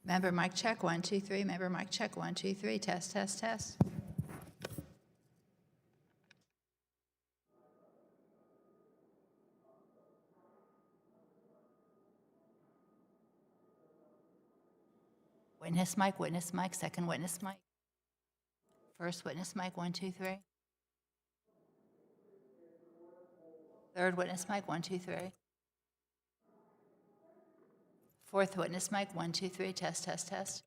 Member mic check, 1, 2, 3. Member mic check, 1, 2, 3. Test, test, test. Witness mic, second witness mic. First witness mic, 1, 2, 3. Third witness mic, 1, 2, 3. Fourth witness mic, 1, 2, 3. Test, test, test.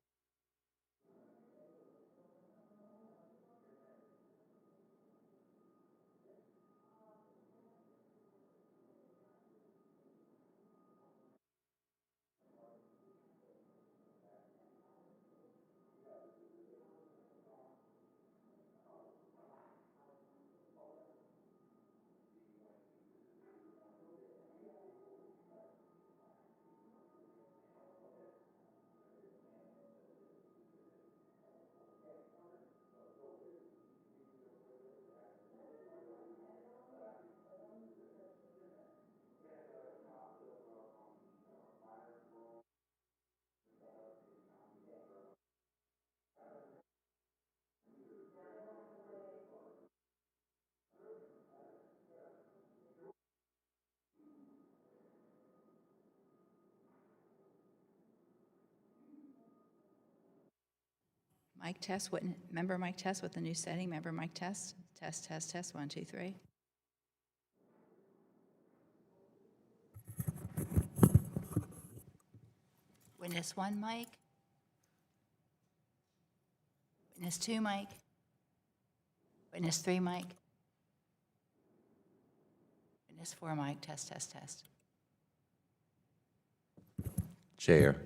Mic test, member mic test with the new setting. Member mic test. Test, test, test. 1, 2, 3. Witness 1 mic. Witness 2 mic. Witness 3 mic. Witness 4 mic. Test, test, test. Chair.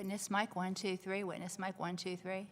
Witness mic 1, 2, 3. Witness mic 1, 2, 3.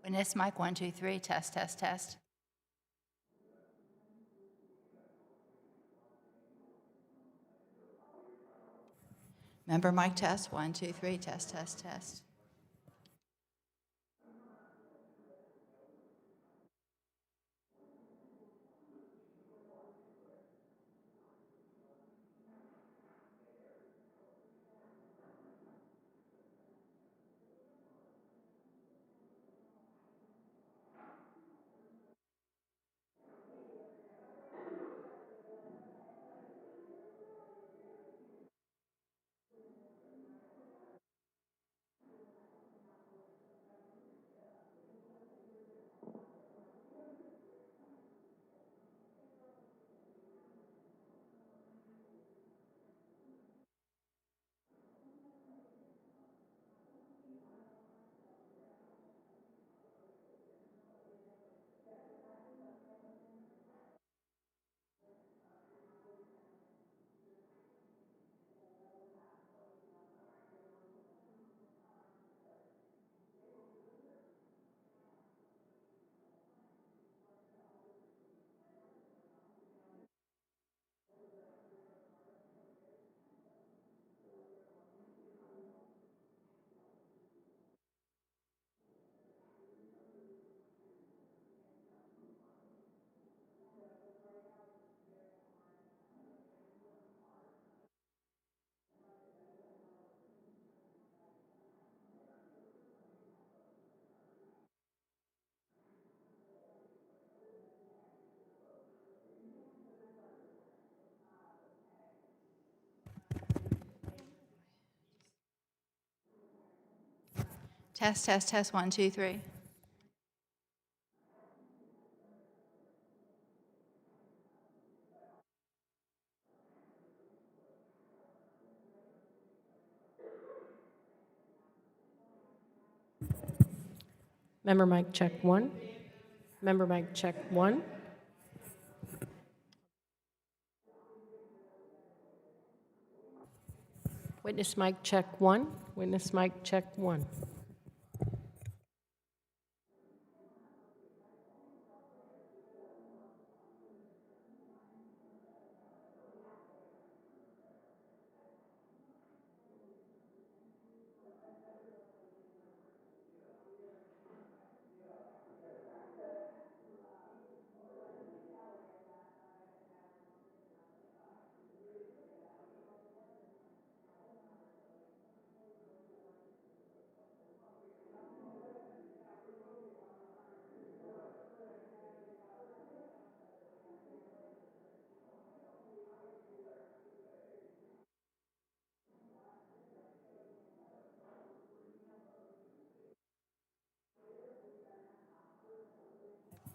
Witness mic 1, 2, 3. Test, test, test. Member mic test 1, 2, 3. Test, test, test. Test, test, test. 1, 2, 3. Member mic check 1. Member mic check 1. Witness mic check 1. Witness mic check 1.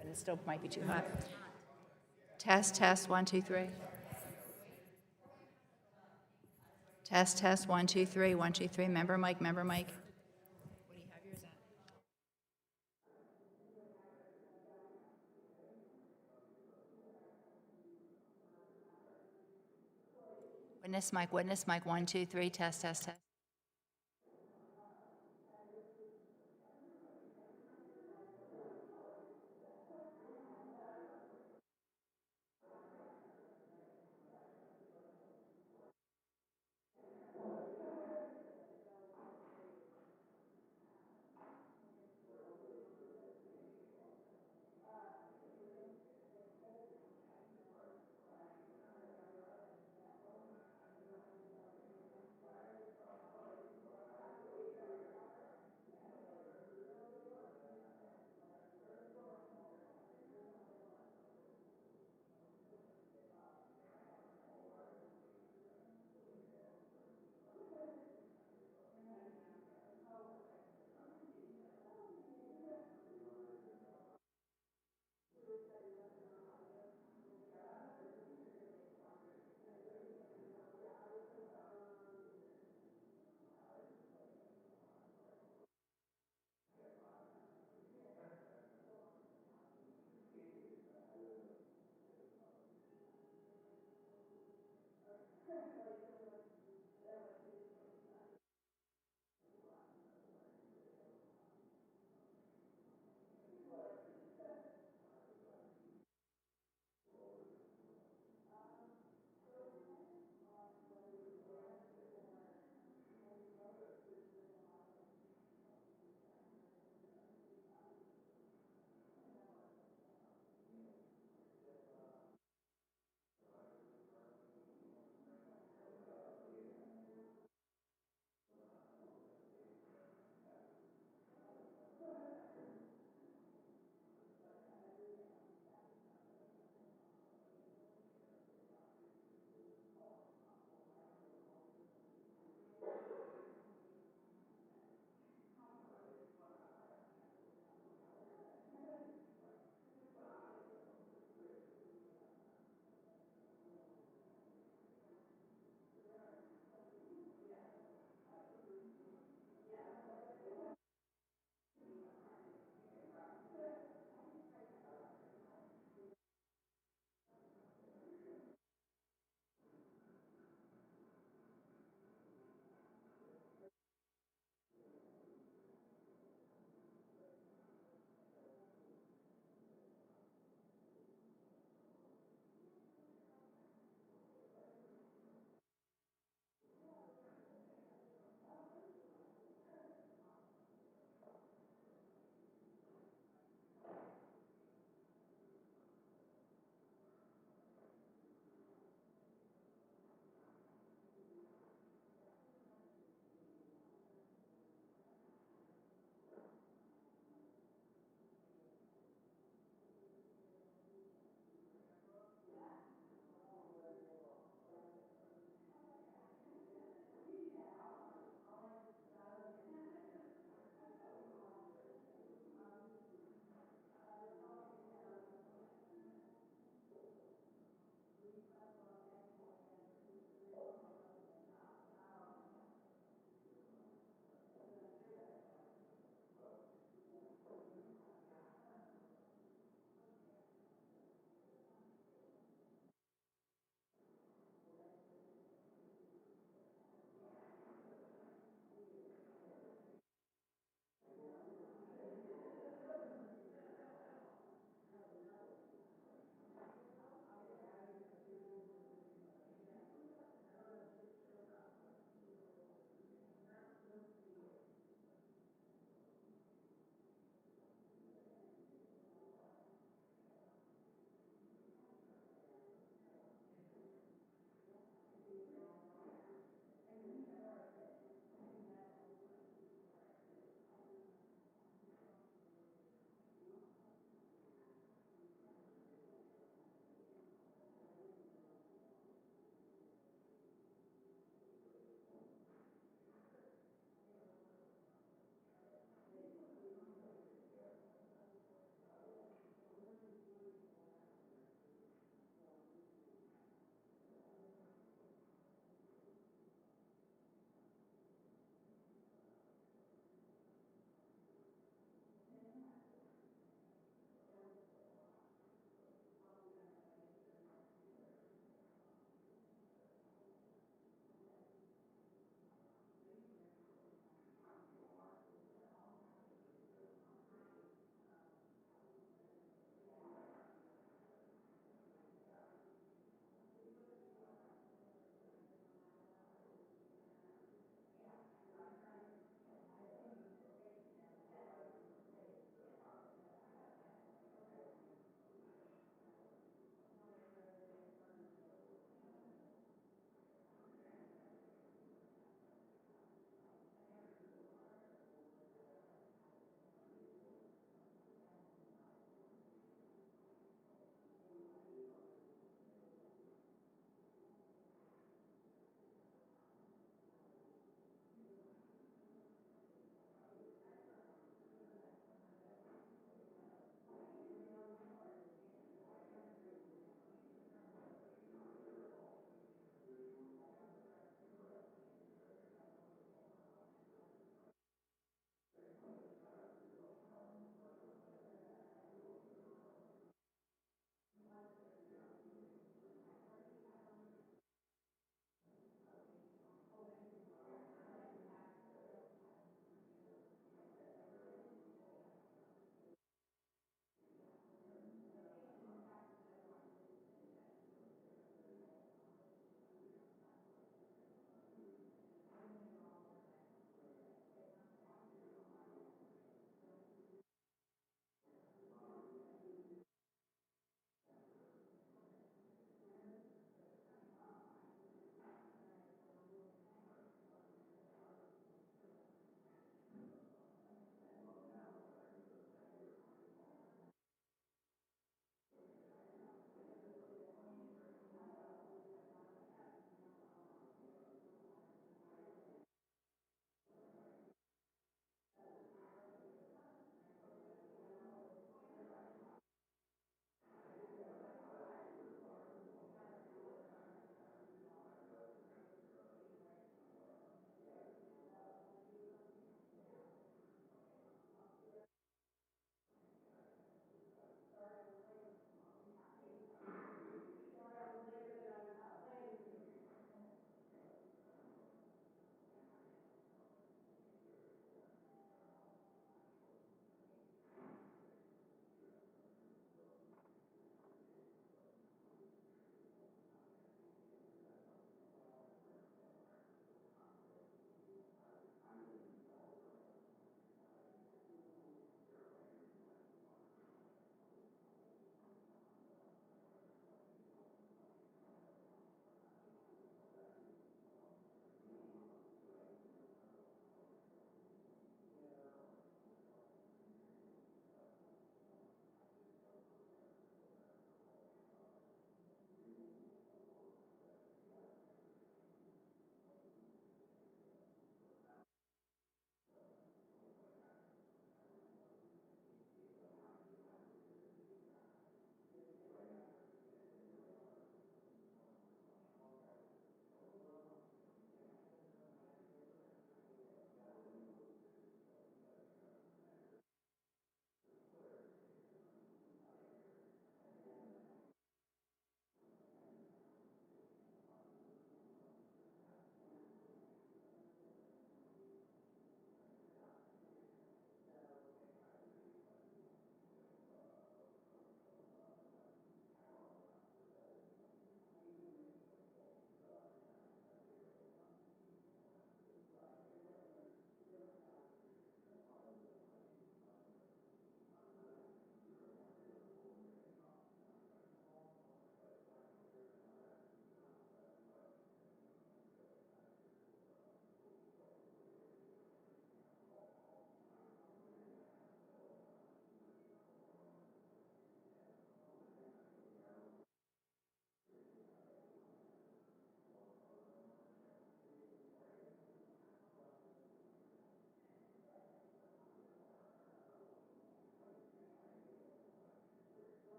But it still might be too hot. Test, test. 1, 2, 3. Test, test. 1, 2, 3. 1, 2, 3. Member mic, member mic. What do you have yours at? Witness mic 1, 2, 3. Test, test, test.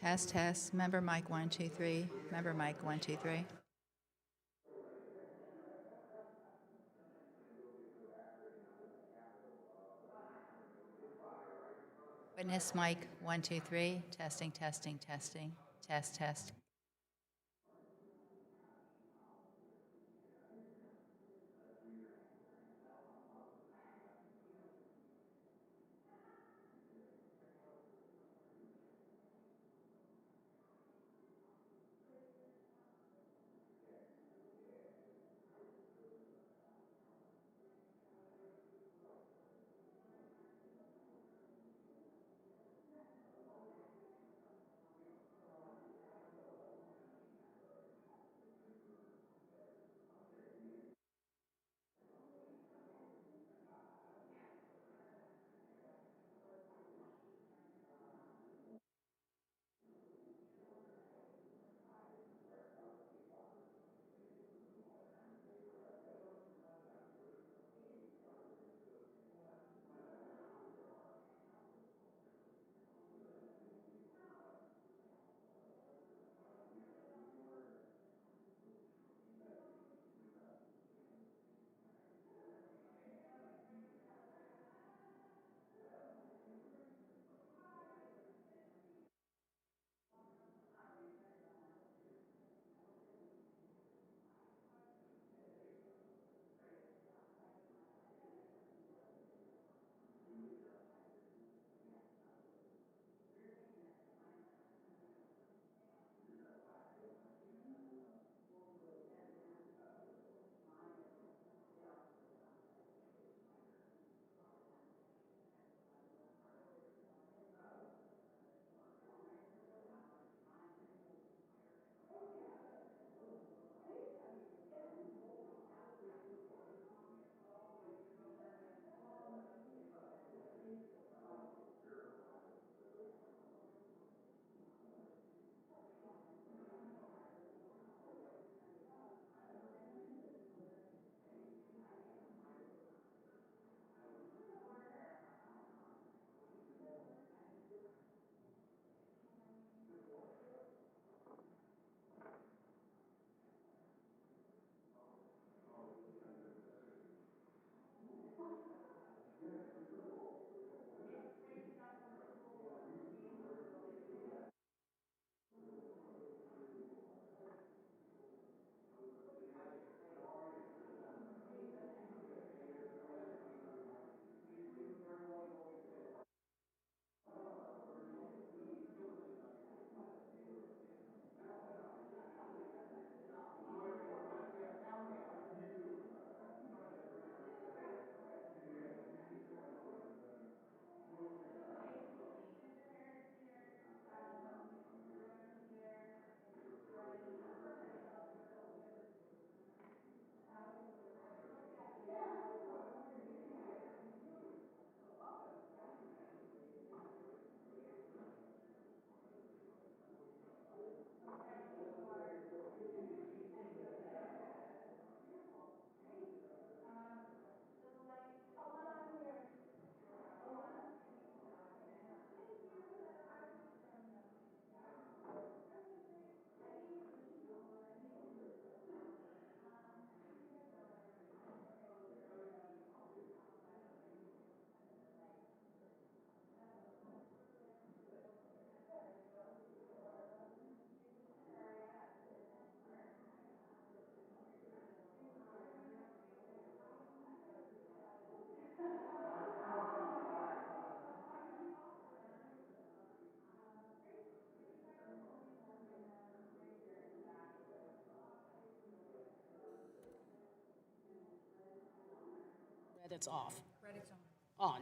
Test, test. Member Mike, 1, 2, 3. Member Mike, 1, 2, 3. Witness Mike, 1, 2, 3. Testing, testing, testing. Test, test. Red, it's off. Red, it's on. On.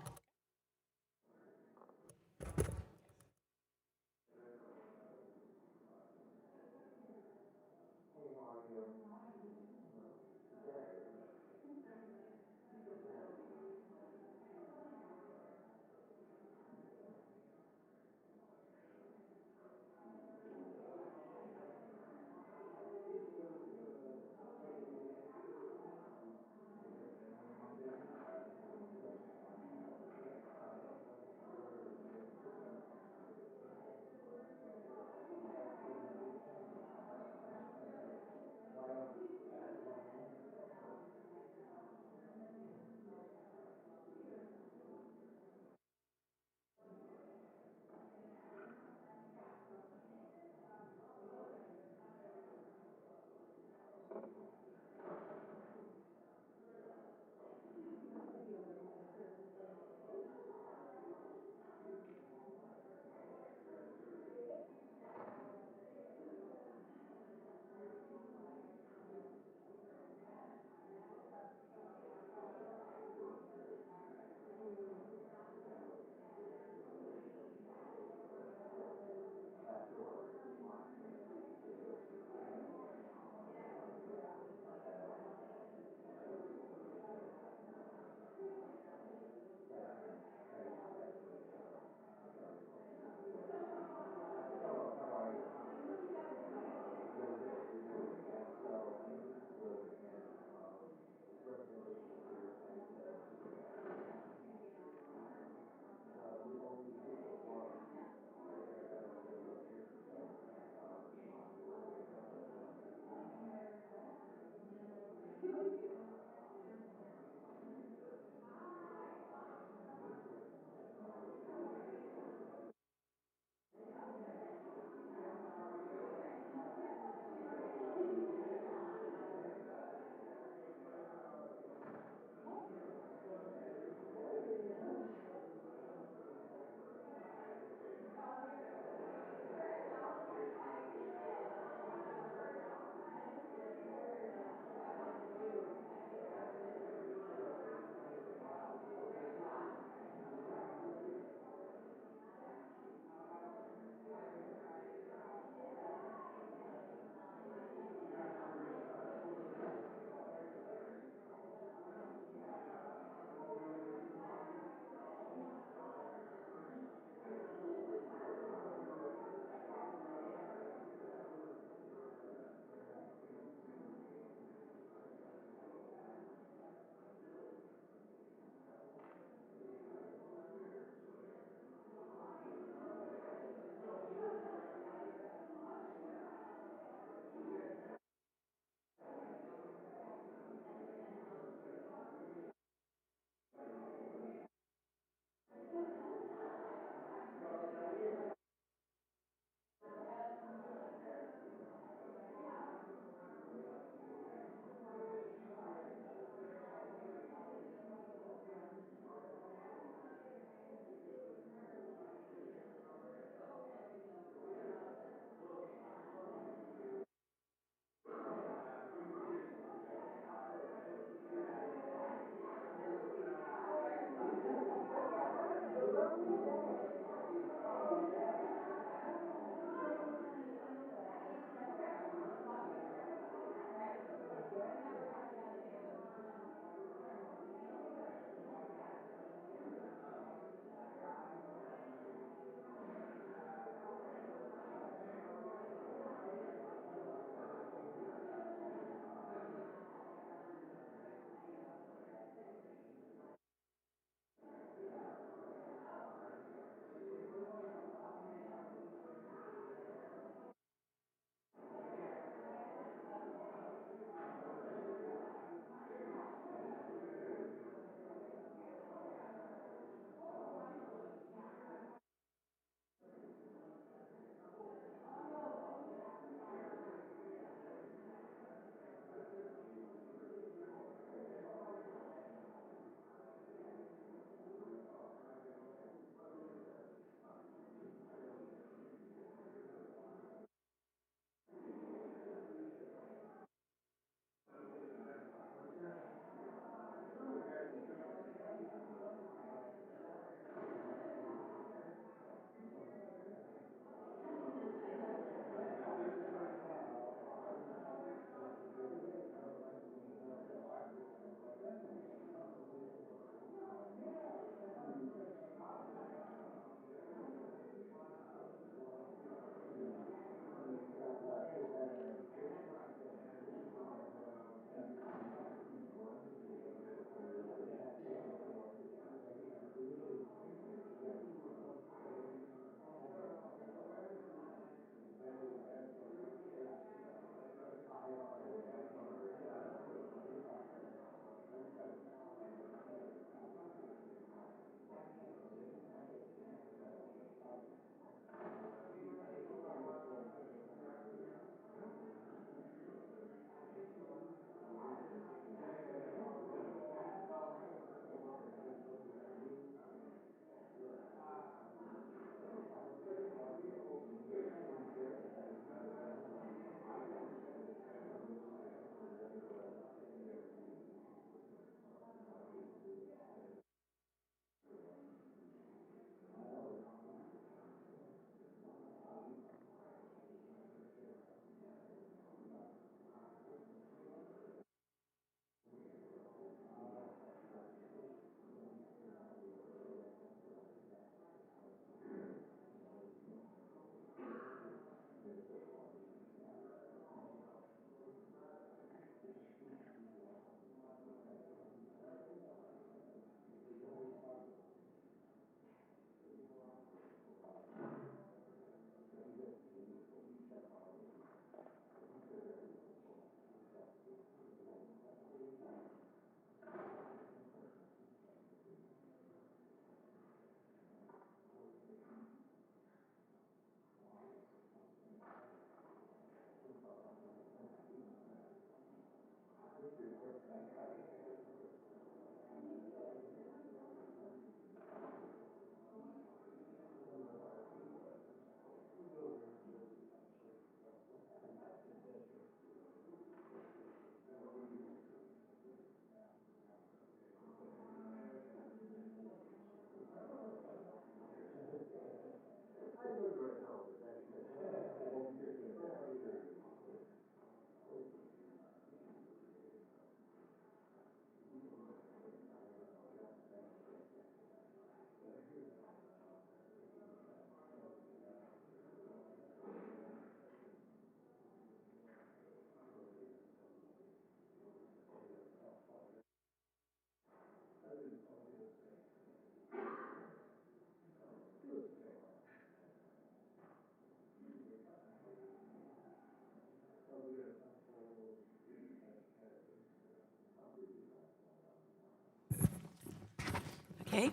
Okay.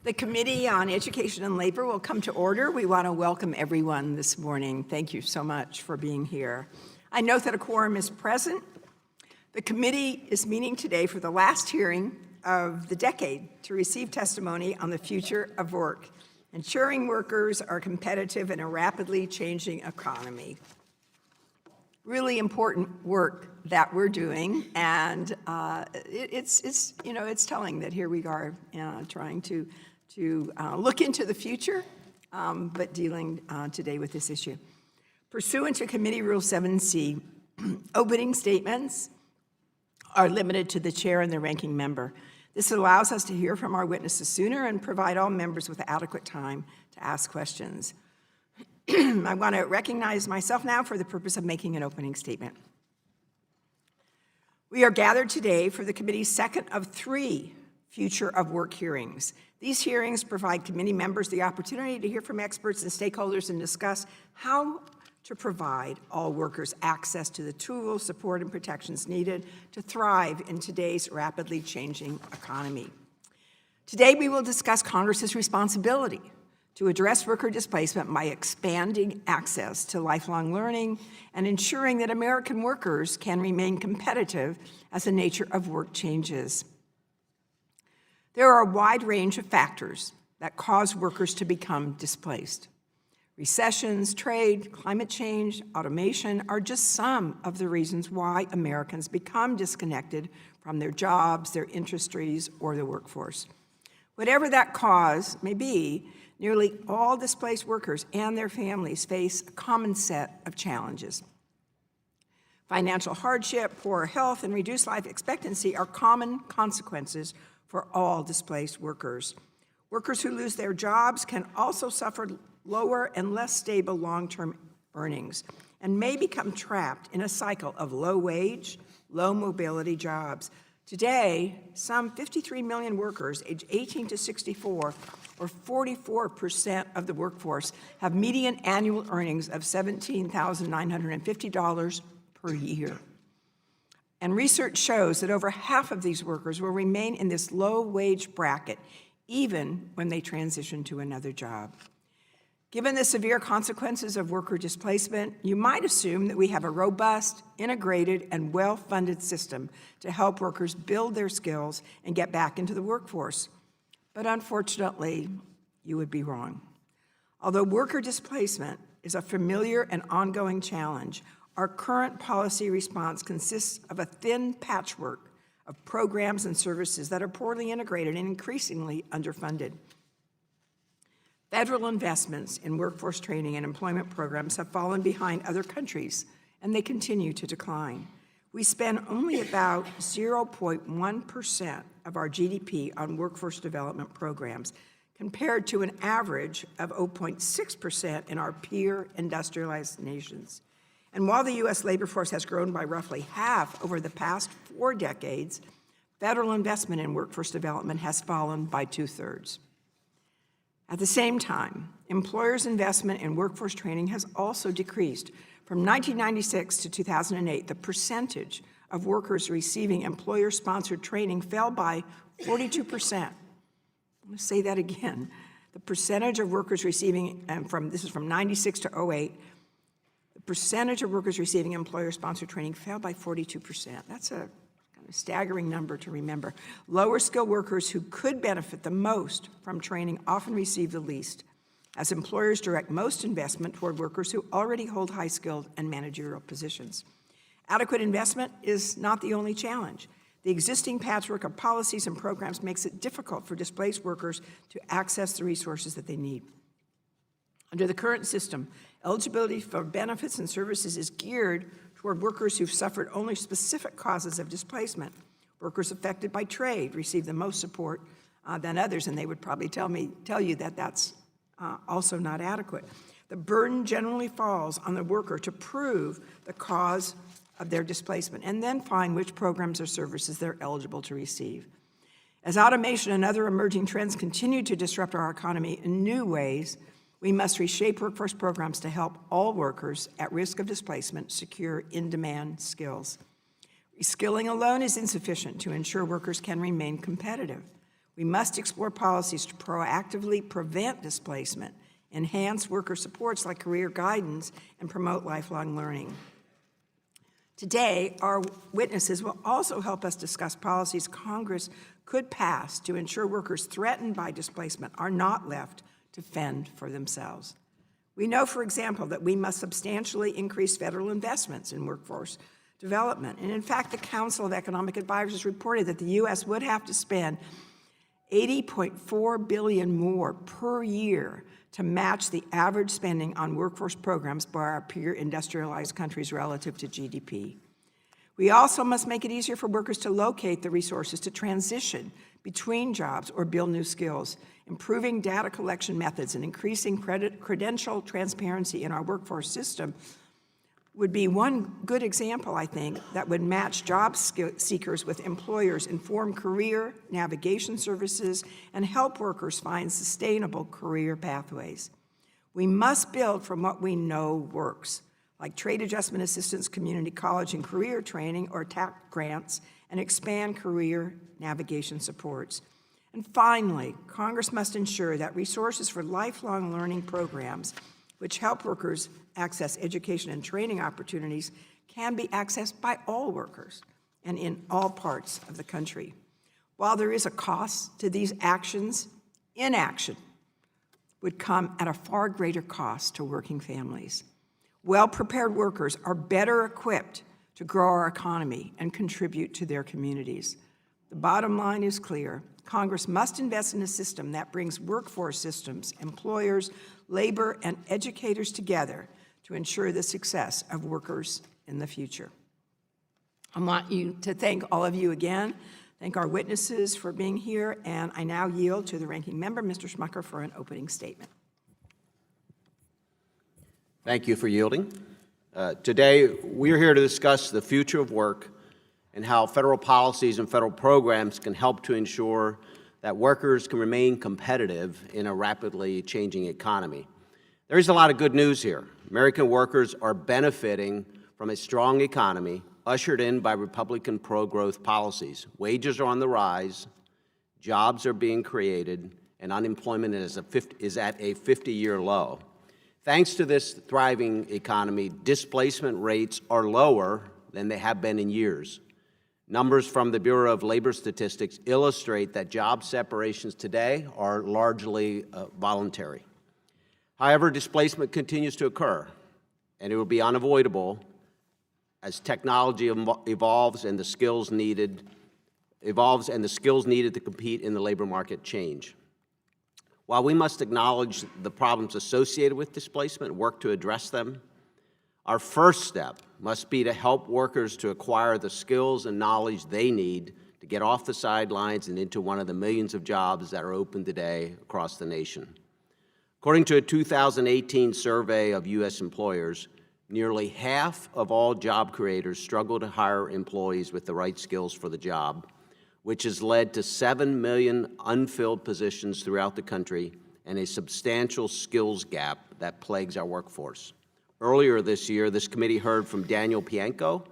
The Committee on Education and Labor will come to order. We want to welcome everyone this morning. Thank you so much for being here. I note that a quorum is present. The committee is meeting today for the last hearing of the decade to receive testimony on the future of work, ensuring workers are competitive in a rapidly changing economy. Really important work that we're doing, and it's telling that here we are trying to look into the future, but dealing today with this issue. Pursuant to Committee Rule 7C, opening statements are limited to the chair and the ranking member. This allows us to hear from our witnesses sooner and provide all members with adequate time to ask questions. I want to recognize myself now for the purpose of making an opening statement. We are gathered today for the committee's second of 3 Future of Work hearings. These hearings provide committee members the opportunity to hear from experts and stakeholders and discuss how to provide all workers access to the tools, support, and protections needed to thrive in today's rapidly changing economy. Today, we will discuss Congress's responsibility to address worker displacement by expanding access to lifelong learning and ensuring that American workers can remain competitive as the nature of work changes. There are a wide range of factors that cause workers to become displaced. Recessions, trade, climate change, automation are just some of the reasons why Americans become disconnected from their jobs, their industries, or the workforce. Whatever that cause may be, nearly all displaced workers and their families face a common set of challenges. Financial hardship, poor health, and reduced life expectancy are common consequences for all displaced workers. Workers who lose their jobs can also suffer lower and less stable long-term earnings and may become trapped in a cycle of low-wage, low-mobility jobs. Today, some 53 million workers aged 18 to 64, or 44% of the workforce, have median annual earnings of $17,950 per year. And research shows that over half of these workers will remain in this low-wage bracket even when they transition to another job. Given the severe consequences of worker displacement, you might assume that we have a robust, integrated, and well-funded system to help workers build their skills and get back into the workforce. But unfortunately, you would be wrong. Although worker displacement is a familiar and ongoing challenge, our current policy response consists of a thin patchwork of programs and services that are poorly integrated and increasingly underfunded. Federal investments in workforce training and employment programs have fallen behind other countries, and they continue to decline. We spend only about 0.1% of our GDP on workforce development programs, compared to an average of 0.6% in our peer industrialized nations. And while the U.S. labor force has grown by roughly half over the past 4 decades, federal investment in workforce development has fallen by 2/3. At the same time, employers' investment in workforce training has also decreased. From 1996 to 2008, the percentage of workers receiving employer-sponsored training fell by 42%. I'm going to say that again. The percentage of workers receiving, this is from 96 to 08, the The percentage of workers receiving employer-sponsored training fell by 42%. That's a kind of staggering number to remember. Lower-skilled workers who could benefit the most from training often receive the least, as employers direct most investment toward workers who already hold high-skilled and managerial positions. Adequate investment is not the only challenge. The existing patchwork of policies and programs makes it difficult for displaced workers to access the resources that they need. Under the current system, eligibility for benefits and services is geared toward workers who've suffered only specific causes of displacement. Workers affected by trade receive the most support than others, and they would probably tell you that that's also not adequate. The burden generally falls on the worker to prove the cause of their displacement and then find which programs or services they're eligible to receive. As automation and other emerging trends continue to disrupt our economy in new ways, we must reshape workforce programs to help all workers at risk of displacement secure in-demand skills. Reskilling alone is insufficient to ensure workers can remain competitive. We must explore policies to proactively prevent displacement, enhance worker supports like career guidance, and promote lifelong learning. Today, our witnesses will also help us discuss policies Congress could pass to ensure workers threatened by displacement are not left to fend for themselves. We know, for example, that we must substantially increase federal investments in workforce development. And in fact, the Council of Economic Advisors reported that the U.S. would have to spend $80.4 billion more per year to match the average spending on workforce programs by our peer industrialized countries relative to GDP. We also must make it easier for workers to locate the resources to transition between jobs or build new skills. Improving data collection methods and increasing credential transparency in our workforce system would be one good example, I think, that would match job seekers with employers, inform career navigation services, and help workers find sustainable career pathways. We must build from what we know works, like trade adjustment assistance, community college and career training, or TAP grants, and expand career navigation supports. And finally, Congress must ensure that resources for lifelong learning programs, which help workers access education and training opportunities, can be accessed by all workers and in all parts of the country. While there is a cost to these actions, inaction would come at a far greater cost to working families. Well-prepared workers are better equipped to grow our economy and contribute to their communities. The bottom line is clear. Congress must invest in a system that brings workforce systems, employers, labor, and educators together to ensure the success of workers in the future. I want to thank all of you again, thank our witnesses for being here, and I now yield to the ranking member, Mr. Schmucker, for an opening statement. Thank you for yielding. Today, we're here to discuss the future of work and how federal policies and federal programs can help to ensure that workers can remain competitive in a rapidly changing economy. There is a lot of good news here. American workers are benefiting from a strong economy ushered in by Republican pro-growth policies. Wages are on the rise, jobs are being created, and unemployment is at a 50-year low. Thanks to this thriving economy, displacement rates are lower than they have been in years. Numbers from the Bureau of Labor Statistics illustrate that job separations today are largely voluntary. However, displacement continues to occur, and it will be unavoidable as technology evolves and the skills needed to compete in the labor market change. While we must acknowledge the problems associated with displacement and work to address them, our first step must be to help workers to acquire the skills and knowledge they need to get off the sidelines and into one of the millions of jobs that are open today across the nation. According to a 2018 survey of U.S. employers, nearly half of all job creators struggle to hire employees with the right skills for the job, which has led to 7 million unfilled positions throughout the country and a substantial skills gap that plagues our workforce. Earlier this year, this committee heard from Daniel Pianko,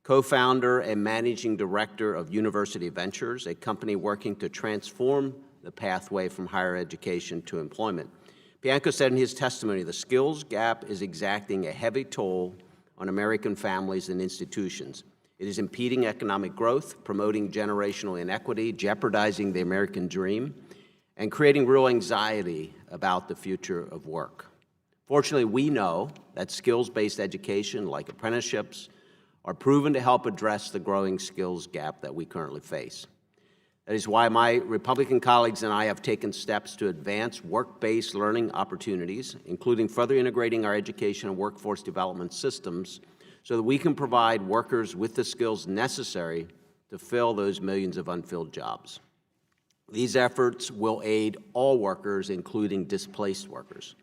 co-founder and managing director of University Ventures, a company working to transform the pathway from higher education to employment. Bianco said in his testimony, the skills gap is exacting a heavy toll on American families and institutions. It is impeding economic growth, promoting generational inequity, jeopardizing the American dream, and creating real anxiety about the future of work. Fortunately, we know that skills-based education, like apprenticeships, are proven to help address the growing skills gap that we currently face. That is why my Republican colleagues and I have taken steps to advance work-based learning opportunities, including further integrating our education and workforce development systems so that we can provide workers with the skills necessary to fill those millions of unfilled jobs. These efforts will aid all workers, including displaced workers.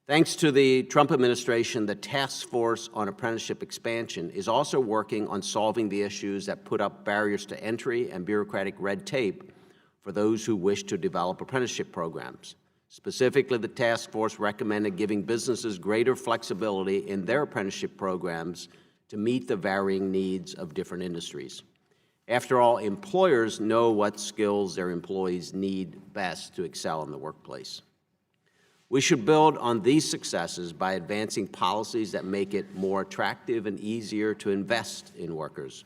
Thanks to the Trump administration, the Task Force on Apprenticeship Expansion is also working on solving the issues that put up barriers to entry and bureaucratic red tape for those who wish to develop apprenticeship programs. Specifically, the task force recommended giving businesses greater flexibility in their apprenticeship programs to meet the varying needs of different industries. After all, employers know what skills their employees need best to excel in the workplace. We should build on these successes by advancing policies that make it more attractive and easier to invest in workers.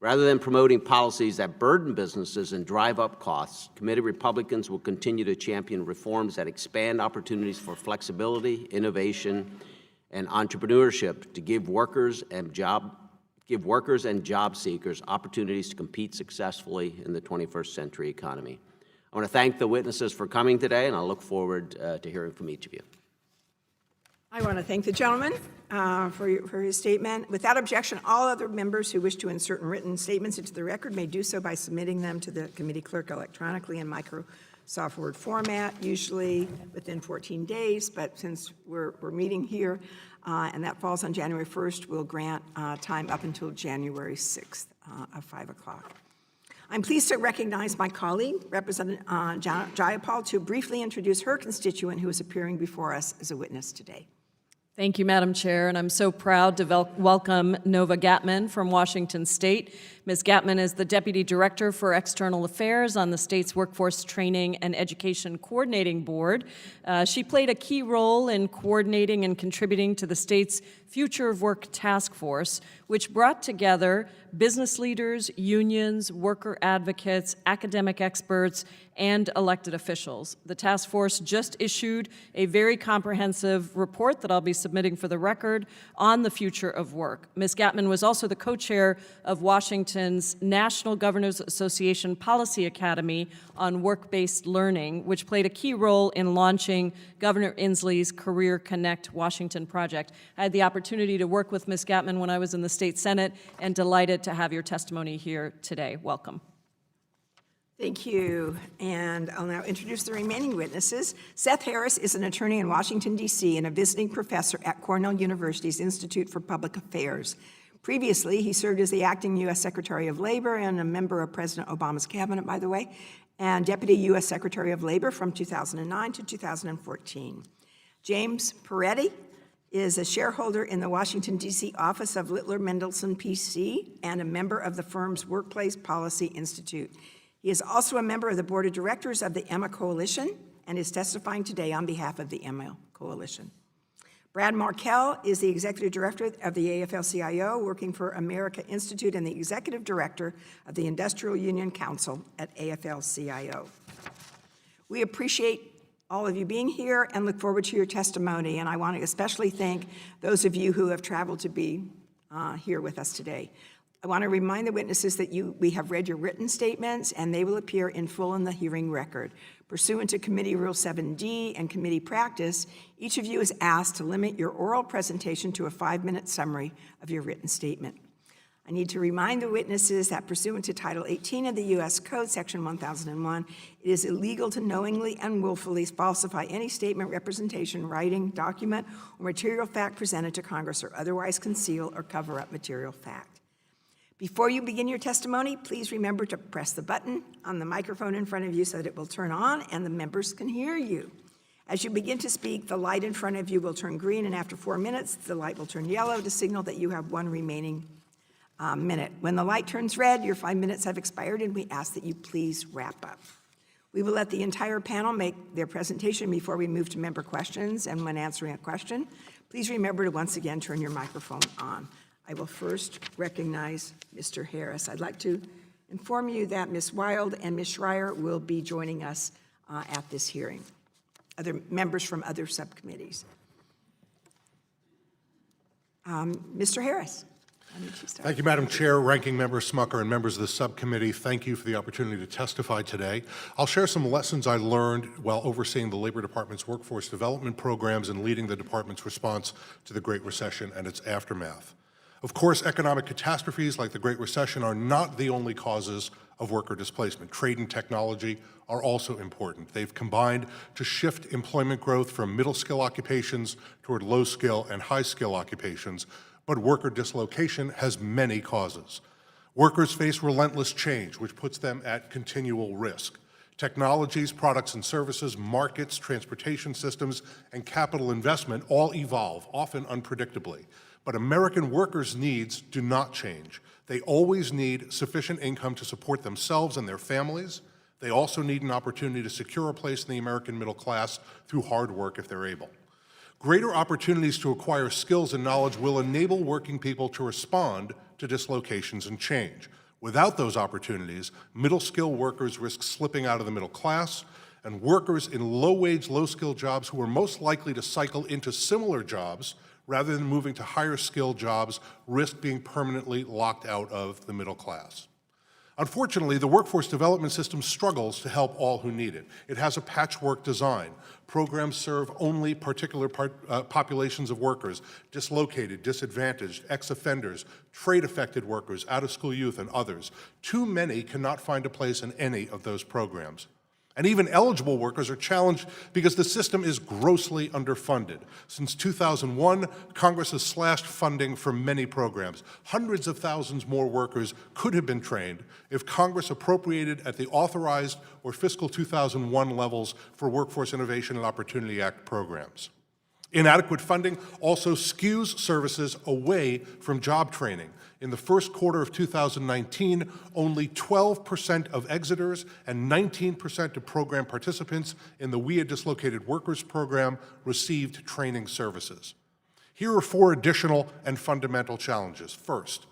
Rather than promoting policies that burden businesses and drive up costs, committee Republicans will continue to champion reforms that expand opportunities for flexibility, innovation, and entrepreneurship to give workers and job seekers opportunities to compete successfully in the 21st century economy. I want to thank the witnesses for coming today, and I look forward to hearing from each of you. I want to thank the gentleman for his statement. Without objection, all other members who wish to insert written statements into the record may do so by submitting them to the committee clerk electronically in Microsoft Word format, usually within 14 days, but since we're meeting here and that falls on January 1st, we'll grant time up until January 6th of 5 o'clock. I'm pleased to recognize my colleague, Representative Jayapal, to briefly introduce her constituent who is appearing before us as a witness today. Thank you, Madam Chair, and I'm so proud to welcome Nova Gatman from Washington State. Ms. Gatman is the Deputy Director for External Affairs on the state's Workforce Training and Education Coordinating Board. She played a key role in coordinating and contributing to the state's Future of Work Task Force, which brought together business leaders, unions, worker advocates, academic experts, and elected officials. The task force just issued a very comprehensive report that I'll be submitting for the record on the future of work. Ms. Gatman was also the co-chair of Washington's National Governors Association Policy Academy on Work-Based Learning, which played a key role in launching Governor Inslee's Career Connect Washington project. I had the opportunity to work with Ms. Gatman when I was in the state Senate, and delighted to have your testimony here today. Welcome. Thank you. And I'll now introduce the remaining witnesses. Seth Harris is an attorney in Washington, D.C. and a visiting professor at Cornell University's Institute for Public Affairs. Previously, he served as the acting U.S. Secretary of Labor and a member of President Obama's cabinet, by the way, and Deputy U.S. Secretary of Labor from 2009 to 2014. James Peretti is a shareholder in the Washington, D.C. office of Littler Mendelson, P.C., and a member of the firm's Workplace Policy Institute. He is also a member of the board of directors of the Emma Coalition and is testifying today on behalf of the Emma Coalition. Brad Markell is the executive director of the AFL-CIO, working for America Institute, and the executive director of the Industrial Union Council at AFL-CIO. We appreciate all of you being here and look forward to your testimony, and I want to especially thank those of you who have traveled to be here with us today. I want to remind the witnesses that we have read your written statements, and they will appear in full in the hearing record. Pursuant to Committee Rule 7D and committee practice, each of you is asked to limit your oral presentation to a 5-minute summary of your written statement. I need to remind the witnesses that pursuant to Title 18 of the U.S. Code, Section 1001, it is illegal to knowingly and willfully falsify any statement, representation, writing, document, or material fact presented to Congress, or otherwise conceal or cover up material fact. Before you begin your testimony, please remember to press the button on the microphone in front of you so that it will turn on and the members can hear you. As you begin to speak, the light in front of you will turn green, and after 4 minutes, the light will turn yellow to signal that you have 1 remaining minute. When the light turns red, your 5 minutes have expired, and we ask that you please wrap up. We will let the entire panel make their presentation before we move to member questions, and when answering a question, please remember to once again turn your microphone on. I will first recognize Mr. Harris. I'd like to inform you that Ms. Wild and Ms. Schreier will be joining us at this hearing, other members from other subcommittees. Mr. Harris, why don't you start? Thank you, Madam Chair, Ranking Member Smucker, and members of the subcommittee. Thank you for the opportunity to testify today. I'll share some lessons I learned while overseeing the Labor Department's workforce development programs and leading the department's response to the Great Recession and its aftermath. Of course, economic catastrophes like the Great Recession are not the only causes of worker displacement. Trade and technology are also important. They've combined to shift employment growth from middle-skill occupations toward low-skill and high-skill occupations, but worker dislocation has many causes. Workers face relentless change, which puts them at continual risk. Technologies, products and services, markets, transportation systems, and capital investment all evolve, often unpredictably. But American workers' needs do not change. They always need sufficient income to support themselves and their families. They also need an opportunity to secure a place in the American middle class through hard work if they're able. Greater opportunities to acquire skills and knowledge will enable working people to respond to dislocations and change. Without those opportunities, middle-skill workers risk slipping out of the middle class, and workers in low-wage, low-skill jobs who are most likely to cycle into similar jobs rather than moving to higher-skill jobs risk being permanently locked out of the middle class. Unfortunately, the workforce development system struggles to help all who need it. It has a patchwork design. Programs serve only particular populations of workers: dislocated, disadvantaged, ex-offenders, trade-affected workers, out-of-school youth, and others. Too many cannot find a place in any of those programs. And even eligible workers are challenged because the system is grossly underfunded. Since 2001, Congress has slashed funding for many programs. Hundreds of thousands more workers could have been trained if Congress appropriated at the authorized or fiscal 2001 levels for Workforce Innovation and Opportunity Act programs. Inadequate funding also skews services away from job training. In the first quarter of 2019, only 12% of exiters and 19% of program participants in the WIA Dislocated Workers Program received training services. Here are 4 additional and fundamental challenges. First,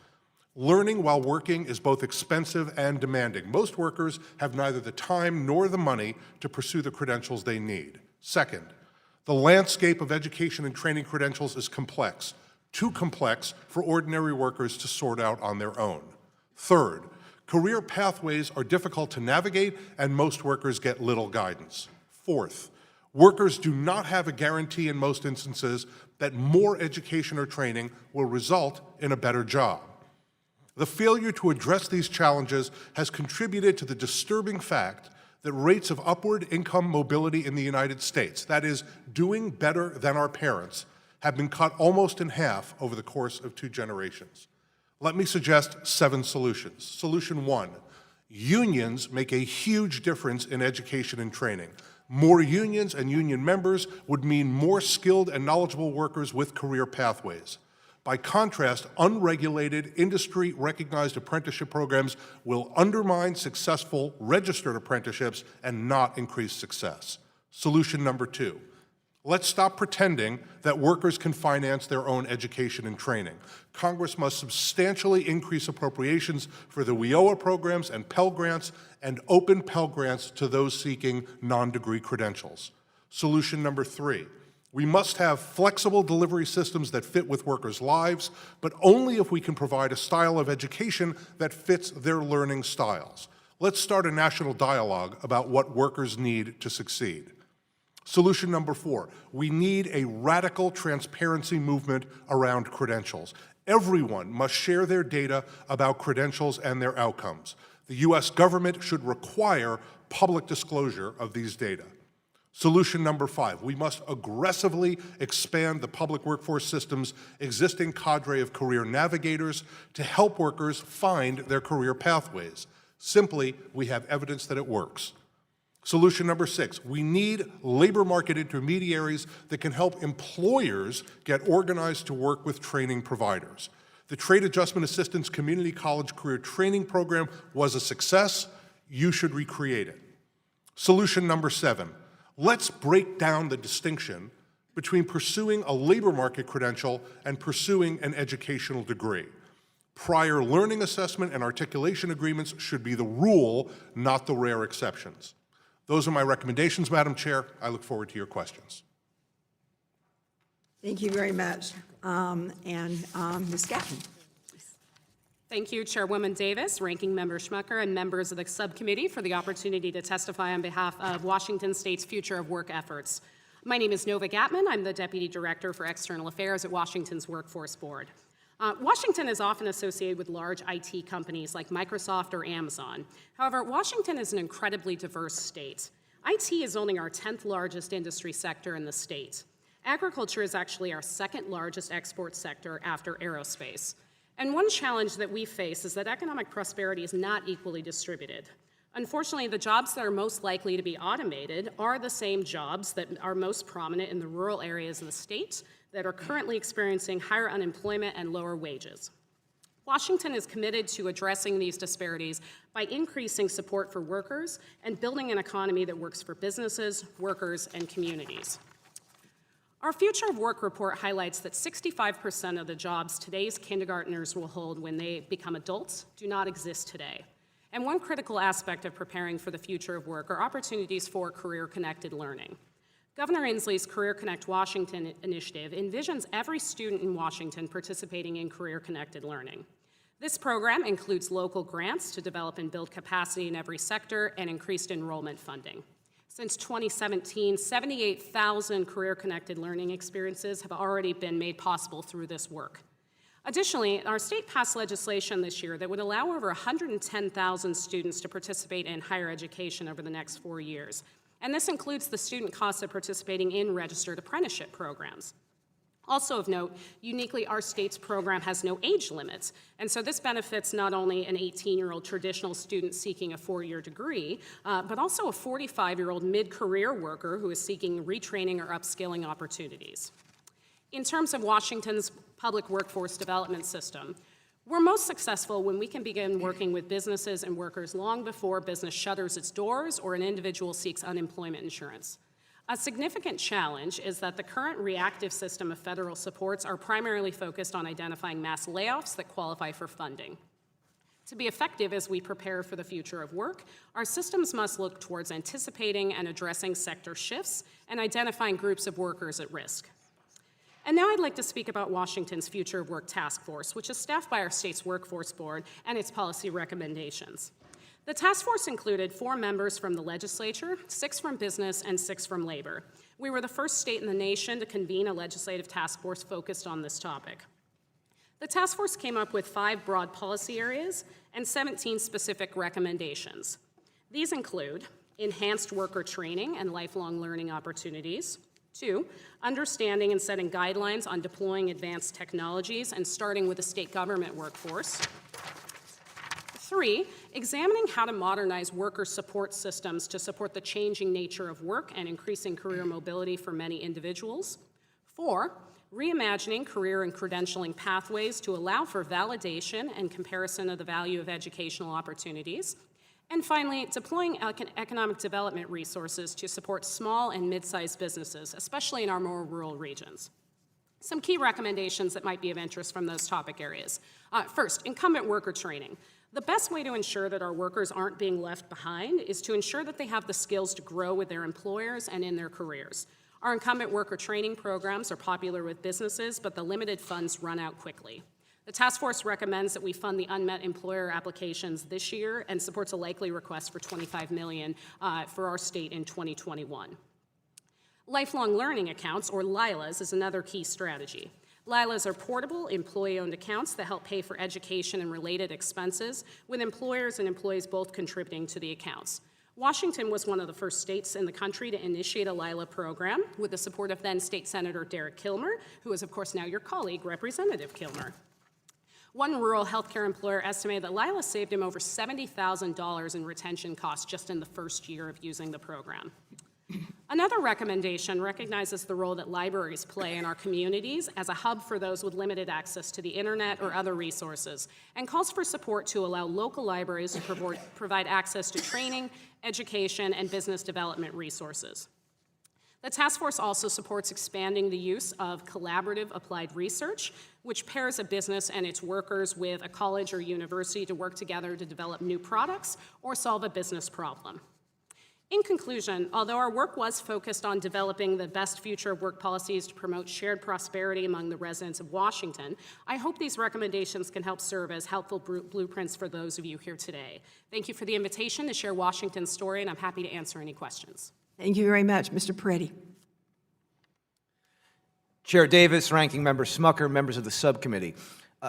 learning while working is both expensive and demanding. Most workers have neither the time nor the money to pursue the credentials they need. Second, the landscape of education and training credentials is complex, too complex for ordinary workers to sort out on their own. Third, career pathways are difficult to navigate and most workers get little guidance. Fourth, workers do not have a guarantee in most instances that more education or training will result in a better job. The failure to address these challenges has contributed to the disturbing fact that rates of upward income mobility in the United States, that is, doing better than our parents, have been cut almost in half over the course of 2 generations. Let me suggest 7 solutions. Solution 1, unions make a huge difference in education and training. More unions and union members would mean more skilled and knowledgeable workers with career pathways. By contrast, unregulated, industry-recognized apprenticeship programs will undermine successful registered apprenticeships and not increase success. Solution number 2, let's stop pretending that workers can finance their own education and training. Congress must substantially increase appropriations for the WIOA programs and Pell Grants and open Pell Grants to those seeking non-degree credentials. Solution number 3, we must have flexible delivery systems that fit with workers' lives, but only if we can provide a style of education that fits their learning styles. Let's start a national dialogue about what workers need to succeed. Solution number 4, we need a radical transparency movement around credentials. Everyone must share their data about credentials and their outcomes. The U.S. government should require public disclosure of these data. Solution number 5, we must aggressively expand the public workforce system's existing cadre of career navigators to help workers find their career pathways. Simply, we have evidence that it works. Solution number 6, we need labor market intermediaries that can help employers get organized to work with training providers. The Trade Adjustment Assistance Community College Career Training Program was a success. You should recreate it. Solution number 7, let's break down the distinction between pursuing a labor market credential and pursuing an educational degree. Prior learning assessment and articulation agreements should be the rule, not the rare exceptions. Those are my recommendations, Madam Chair. I look forward to your questions. Thank you very much. Ms. Gaffney. Thank you, Chairwoman Davis, Ranking Member Schmucker, and members of the subcommittee for the opportunity to testify on behalf of Washington State's Future of Work efforts. My name is Nova Gatman. I'm the Deputy Director for External Affairs at Washington's Workforce Board. Washington is often associated with large IT companies like Microsoft or Amazon. However, Washington is an incredibly diverse state. IT is only our 10th largest industry sector in the state. Agriculture is actually our second largest export sector after aerospace. And one challenge that we face is that economic prosperity is not equally distributed. Unfortunately, the jobs that are most likely to be automated are the same jobs that are most prominent in the rural areas of the state that are currently experiencing higher unemployment and lower wages. Washington is committed to addressing these disparities by increasing support for workers and building an economy that works for businesses, workers, and communities. Our Future of Work report highlights that 65% of the jobs today's kindergartners will hold when they become adults do not exist today. And one critical aspect of preparing for the future of work are opportunities for career-connected learning. Governor Inslee's Career Connect Washington initiative envisions every student in Washington participating in career-connected learning. This program includes local grants to develop and build capacity in every sector and increased enrollment funding. Since 2017, 78,000 career-connected learning experiences have already been made possible through this work. Additionally, our state passed legislation this year that would allow over 110,000 students to participate in higher education over the next 4 years. And this includes the student costs of participating in registered apprenticeship programs. Also of note, uniquely, our state's program has no age limits, and so this benefits not only an 18-year-old traditional student seeking a 4-year degree, but also a 45-year-old mid-career worker who is seeking retraining or upskilling opportunities. In terms of Washington's public workforce development system, we're most successful when we can begin working with businesses and workers long before business shutters its doors or an individual seeks unemployment insurance. A significant challenge is that the current reactive system of federal supports are primarily focused on identifying mass layoffs that qualify for funding. To be effective as we prepare for the future of work, our systems must look towards anticipating and addressing sector shifts and identifying groups of workers at risk. And now I'd like to speak about Washington's Future of Work Task Force, which is staffed by our state's Workforce Board and its policy recommendations. The task force included 4 members from the legislature, 6 from business, and 6 from labor. We were the first state in the nation to convene a legislative task force focused on this topic. The task force came up with 5 broad policy areas and 17 specific recommendations. These include enhanced worker training and lifelong learning opportunities. 2, understanding and setting guidelines on deploying advanced technologies and starting with the state government workforce. 3, examining how to modernize worker support systems to support the changing nature of work and increasing career mobility for many individuals. 4, reimagining career and credentialing pathways to allow for validation and comparison of the value of educational opportunities. And finally, deploying economic development resources to support small and mid-sized businesses, especially in our more rural regions. Some key recommendations that might be of interest from those topic areas. First, incumbent worker training. The best way to ensure that our workers aren't being left behind is to ensure that they have the skills to grow with their employers and in their careers. Our incumbent worker training programs are popular with businesses, but the limited funds run out quickly. The task force recommends that we fund the unmet employer applications this year and supports a likely request for $25 million for our state in 2021. Lifelong learning accounts, or LILAs, is another key strategy. LILAs are portable, employee-owned accounts that help pay for education and related expenses, with employers and employees both contributing to the accounts. Washington was one of the first states in the country to initiate a LILA program with the support of then State Senator Derek Kilmer, who is, of course, now your colleague, Representative Kilmer. One rural healthcare employer estimated that LILA saved him over $70,000 in retention costs just in the first year of using the program. Another recommendation recognizes the role that libraries play in our communities as a hub for those with limited access to the internet or other resources, and calls for support to allow local libraries to provide access to training, education, and business development resources. The task force also supports expanding the use of collaborative applied research, which pairs a business and its workers with a college or university to work together to develop new products or solve a business problem. In conclusion, although our work was focused on developing the best future of work policies to promote shared prosperity among the residents of Washington, I hope these recommendations can help serve as helpful blueprints for those of you here today. Thank you for the invitation to share Washington's story, and I'm happy to answer any questions. Thank you very much. Mr. Peretti. Chair Davis, Ranking Member Smucker, members of the subcommittee.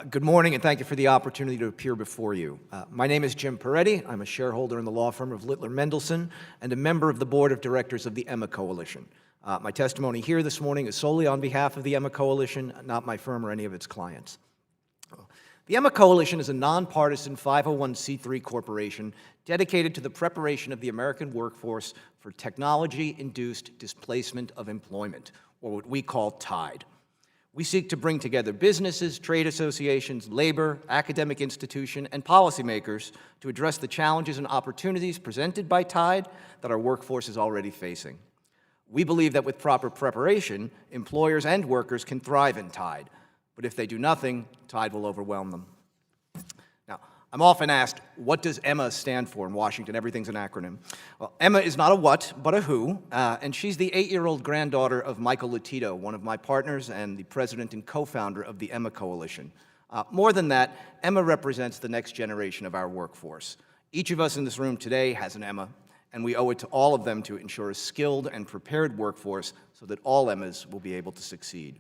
Good morning, and thank you for the opportunity to appear before you. My name is Jim Peretti. I'm a shareholder in the law firm of Littler Mendelson and a member of the board of directors of the Emma Coalition. My testimony here this morning is solely on behalf of the Emma Coalition, not my firm or any of its clients. The Emma Coalition is a nonpartisan 501c3 corporation dedicated to the preparation of the American workforce for technology-induced displacement of employment, or what we call TIDE. We seek to bring together businesses, trade associations, labor, academic institutions, and policymakers to address the challenges and opportunities presented by TIDE that our workforce is already facing. We believe that with proper preparation, employers and workers can thrive in TIDE, but if they do nothing, TIDE will overwhelm them. Now, I'm often asked, what does Emma stand for in Washington? Everything's an acronym. Well, Emma is not a what, but a who, and she's the 8-year-old granddaughter of Michael Lotito, one of my partners and the president and co-founder of the Emma Coalition. More than that, Emma represents the next generation of our workforce. Each of us in this room today has an Emma, and we owe it to all of them to ensure a skilled and prepared workforce so that all Emmas will be able to succeed.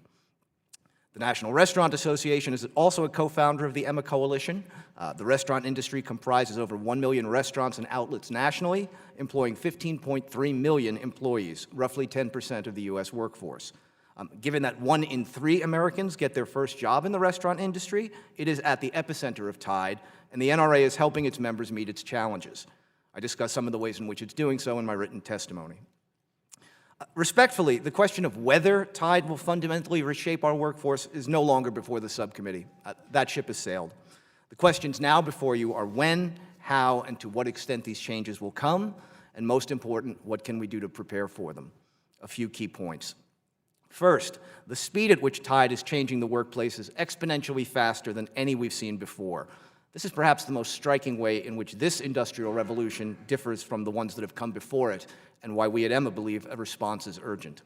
The National Restaurant Association is also a co-founder of the Emma Coalition. The restaurant industry comprises over 1 million restaurants and outlets nationally, employing 15.3 million employees, roughly 10% of the U.S. workforce. Given that 1 in 3 Americans get their first job in the restaurant industry, it is at the epicenter of TIDE, and the NRA is helping its members meet its challenges. I discuss some of the ways in which it's doing so in my written testimony. Respectfully, the question of whether TIDE will fundamentally reshape our workforce is no longer before the subcommittee. That ship has sailed. The questions now before you are when, how, and to what extent these changes will come, and most important, what can we do to prepare for them? A few key points. First, the speed at which TIDE is changing the workplace is exponentially faster than any we've seen before. This is perhaps the most striking way in which this industrial revolution differs from the ones that have come before it, and why we at Emma believe a response is urgent.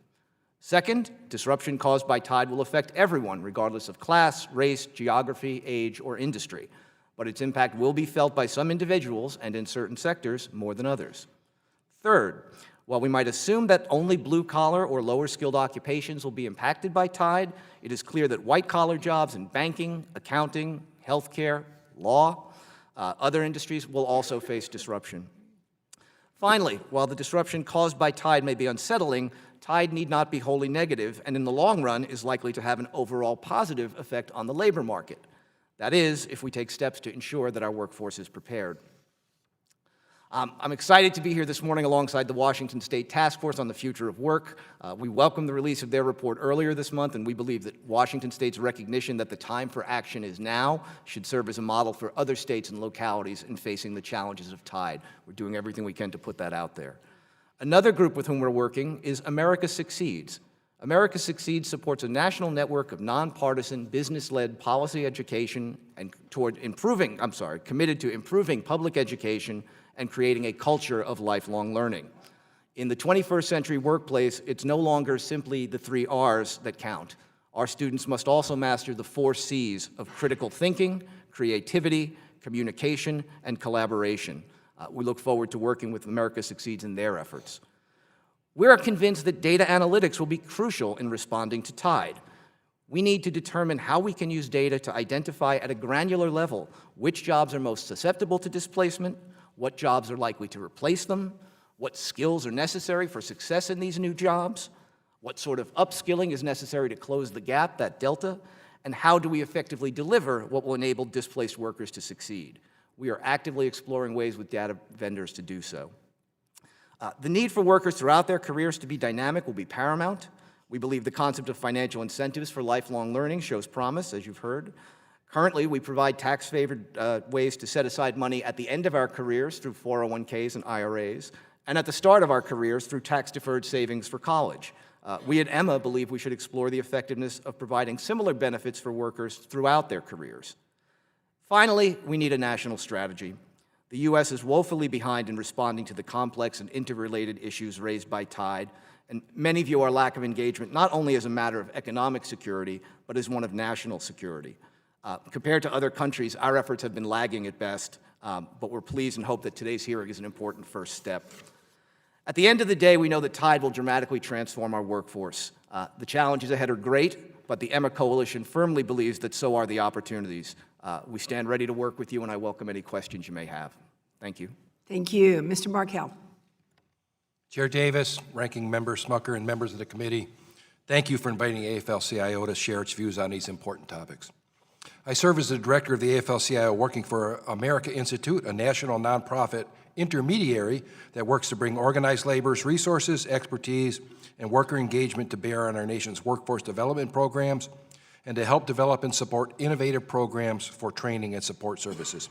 Second, disruption caused by TIDE will affect everyone, regardless of class, race, geography, age, or industry. But its impact will be felt by some individuals, and in certain sectors, more than others. Third, while we might assume that only blue-collar or lower-skilled occupations will be impacted by TIDE, it is clear that white-collar jobs in banking, accounting, healthcare, law, other industries will also face disruption. Finally, while the disruption caused by TIDE may be unsettling, TIDE need not be wholly negative, and in the long run is likely to have an overall positive effect on the labor market. That is, if we take steps to ensure that our workforce is prepared. I'm excited to be here this morning alongside the Washington State Task Force on the Future of Work. We welcome the release of their report earlier this month, and we believe that Washington State's recognition that the time for action is now should serve as a model for other states and localities in facing the challenges of TIDE. We're doing everything we can to put that out there. Another group with whom we're working is America Succeeds. America Succeeds supports a national network of nonpartisan, business-led policy education and committed to improving public education and creating a culture of lifelong learning. In the 21st century workplace, it's no longer simply the 3 R's that count. Our students must also master the 4 C's of critical thinking, creativity, communication, and collaboration. We look forward to working with America Succeeds in their efforts. We are convinced that data analytics will be crucial in responding to TIDE. We need to determine how we can use data to identify at a granular level which jobs are most susceptible to displacement, what jobs are likely to replace them, what skills are necessary for success in these new jobs, what sort of upskilling is necessary to close the gap, that delta, and how do we effectively deliver what will enable displaced workers to succeed. We are actively exploring ways with data vendors to do so. The need for workers throughout their careers to be dynamic will be paramount. We believe the concept of financial incentives for lifelong learning shows promise, as you've heard. Currently, we provide tax-favored ways to set aside money at the end of our careers through 401ks and IRAs, and at the start of our careers through tax-deferred savings for college. We at Emma believe we should explore the effectiveness of providing similar benefits for workers throughout their careers. Finally, we need a national strategy. The U.S. is woefully behind in responding to the complex and interrelated issues raised by TIDE, and many view our lack of engagement not only as a matter of economic security, but as one of national security. Compared to other countries, our efforts have been lagging at best, but we're pleased and hope that today's hearing is an important first step. At the end of the day, we know that TIDE will dramatically transform our workforce. The challenges ahead are great, but the Emma Coalition firmly believes that so are the opportunities. We stand ready to work with you, and I welcome any questions you may have. Thank you. Thank you. Mr. Markell. Chair Davis, Ranking Member Smucker, and members of the committee, thank you for inviting the AFL-CIO to share its views on these important topics. I serve as the director of the AFL-CIO working for America Institute, a national nonprofit intermediary that works to bring organized labor's resources, expertise, and worker engagement to bear on our nation's workforce development programs, and to help develop and support innovative programs for training and support services.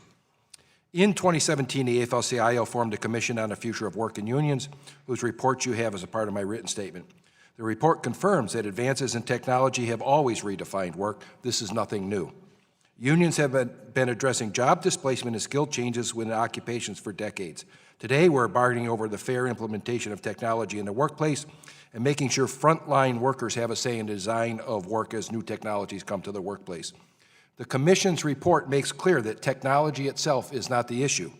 In 2017, the AFL-CIO formed a commission on the future of work and unions, whose report you have as a part of my written statement. The report confirms that advances in technology have always redefined work. This is nothing new. Unions have been addressing job displacement and skill changes within occupations for decades. Today, we're bargaining over the fair implementation of technology in the workplace and making sure frontline workers have a say in the design of work as new technologies come to the workplace. The Commission's report makes clear that technology itself is not the issue.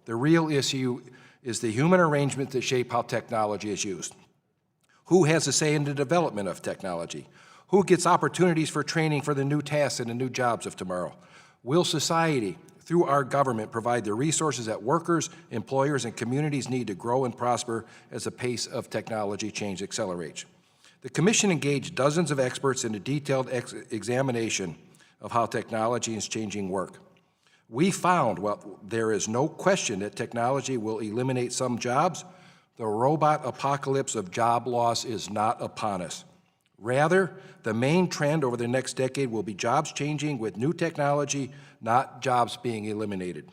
The real issue is the human arrangements that shape how technology is used. Who has a say in the development of technology? Who gets opportunities for training for the new tasks and the new jobs of tomorrow? Will society, through our government, provide the resources that workers, employers, and communities need to grow and prosper as the pace of technology change accelerates? The Commission engaged dozens of experts in a detailed examination of how technology is changing work. We found, well, there is no question that technology will eliminate some jobs. The robot apocalypse of job loss is not upon us. Rather, the main trend over the next decade will be jobs changing with new technology, not jobs being eliminated.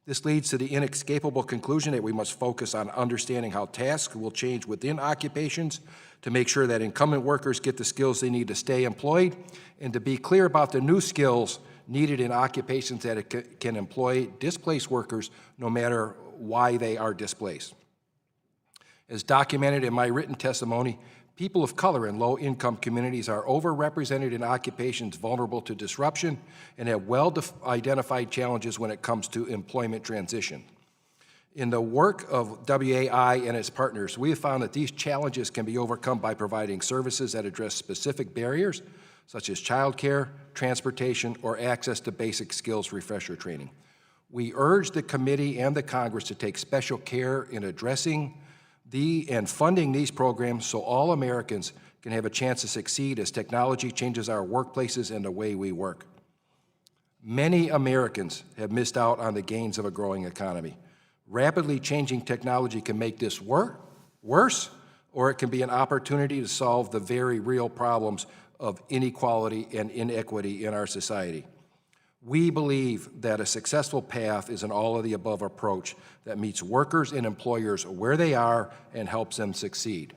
This leads to the inescapable conclusion that we must focus on understanding how tasks will change within occupations to make sure that incumbent workers get the skills they need to stay employed, and to be clear about the new skills needed in occupations that can employ displaced workers no matter why they are displaced. As documented in my written testimony, people of color in low-income communities are overrepresented in occupations vulnerable to disruption and have well-identified challenges when it comes to employment transition. In the work of WAI and its partners, we have found that these challenges can be overcome by providing services that address specific barriers, such as childcare, transportation, or access to basic skills refresher training. We urge the committee and the Congress to take special care in addressing and funding these programs so all Americans can have a chance to succeed as technology changes our workplaces and the way we work. Many Americans have missed out on the gains of a growing economy. Rapidly changing technology can make this worse, or it can be an opportunity to solve the very real problems of inequality and inequity in our society. We believe that a successful path is an all-of-the-above approach that meets workers and employers where they are and helps them succeed.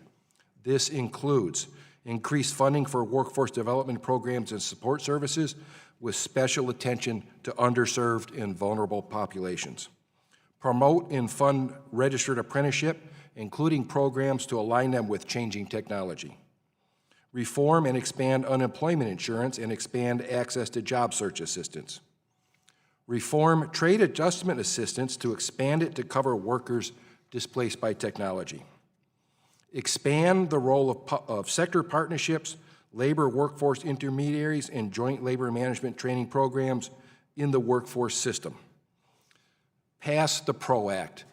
This includes increased funding for workforce development programs and support services with special attention to underserved and vulnerable populations. Promote and fund registered apprenticeship, including programs to align them with changing technology. Reform and expand unemployment insurance and expand access to job search assistance. Reform trade adjustment assistance to expand it to cover workers displaced by technology. Expand the role of sector partnerships, labor workforce intermediaries, and joint labor management training programs in the workforce system. Pass the PRO Act.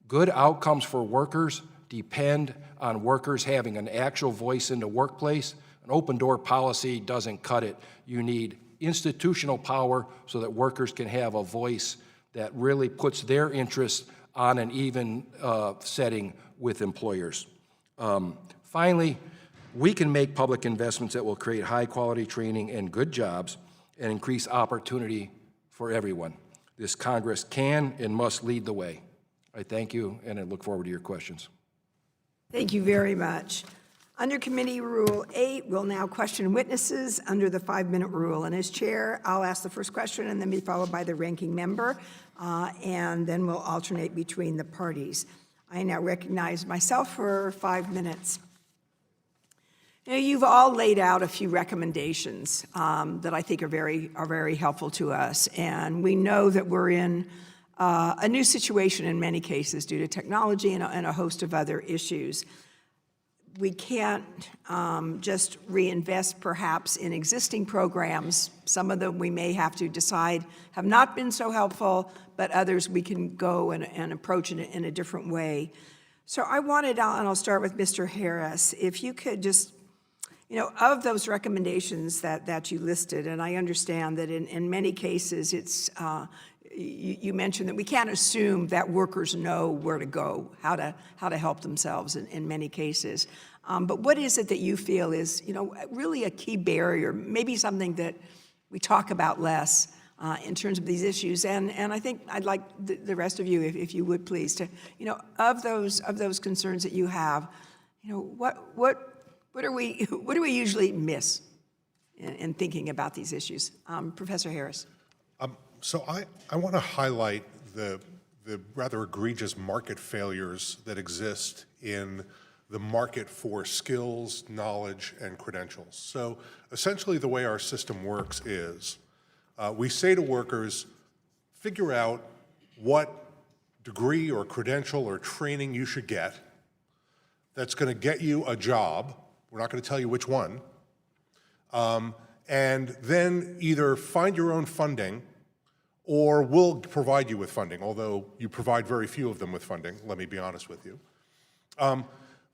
Good outcomes for workers depend on workers having an actual voice in the workplace. An open-door policy doesn't cut it. You need institutional power so that workers can have a voice that really puts their interests on an even setting with employers. Finally, we can make public investments that will create high-quality training and good jobs and increase opportunity for everyone. This Congress can and must lead the way. I thank you, and I look forward to your questions. Thank you very much. Under Committee Rule 8, we'll now question witnesses under the 5-minute rule. And as chair, I'll ask the first question and then be followed by the ranking member, and then we'll alternate between the parties. I now recognize myself for 5 minutes. Now, you've all laid out a few recommendations that I think are very helpful to us, and we know that we're in a new situation in many cases due to technology and a host of other issues. We can't just reinvest perhaps in existing programs. Some of them we may have to decide have not been so helpful, but others we can go and approach in a different way. So I wanted, and I'll start with Mr. Harris, if you could just, of those recommendations that you listed, and I understand that in many cases it's, you mentioned that we can't assume that workers know where to go, how to help themselves in many cases. But what is it that you feel is, really a key barrier, maybe something that we talk about less in terms of these issues? And I think I'd like the rest of you, if you would please, to, of those concerns that you have, what do we usually miss in thinking about these issues? Professor Harris. So I want to highlight the rather egregious market failures that exist in the market for skills, knowledge, and credentials. So essentially the way our system works is we say to workers, figure out what degree or credential or training you should get that's going to get you a job. We're not going to tell you which one. And then either find your own funding or we'll provide you with funding, although you provide very few of them with funding, let me be honest with you.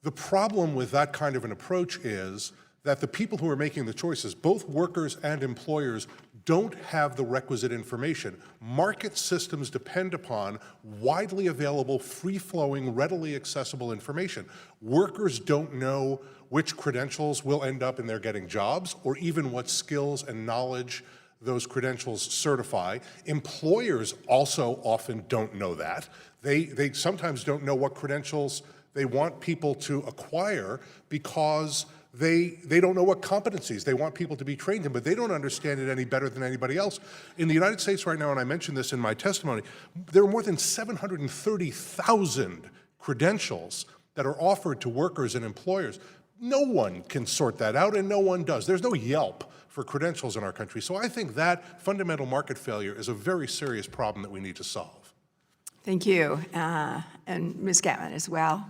The problem with that kind of an approach is that the people who are making the choices, both workers and employers, don't have the requisite information. Market systems depend upon widely available, free-flowing, readily accessible information. Workers don't know which credentials will end up in their getting jobs, or even what skills and knowledge those credentials certify. Employers also often don't know that. They sometimes don't know what credentials they want people to acquire because they don't know what competencies they want people to be trained in, but they don't understand it any better than anybody else. In the United States right now, and I mentioned this in my testimony, there are more than 730,000 credentials that are offered to workers and employers. No one can sort that out, and no one does. There's no Yelp for credentials in our country. So I think that fundamental market failure is a very serious problem that we need to solve. Thank you. And Ms. Gatman as well.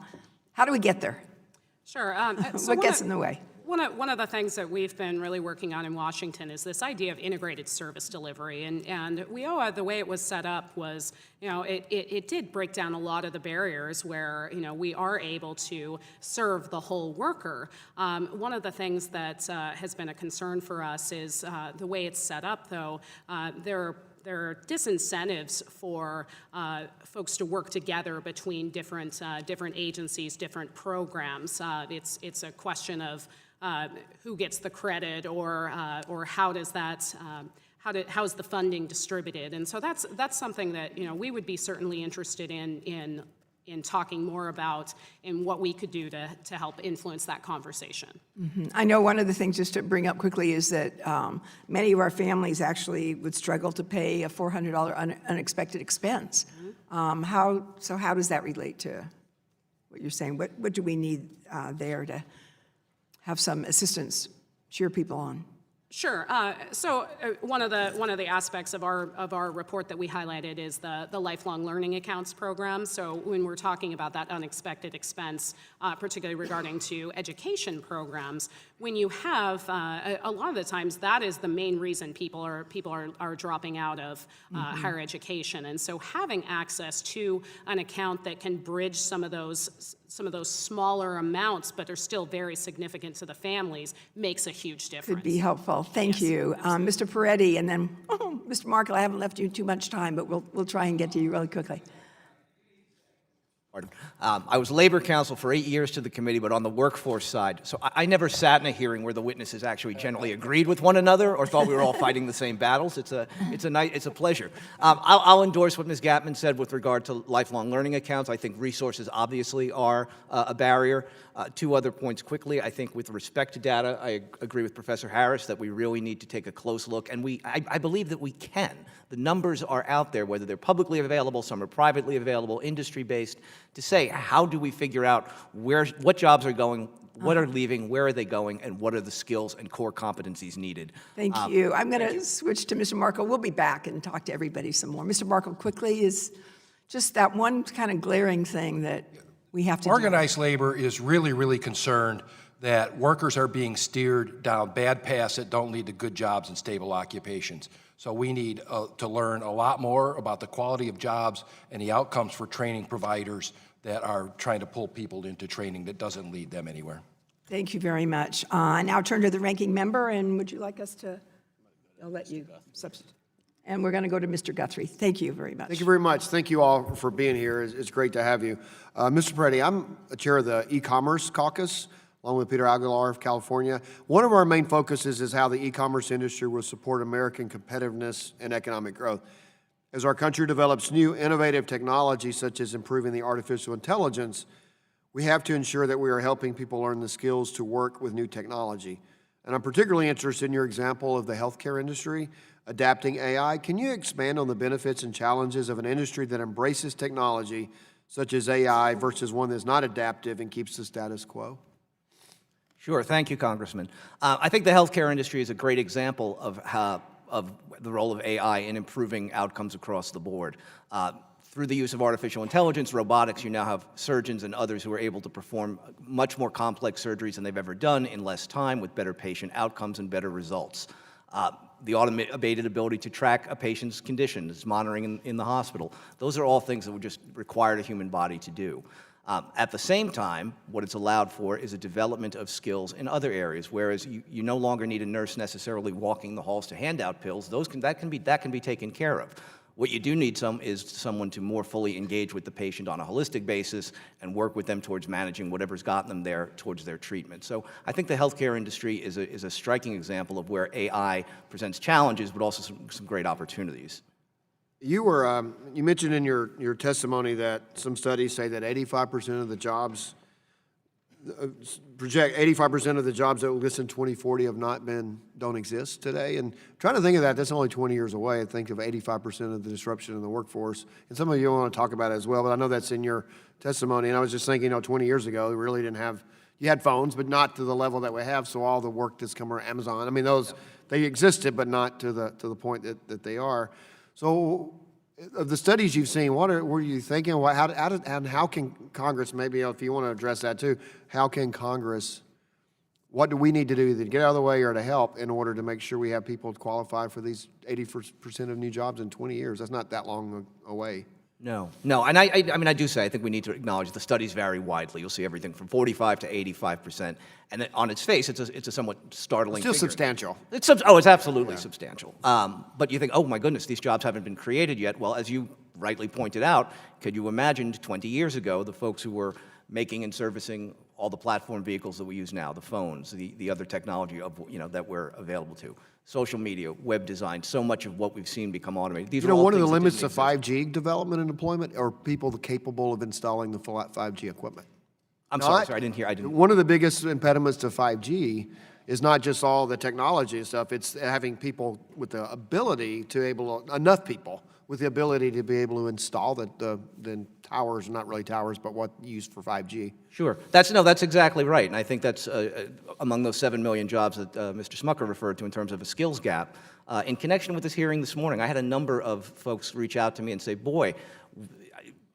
How do we get there? Sure. What gets in the way? One of the things that we've been really working on in Washington is this idea of integrated service delivery. And WIOA, the way it was set up was, it did break down a lot of the barriers where, we are able to serve the whole worker. One of the things that has been a concern for us is the way it's set up, though. There are disincentives for folks to work together between different agencies, different programs. It's a question of who gets the credit, or how does that how is the funding distributed? And so that's something that we would be certainly interested in talking more about and what we could do to help influence that conversation. Mm-hmm. I know one of the things, just to bring up quickly, is that many of our families actually would struggle to pay a $400 unexpected expense. Mm-hmm. How does that relate to what you're saying? What do we need there to have some assistance, cheer people on? Sure. So one of the aspects of our report that we highlighted is the lifelong learning accounts program. So when we're talking about that unexpected expense, particularly regarding to education programs, when you have a lot of the times that is the main reason people are dropping out of higher education, and so having access to an account that can bridge some of those smaller amounts, but are still very significant to the families, makes a huge difference. Could be helpful. Thank you. Mr. Peretti, and then Mr. Markle, I haven't left you too much time, but we'll try and get to you really quickly. I was labor counsel for 8 years to the committee, but on the workforce side. So I never sat in a hearing where the witnesses actually generally agreed with one another or thought we were all fighting the same battles. It's a pleasure. I'll endorse what Ms. Gatman said with regard to lifelong learning accounts. I think resources obviously are a barrier. Two other points quickly. I think with respect to data, I agree with Professor Harris that we really need to take a close look, and I believe that we can. The numbers are out there, whether they're publicly available, some are privately available, industry-based, to say how do we figure out what jobs are going, what are leaving, where are they going, and what are the skills and core competencies needed. Thank you. I'm going to switch to Mr. Markle. We'll be back and talk to everybody some more. Mr. Markle, quickly, is just that one kind of glaring thing that we have to do. Organized labor is really, really concerned that workers are being steered down bad paths that don't lead to good jobs and stable occupations. So we need to learn a lot more about the quality of jobs and the outcomes for training providers that are trying to pull people into training that doesn't lead them anywhere. Thank you very much. Now turn to the ranking member, and would you like us to, I'll let you substitute. And we're going to go to Mr. Guthrie. Thank you very much. Thank you very much. Thank you all for being here. It's great to have you. Mr. Peretti, I'm a chair of the e-commerce caucus, along with Peter Aguilar of California. One of our main focuses is how the e-commerce industry will support American competitiveness and economic growth. As our country develops new innovative technology, such as improving the artificial intelligence, we have to ensure that we are helping people learn the skills to work with new technology. And I'm particularly interested in your example of the healthcare industry, adapting AI. Can you expand on the benefits and challenges of an industry that embraces technology, such as AI, versus one that's not adaptive and keeps the status quo? Sure. Thank you, Congressman. I think the healthcare industry is a great example of the role of AI in improving outcomes across the board. Through the use of artificial intelligence, robotics, you now have surgeons and others who are able to perform much more complex surgeries than they've ever done in less time with better patient outcomes and better results. The automated ability to track a patient's conditions, monitoring in the hospital, those are all things that would just require the human body to do. At the same time, what it's allowed for is a development of skills in other areas, whereas you no longer need a nurse necessarily walking the halls to hand out pills. That can be taken care of. What you do need is someone to more fully engage with the patient on a holistic basis and work with them towards managing whatever's gotten them there towards their treatment. So I think the healthcare industry is a striking example of where AI presents challenges, but also some great opportunities. You mentioned in your testimony that some studies say that 85% of the jobs, project 85% of the jobs that will exist in 2040 don't exist today. And trying to think of that's only 20 years away. I think of 85% of the disruption in the workforce. And some of you want to talk about it as well, but I know that's in your testimony. And I was just thinking, 20 years ago, we really didn't have, you had phones, but not to the level that we have. So all the work that's come around Amazon, I mean, they existed, but not to the point that they are. So, of the studies you've seen, what were you thinking? How can Congress, maybe if you want to address that too, how can Congress, what do we need to do to get out of the way or to help in order to make sure we have people qualified for these 80% of new jobs in 20 years? That's not that long away. No, and I do say I think we need to acknowledge the studies vary widely. You'll see everything from 45 to 85%, and then on its face, it's a somewhat startling. Still figure. Substantial. It's absolutely substantial. But you think, oh my goodness, these jobs haven't been created yet. Well, as you rightly pointed out, could you imagine 20 years ago the folks who were making and servicing all the platform vehicles that we use now, the phones, the other technology that we're available to. Social media, web design, so much of what we've seen become automated. These are all one of the things that limits to didn't exist. 5G development and deployment are people capable of installing the 5G equipment. I'm sorry, I didn't hear. One of the biggest impediments to 5G is not just all the technology and stuff, it's having people with the ability enough people with the ability to be able to install the towers, not really towers, but what used for 5G. Sure. That's exactly right. And I think that's among those 7 million jobs that Mr. Smucker referred to in terms of a skills gap. In connection with this hearing this morning, I had a number of folks reach out to me and say, boy,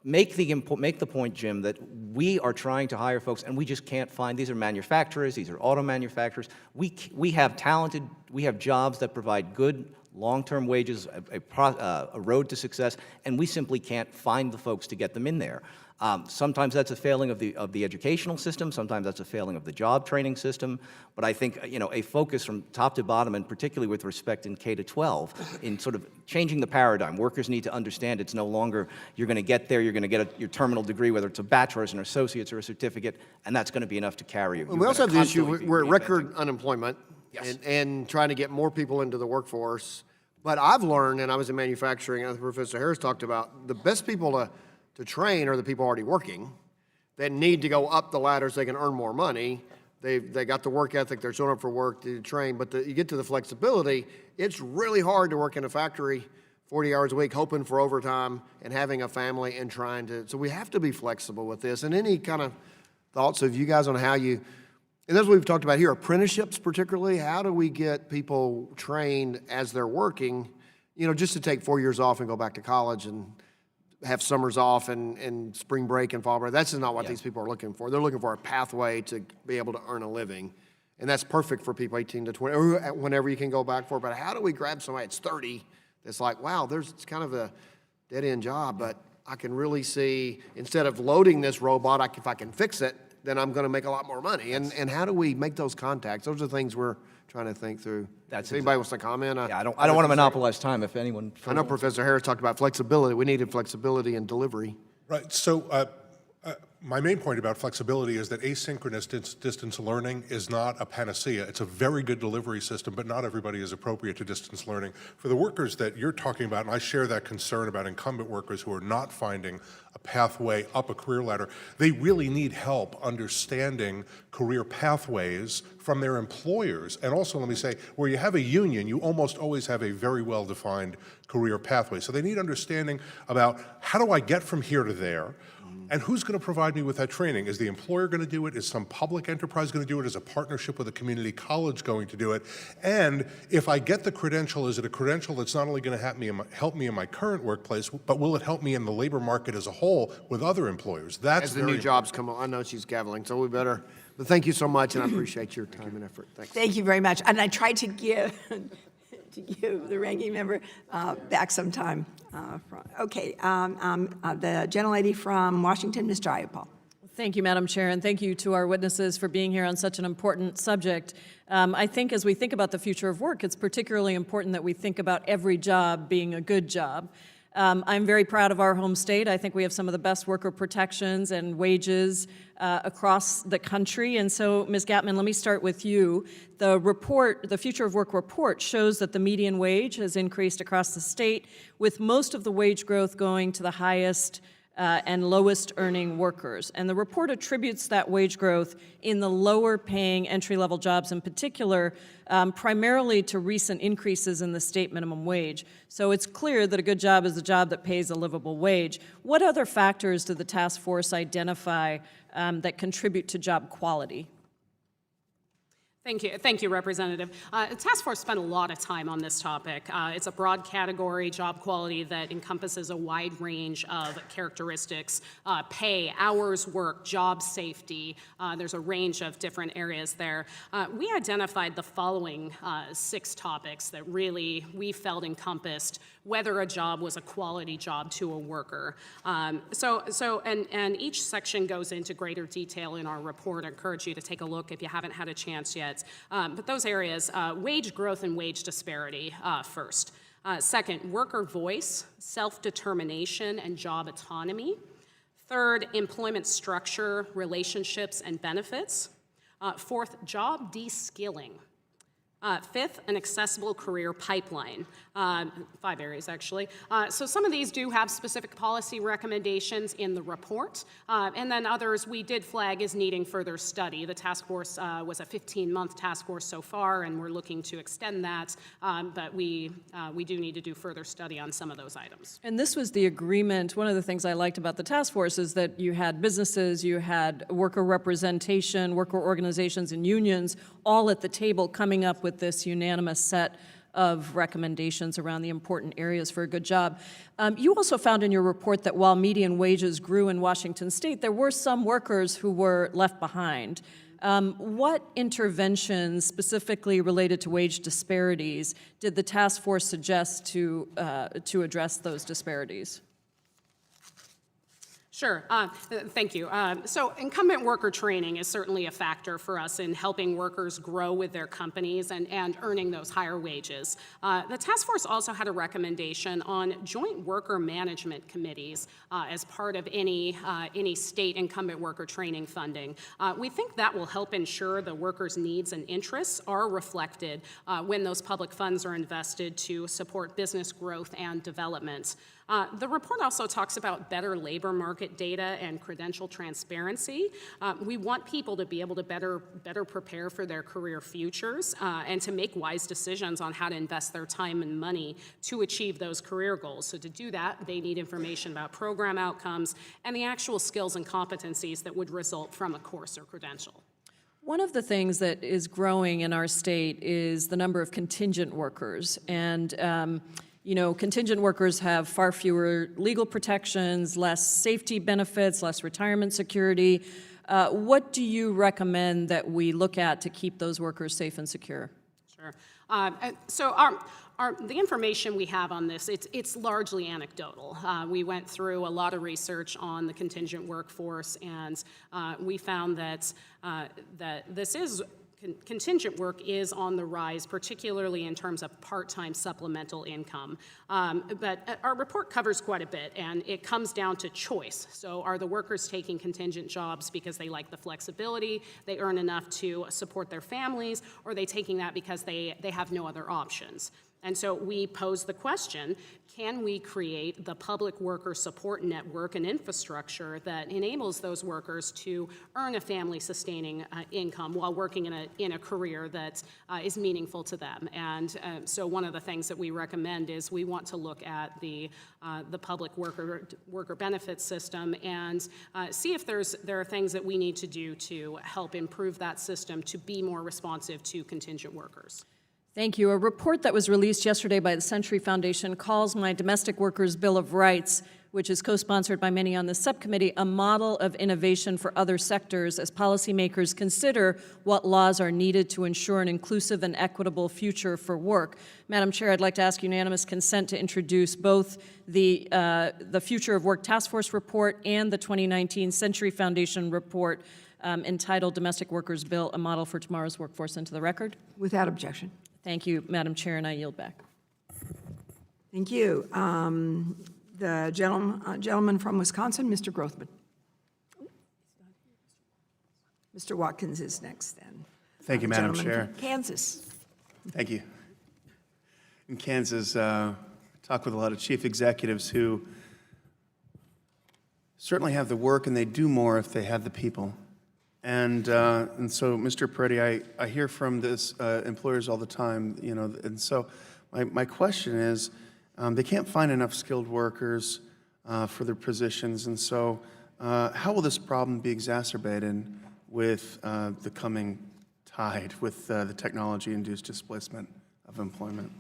make the point, Jim, that we are trying to hire folks and we just can't find. These are manufacturers. These are auto manufacturers. We have jobs that provide good long-term wages, a road to success, and we simply can't find the folks to get them in there. Sometimes that's a failing of the educational system, sometimes that's a failing of the job training system, but I think, a focus from top to bottom, and particularly with respect in K-12, in sort of changing the paradigm. Workers need to understand it's no longer you're going to get there, you're going to get your terminal degree, whether it's a bachelor's, an associate's, or a certificate, and that's going to be enough to carry you. Well, we also have the issue, we're at reinventing. record unemployment and trying to get more people into the workforce. But I've learned, and I was in manufacturing, as Professor Harris talked about, the best people to train are the people already working that need to go up the ladder so they can earn more money. They got the work ethic, they're showing up for work to train, but you get to the flexibility, it's really hard to work in a factory 40 hours a week, hoping for overtime and having a family and trying to, so we have to be flexible with this. And any kind of thoughts of you guys on how you, and that's what we've talked about here, apprenticeships particularly, how do we get people trained as they're working, just to take 4 years off and go back to college and have summers off and spring break and fall break. That's just not what these people are looking for. They're looking for a pathway to be able to earn a living. And that's perfect for people 18 to 20, or whenever you can go back for. But how do we grab somebody that's 30 that's like, wow, it's kind of a dead-end job, but I can really see, instead of loading this robot, if I can fix it, then I'm going to make a lot more money. And how do we make those contacts? Those are things we're trying to think through. If anybody wants to comment? Yeah, I don't want to monopolize time if anyone. I know Professor Harris talked about flexibility. We needed flexibility in delivery. Right. So my main point about flexibility is that asynchronous distance learning is not a panacea. It's a very good delivery system, but not everybody is appropriate to distance learning. For the workers that you're talking about, and I share that concern about incumbent workers who are not finding a pathway up a career ladder, they really need help understanding career pathways from their employers. And also, let me say, where you have a union, you almost always have a very well-defined career pathway. So they need understanding about how do I get from here to there, and who's going to provide me with that training? Is the employer going to do it? Is some public enterprise going to do it? Is a partnership with a community college going to do it? And if I get the credential, is it a credential that's not only going to help me in my current workplace, but will it help me in the labor market as a whole with other employers? That's As the new jobs come on, I know she's gaveling, so we better, but thank you so much, and I appreciate your time and effort. Thanks. Thank you very much. And I tried to give the ranking member back some time. Okay, the gentlelady from Washington, Ms. Jayapal. Thank you, Madam Chair, and thank you to our witnesses for being here on such an important subject. I think as we think about the future of work, it's particularly important that we think about every job being a good job. I'm very proud of our home state. I think we have some of the best worker protections and wages across the country. And so, Ms. Gatman, let me start with you. The report, the Future of Work report, shows that the median wage has increased across the state, with most of the wage growth going to the highest and lowest earning workers. And the report attributes that wage growth in the lower paying entry-level jobs in particular, primarily to recent increases in the state minimum wage. So it's clear that a good job is a job that pays a livable wage. What other factors did the task force identify that contribute to job quality? Thank you, Representative. The task force spent a lot of time on this topic. It's a broad category, job quality, that encompasses a wide range of characteristics: pay, hours worked, job safety. There's a range of different areas there. We identified the following 6 topics that really we felt encompassed whether a job was a quality job to a worker. And each section goes into greater detail in our report. I encourage you to take a look if you haven't had a chance yet. But those areas, wage growth and wage disparity first. Second, worker voice, self-determination, and job autonomy. Third, employment structure, relationships, and benefits. Fourth, job de-skilling. Fifth, an accessible career pipeline. 5 areas, actually. So some of these do have specific policy recommendations in the report, and then others we did flag as needing further study. The task force was a 15-month task force so far, and we're looking to extend that, but we do need to do further study on some of those items. And this was the agreement. One of the things I liked about the task force is that you had businesses, you had worker representation, worker organizations, and unions all at the table coming up with this unanimous set of recommendations around the important areas for a good job. You also found in your report that while median wages grew in Washington state, there were some workers who were left behind. What interventions specifically related to wage disparities did the task force suggest to address those disparities? Sure. Thank you. So incumbent worker training is certainly a factor for us in helping workers grow with their companies and earning those higher wages. The task force also had a recommendation on joint worker management committees as part of any state incumbent worker training funding. We think that will help ensure the workers' needs and interests are reflected when those public funds are invested to support business growth and development. The report also talks about better labor market data and credential transparency. We want people to be able to better prepare for their career futures and to make wise decisions on how to invest their time and money to achieve those career goals. So to do that, they need information about program outcomes and the actual skills and competencies that would result from a course or credential. One of the things that is growing in our state is the number of contingent workers. And contingent workers have far fewer legal protections, less safety benefits, less retirement security. What do you recommend that we look at to keep those workers safe and secure? Sure. So the information we have on this, it's largely anecdotal. We went through a lot of research on the contingent workforce, and we found that contingent work is on the rise, particularly in terms of part-time supplemental income. But our report covers quite a bit, and it comes down to choice. So are the workers taking contingent jobs because they like the flexibility, they earn enough to support their families, or are they taking that because they have no other options? And so we pose the question, can we create the public worker support network and infrastructure that enables those workers to earn a family-sustaining income while working in a career that is meaningful to them? And so one of the things that we recommend is we want to look at the public worker benefits system and see if there are things that we need to do to help improve that system to be more responsive to contingent workers. Thank you. A report that was released yesterday by the Century Foundation calls my Domestic Workers Bill of Rights, which is co-sponsored by many on the subcommittee, a model of innovation for other sectors as policymakers consider what laws are needed to ensure an inclusive and equitable future for work. Madam Chair, I'd like to ask unanimous consent to introduce both the Future of Work Task Force report and the 2019 Century Foundation report entitled Domestic Workers Bill, a Model for Tomorrow's Workforce into the record. Without objection. Thank you, Madam Chair, and I yield back. Thank you. The gentleman from Wisconsin, Mr. Grothman. Mr. Watkins is next then. Thank you, Madam Chair. From Kansas. Thank you. In Kansas, I talk with a lot of chief executives who certainly have the work, and they do more if they have the people. And so, Mr. Peretti, I hear from this employers all the time, and so my question is, they can't find enough skilled workers for their positions, and so how will this problem be exacerbated with the coming tide, with the technology-induced displacement of employment?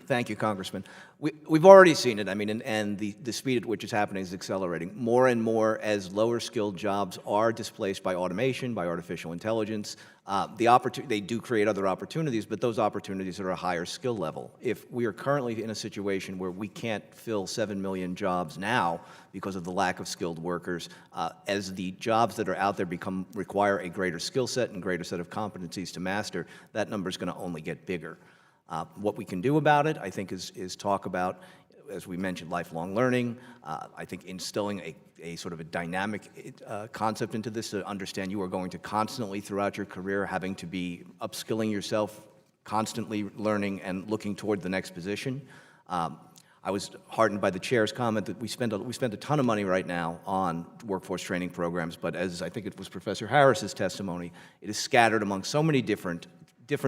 Thank you, Congressman. We've already seen it. I mean, and the speed at which it's happening is accelerating. More and more as lower-skilled jobs are displaced by automation, by artificial intelligence. They do create other opportunities, but those opportunities are a higher skill level. If we are currently in a situation where we can't fill 7 million jobs now because of the lack of skilled workers, as the jobs that are out there require a greater skill set and greater set of competencies to master, that number is going to only get bigger. What we can do about it, I think, is talk about, as we mentioned, lifelong learning. I think instilling a sort of a dynamic concept into this to understand you are going to constantly, throughout your career, having to be upskilling yourself, constantly learning and looking toward the next position. I was heartened by the chair's comment that we spend a ton of money right now on workforce training programs, but as I think it was Professor Harris's testimony, it is scattered among so many different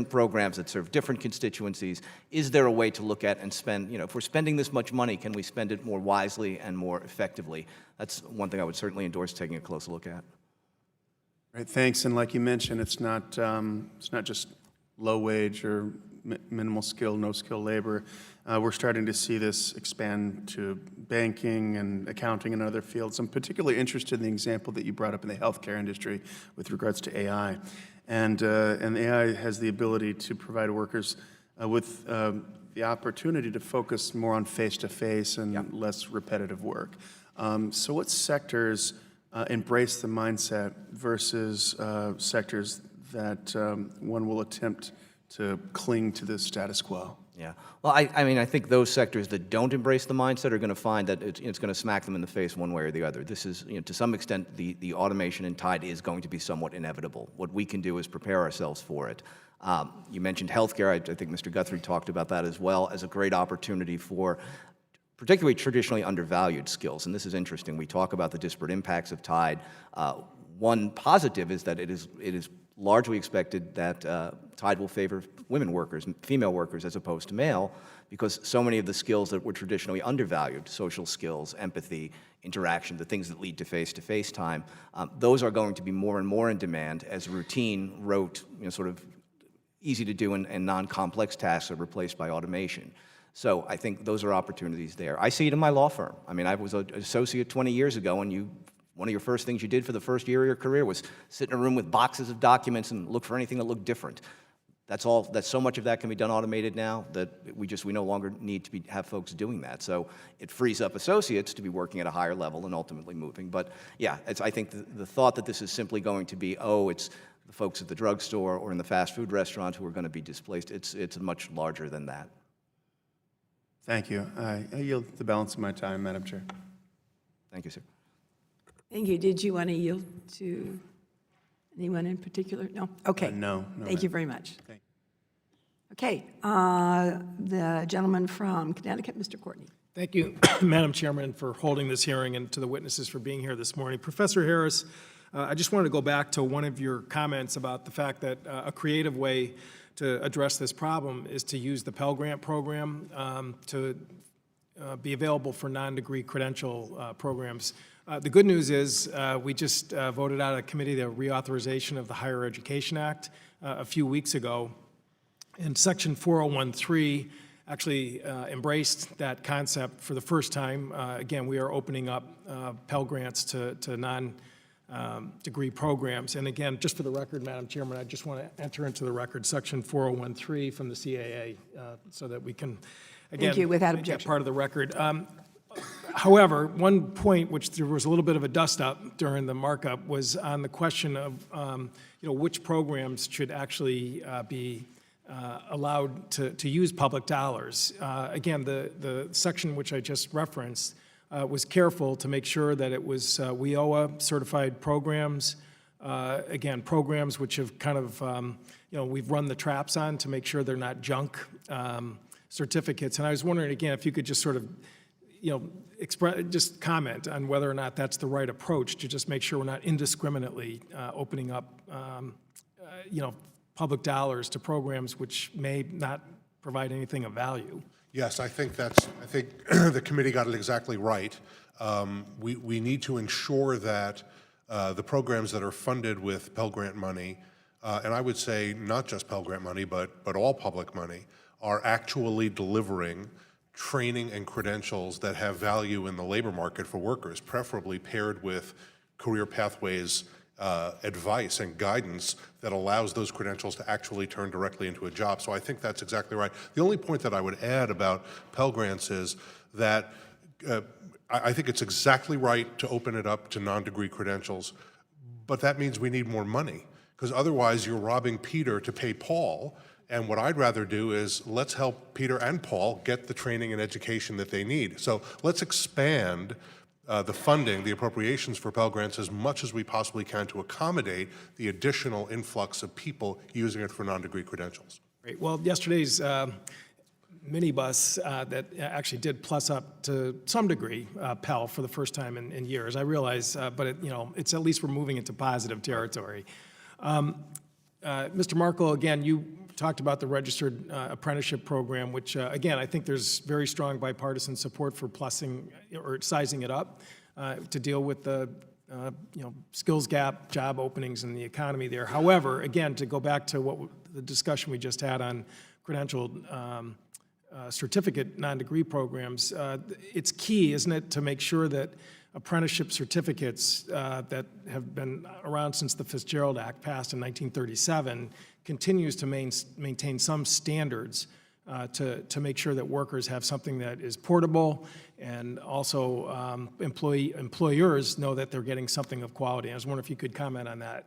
programs that serve different constituencies. Is there a way to look at and spend, if we're spending this much money, can we spend it more wisely and more effectively? That's one thing I would certainly endorse taking a close look at. Right, thanks. And like you mentioned, it's not just low wage or minimal skill, no skill labor. We're starting to see this expand to banking and accounting and other fields. I'm particularly interested in the example that you brought up in the healthcare industry with regards to AI. And AI has the ability to provide workers with the opportunity to focus more on face-to-face and less repetitive work. So what sectors embrace the mindset versus sectors that one will attempt to cling to the status quo? Yeah. Well, I mean, I think those sectors that don't embrace the mindset are going to find that it's going to smack them in the face one way or the other. This is, to some extent, the automation in Tide is going to be somewhat inevitable. What we can do is prepare ourselves for it. You mentioned healthcare. I think Mr. Guthrie talked about that as well as a great opportunity for particularly traditionally undervalued skills. And this is interesting. We talk about the disparate impacts of Tide. One positive is that it is largely expected that Tide will favor women workers, female workers, as opposed to male, because so many of the skills that were traditionally undervalued, social skills, empathy, interaction, the things that lead to face-to-face time, those are going to be more and more in demand as routine, rote, sort of easy to do and non-complex tasks are replaced by automation. So I think those are opportunities there. I see it in my law firm. I mean, I was an associate 20 years ago, and one of your first things you did for the first year of your career was sit in a room with boxes of documents and look for anything that looked different. That's so much of that can be done automated now that we no longer need to have folks doing that. So it frees up associates to be working at a higher level and ultimately moving. But yeah, I think the thought that this is simply going to be, it's the folks at the drugstore or in the fast food restaurant who are going to be displaced, it's much larger than that. Thank you. I yield the balance of my time, Madam Chair. Thank you, sir. Thank you. Did you want to yield to anyone in particular? No? Okay. No. Thank you very much. Okay. The gentleman from Connecticut, Mr. Courtney. Thank you, Madam Chairman, for holding this hearing and to the witnesses for being here this morning. Professor Harris, I just wanted to go back to one of your comments about the fact that a creative way to address this problem is to use the Pell Grant program to be available for non-degree credential programs. The good news is we just voted out of committee the reauthorization of the Higher Education Act a few weeks ago. And Section 4013 actually embraced that concept for the first time. Again, we are opening up Pell Grants to non-degree programs. And again, just for the record, Madam Chairman, I just want to enter into the record Section 4013 from the CAA so that we can, again, thank you, without make that objection. part of the record. However, one point which there was a little bit of a dust-up during the markup was on the question of which programs should actually be allowed to use public dollars. Again, the section which I just referenced was careful to make sure that it was WIOA certified programs. Again, programs which have kind of, we've run the traps on to make sure they're not junk certificates. And I was wondering, again, if you could just sort of, just comment on whether or not that's the right approach to just make sure we're not indiscriminately opening up, public dollars to programs which may not provide anything of value. Yes, I think the committee got it exactly right. We need to ensure that the programs that are funded with Pell Grant money, and I would say not just Pell Grant money, but all public money, are actually delivering training and credentials that have value in the labor market for workers, preferably paired with career pathways advice and guidance that allows those credentials to actually turn directly into a job. So I think that's exactly right. The only point that I would add about Pell Grants is that I think it's exactly right to open it up to non-degree credentials, but that means we need more money, because otherwise you're robbing Peter to pay Paul. And what I'd rather do is let's help Peter and Paul get the training and education that they need. So let's expand the funding, the appropriations for Pell Grants as much as we possibly can to accommodate the additional influx of people using it for non-degree credentials. Great. Well, yesterday's minibus that actually did plus up to some degree Pell for the first time in years. I realize, but it's at least we're moving into positive territory. Mr. Markle, again, you talked about the registered apprenticeship program, which, again, I think there's very strong bipartisan support for plussing or sizing it up to deal with the skills gap, job openings in the economy there. However, again, to go back to the discussion we just had on credentialed certificate non-degree programs, it's key, isn't it, to make sure that apprenticeship certificates that have been around since the Fitzgerald Act passed in 1937 continues to maintain some standards to make sure that workers have something that is portable, and also employers know that they're getting something of quality. I was wondering if you could comment on that.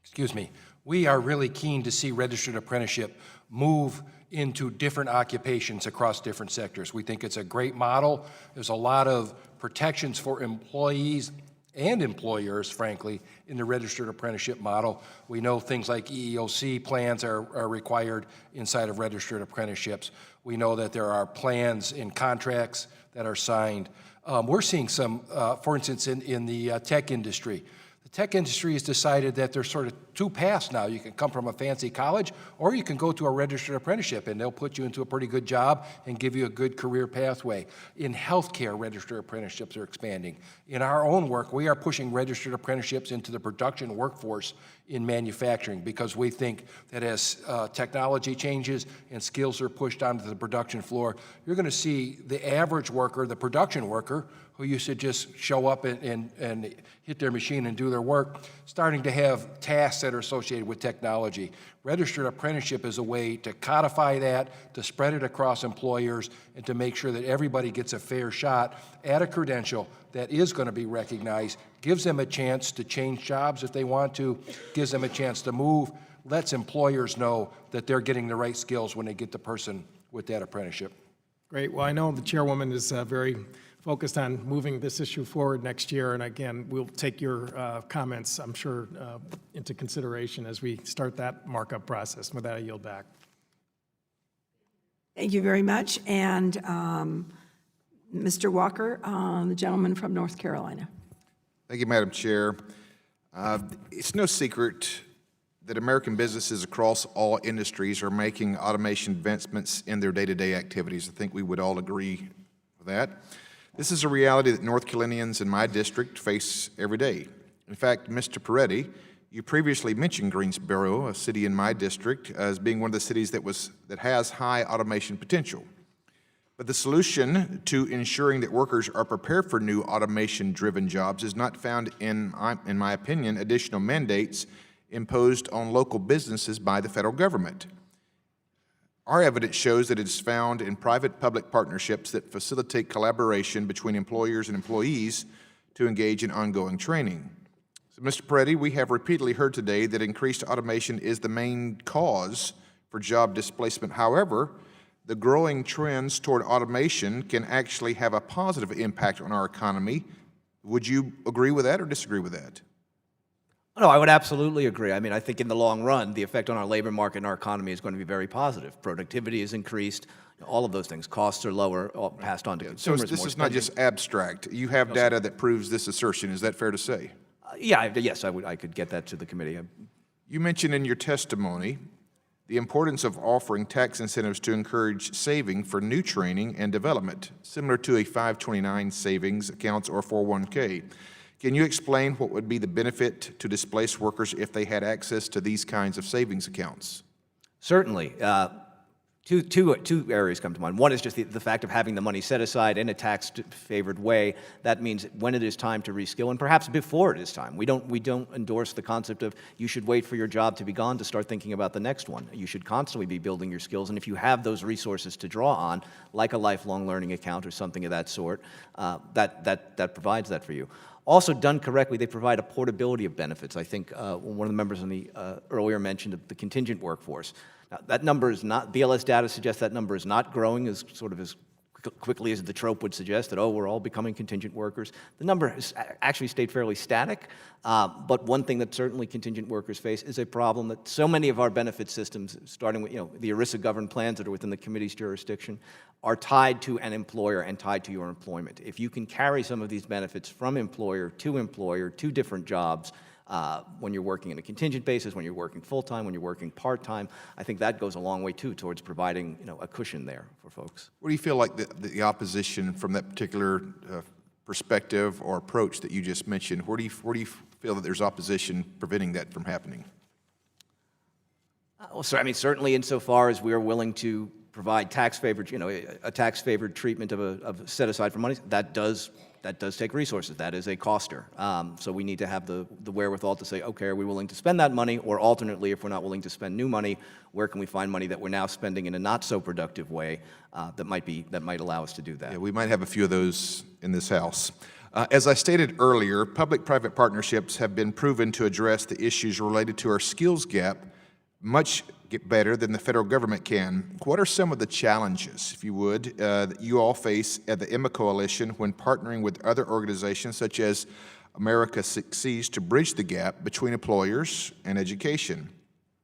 Excuse me. We are really keen to see registered apprenticeship move into different occupations across different sectors. We think it's a great model. There's a lot of protections for employees and employers, frankly, in the registered apprenticeship model. We know things like EEOC plans are required inside of registered apprenticeships. We know that there are plans in contracts that are signed. We're seeing some, for instance, in the tech industry. The tech industry has decided that there's sort of two paths now. You can come from a fancy college, or you can go to a registered apprenticeship, and they'll put you into a pretty good job and give you a good career pathway. In healthcare, registered apprenticeships are expanding. In our own work, we are pushing registered apprenticeships into the production workforce in manufacturing, because we think that as technology changes and skills are pushed onto the production floor, you're going to see the average worker, the production worker, who used to just show up and hit their machine and do their work, starting to have tasks that are associated with technology. Registered apprenticeship is a way to codify that, to spread it across employers, and to make sure that everybody gets a fair shot at a credential that is going to be recognized, gives them a chance to change jobs if they want to, gives them a chance to move, lets employers know that they're getting the right skills when they get the person with that apprenticeship. Great. Well, I know the chairwoman is very focused on moving this issue forward next year, and again, we'll take your comments, I'm sure, into consideration as we start that markup process. With that, I yield back. Thank you very much. And Mr. Walker, the gentleman from North Carolina. Thank you, Madam Chair. It's no secret that American businesses across all industries are making automation advancements in their day-to-day activities. I think we would all agree with that. This is a reality that North Carolinians in my district face every day. In fact, Mr. Peretti, you previously mentioned Greensboro, a city in my district, as being one of the cities that has high automation potential. But the solution to ensuring that workers are prepared for new automation-driven jobs is not found in my opinion, additional mandates imposed on local businesses by the federal government. Our evidence shows that it is found in private-public partnerships that facilitate collaboration between employers and employees to engage in ongoing training. So, Mr. Peretti, we have repeatedly heard today that increased automation is the main cause for job displacement. However, the growing trends toward automation can actually have a positive impact on our economy. Would you agree with that or disagree with that? No, I would absolutely agree. I mean, I think in the long run, the effect on our labor market and our economy is going to be very positive. Productivity is increased, all of those things. Costs are lower, all passed on to consumers. So this is not just abstract. You have data that proves this assertion. Is that fair to say? Yes, I could get that to the committee. You mentioned in your testimony the importance of offering tax incentives to encourage saving for new training and development, similar to a 529 savings accounts or 401k. Can you explain what would be the benefit to displaced workers if they had access to these kinds of savings accounts? Certainly. Two areas come to mind. One is just the fact of having the money set aside in a tax-favored way. That means when it is time to reskill, and perhaps before it is time. We don't endorse the concept of you should wait for your job to be gone to start thinking about the next one. You should constantly be building your skills, and if you have those resources to draw on, like a lifelong learning account or something of that sort, that provides that for you. Also, done correctly, they provide a portability of benefits. I think one of the members on the earlier mentioned the contingent workforce. Now, that number is not, BLS data suggests that number is not growing as quickly as the trope would suggest, that, oh, we're all becoming contingent workers. The number has actually stayed fairly static, but one thing that certainly contingent workers face is a problem that so many of our benefit systems, starting with the ERISA-governed plans that are within the committee's jurisdiction, are tied to an employer and tied to your employment. If you can carry some of these benefits from employer to different jobs, when you're working in a contingent basis, when you're working full-time, when you're working part-time, I think that goes a long way, too, towards providing a cushion there for folks. What do you feel like the opposition from that particular perspective or approach that you just mentioned, where do you feel that there's opposition preventing that from happening? Well, sir, I mean, certainly insofar as we are willing to provide tax-favored, a tax-favored treatment of set aside for money, that does take resources. That is a coster. So we need to have the wherewithal to say, okay, are we willing to spend that money? Or alternately, if we're not willing to spend new money, where can we find money that we're now spending in a not so productive way that might allow us to do that? Yeah, we might have a few of those in this House. As I stated earlier, public-private partnerships have been proven to address the issues related to our skills gap much better than the federal government can. What are some of the challenges, if you would, that you all face at the Emma Coalition when partnering with other organizations such as America Succeeds to bridge the gap between employers and education?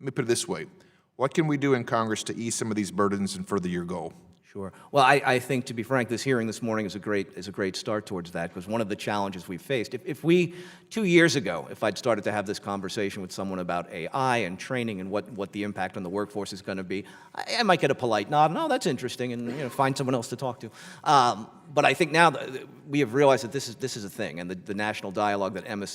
Let me put it this way. What can we do in Congress to ease some of these burdens and further your goal? Sure. Well, I think, to be frank, this hearing this morning is a great start towards that, because one of the challenges we've faced, if we, 2 years ago, if I'd started to have this conversation with someone about AI and training and what the impact on the workforce is going to be, I might get a polite nod, no, that's interesting, and find someone else to talk to. But I think now that we have realized that this is a thing, and the national dialogue that Emma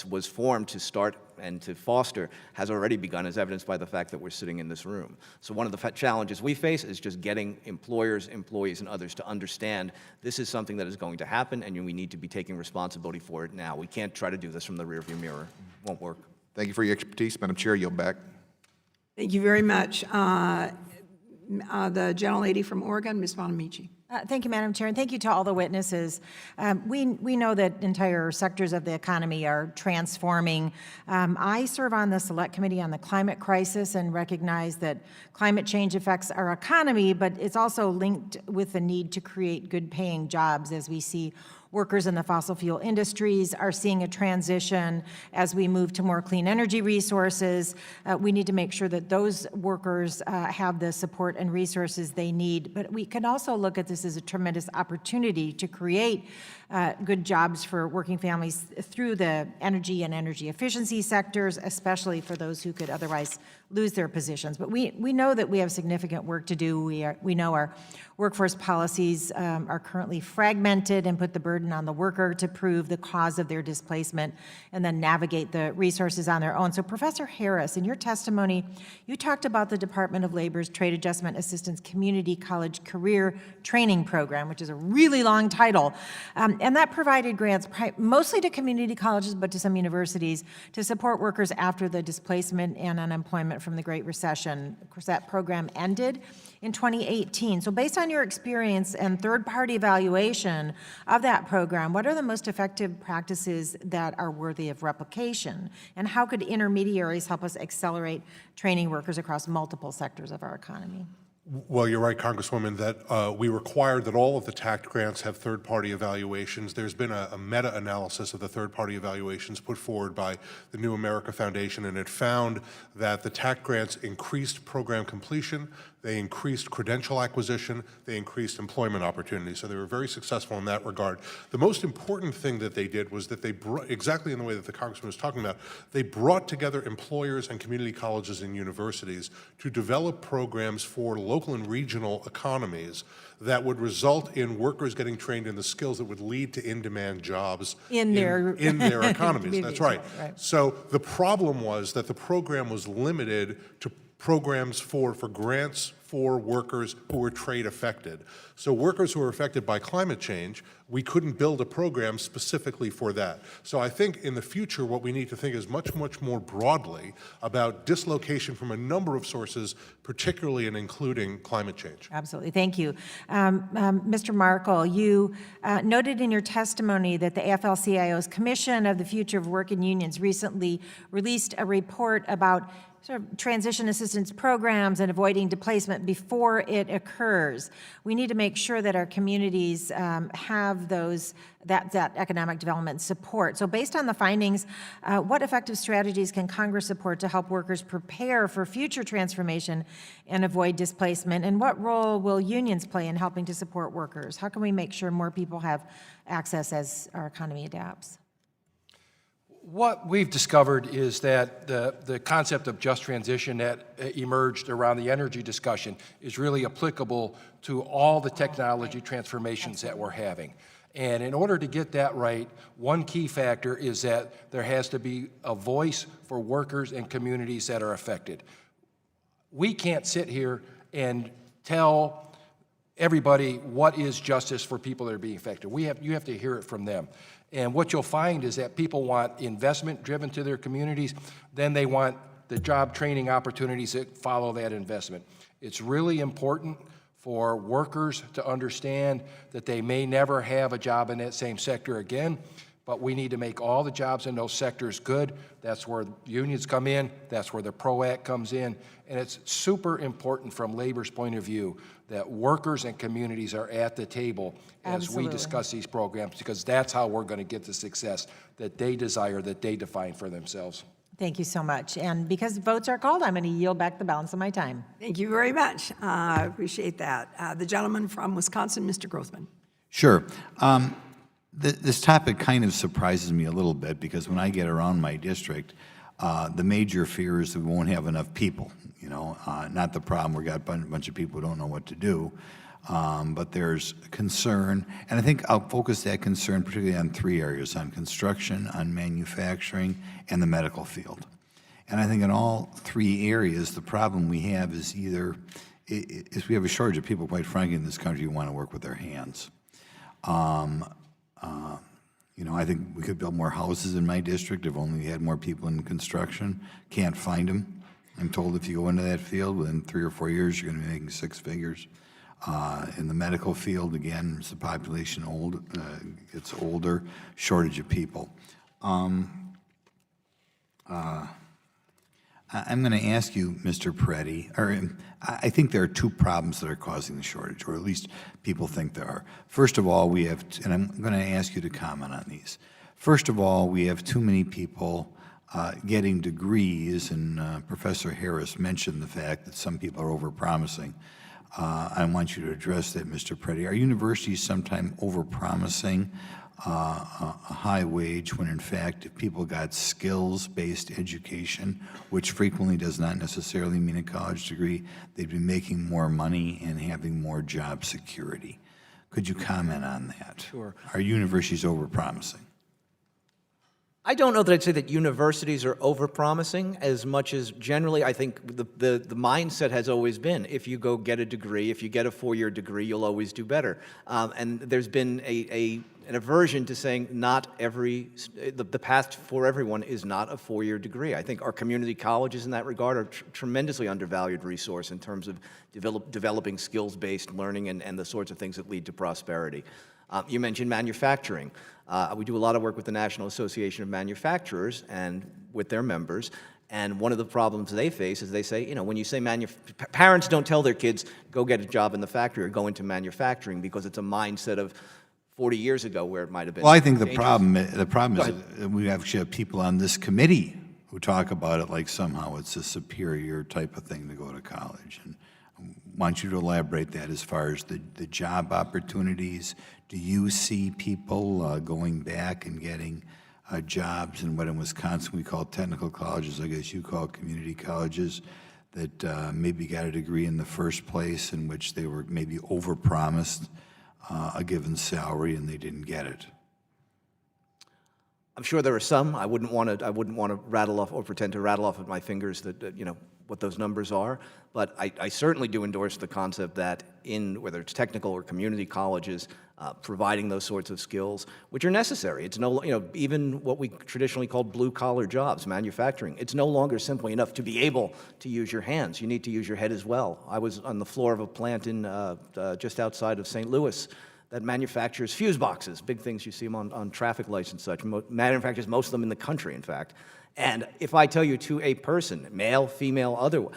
was formed to start and to foster has already begun, as evidenced by the fact that we're sitting in this room. So one of the challenges we face is just getting employers, employees, and others to understand this is something that is going to happen, and we need to be taking responsibility for it now. We can't try to do this from the rearview mirror. It won't work. Thank you for your expertise. Madam Chair, yield back. Thank you very much. The gentlelady from Oregon, Ms. Bonamici. Thank you, Madam Chair, and thank you to all the witnesses. We know that entire sectors of the economy are transforming. I serve on the Select Committee on the Climate Crisis and recognize that climate change affects our economy, but it's also linked with the need to create good-paying jobs, as we see workers in the fossil fuel industries are seeing a transition as we move to more clean energy resources. We need to make sure that those workers have the support and resources they need. But we can also look at this as a tremendous opportunity to create good jobs for working families through the energy and energy efficiency sectors, especially for those who could otherwise lose their positions. But we know that we have significant work to do. We know our workforce policies are currently fragmented and put the burden on the worker to prove the cause of their displacement and then navigate the resources on their own. So Professor Harris, in your testimony, you talked about the Department of Labor's Trade Adjustment Assistance Community College Career Training Program, which is a really long title. And that provided grants mostly to community colleges, but to some universities, to support workers after the displacement and unemployment from the Great Recession. Of course, that program ended in 2018. So based on your experience and third-party evaluation of that program, what are the most effective practices that are worthy of replication? And how could intermediaries help us accelerate training workers across multiple sectors of our economy? Well, you're right, Congresswoman, that we required that all of the TACT grants have third-party evaluations. There's been a meta-analysis of the third-party evaluations put forward by the New America Foundation, and it found that the TACT grants increased program completion, they increased credential acquisition, they increased employment opportunities. So they were very successful in that regard. The most important thing that they did was that they brought, exactly in the way that the Congressman was talking about, they brought together employers and community colleges and universities to develop programs for local and regional economies that would result in workers getting trained in the skills that would lead to in-demand jobs in their economies. That's right. So the problem was that the program was limited to programs for grants for workers who were trade affected. So workers who are affected by climate change, we couldn't build a program specifically for that. So I think in the future what we need to think is much, much more broadly about dislocation from a number of sources, particularly and including climate change. Absolutely, thank you. Mr. Markle, you noted in your testimony that the AFL-CIO's Commission of the Future of Work and Unions recently released a report about sort of transition assistance programs and avoiding displacement before it occurs. We need to make sure that our communities have that economic development support. So based on the findings, what effective strategies can Congress support to help workers prepare for future transformation and avoid displacement? And what role will unions play in helping to support workers? How can we make sure more people have access as our economy adapts? What we've discovered is that the concept of just transition that emerged around the energy discussion is really applicable to all the technology transformations that we're having. And in order to get that right, one key factor is that there has to be a voice for workers and communities that are affected. We can't sit here and tell everybody what is justice for people that are being affected. You have to hear it from them. And what you'll find is that people want investment driven to their communities, then they want the job training opportunities that follow that investment. It's really important for workers to understand that they may never have a job in that same sector again, but we need to make all the jobs in those sectors good. That's where unions come in, that's where the PRO Act comes in, and it's super important from labor's point of view that workers and communities are at the table as Absolutely. we discuss these programs, because that's how we're going to get the success that they desire, that they define for themselves. Thank you so much. And because votes are called, I'm going to yield back the balance of my time. Thank you very much. I appreciate that. The gentleman from Wisconsin, Mr. Grothman. Sure. This topic kind of surprises me a little bit because when I get around my district, the major fear is that we won't have enough people. Not the problem. We've got a bunch of people who don't know what to do. But there's concern, and I think I'll focus that concern particularly on three areas: on construction, on manufacturing, and the medical field. And I think in all three areas, the problem we have is is we have a shortage of people, quite frankly, in this country who want to work with their hands. I think we could build more houses in my district if only we had more people in construction. Can't find them. I'm told if you go into that field, within 3 or 4 years, you're going to be making 6 figures. In the medical field, again, as the population gets older, shortage of people. I'm going to ask you, Mr. Peretti, I think there are two problems that are causing the shortage, or at least people think there are. First of all, and I'm going to ask you to comment on these. First of all, we have too many people getting degrees, and Professor Harris mentioned the fact that some people are overpromising. I want you to address that, Mr. Peretti. Are universities sometimes overpromising a high wage when, in fact, if people got skills-based education, which frequently does not necessarily mean a college degree, they'd be making more money and having more job security? Could you comment on that? Sure. Are universities overpromising? I don't know that I'd say that universities are overpromising as much as generally I think the mindset has always been if you go get a degree, if you get a 4-year degree, you'll always do better. And there's been an aversion to saying the path for everyone is not a 4-year degree. I think our community colleges in that regard are tremendously undervalued resource in terms of developing skills-based learning and the sorts of things that lead to prosperity. You mentioned manufacturing. We do a lot of work with the National Association of Manufacturers and with their members, and one of the problems they face is they say, when you say parents don't tell their kids, go get a job in the factory or go into manufacturing because it's a mindset of 40 years ago where it might have been. Well, I think the dangerous. problem is that we actually have people on this committee who talk about it like somehow it's a superior type of thing to go to college. And I want you to elaborate that as far as the job opportunities. Do you see people going back and getting jobs in what in Wisconsin we call technical colleges, I guess you call community colleges, that maybe got a degree in the first place in which they were maybe overpromised a given salary and they didn't get it? I'm sure there are some. I wouldn't want to rattle off or pretend to rattle off with my fingers that what those numbers are. But I certainly do endorse the concept that in whether it's technical or community colleges, providing those sorts of skills, which are necessary. It's even what we traditionally called blue-collar jobs, manufacturing. It's no longer simply enough to be able to use your hands. You need to use your head as well. I was on the floor of a plant in just outside of St. Louis that manufactures fuse boxes, big things you see them on traffic lights and such. Manufactures most of them in the country, in fact. And if I tell you to a person, male, female, otherwise,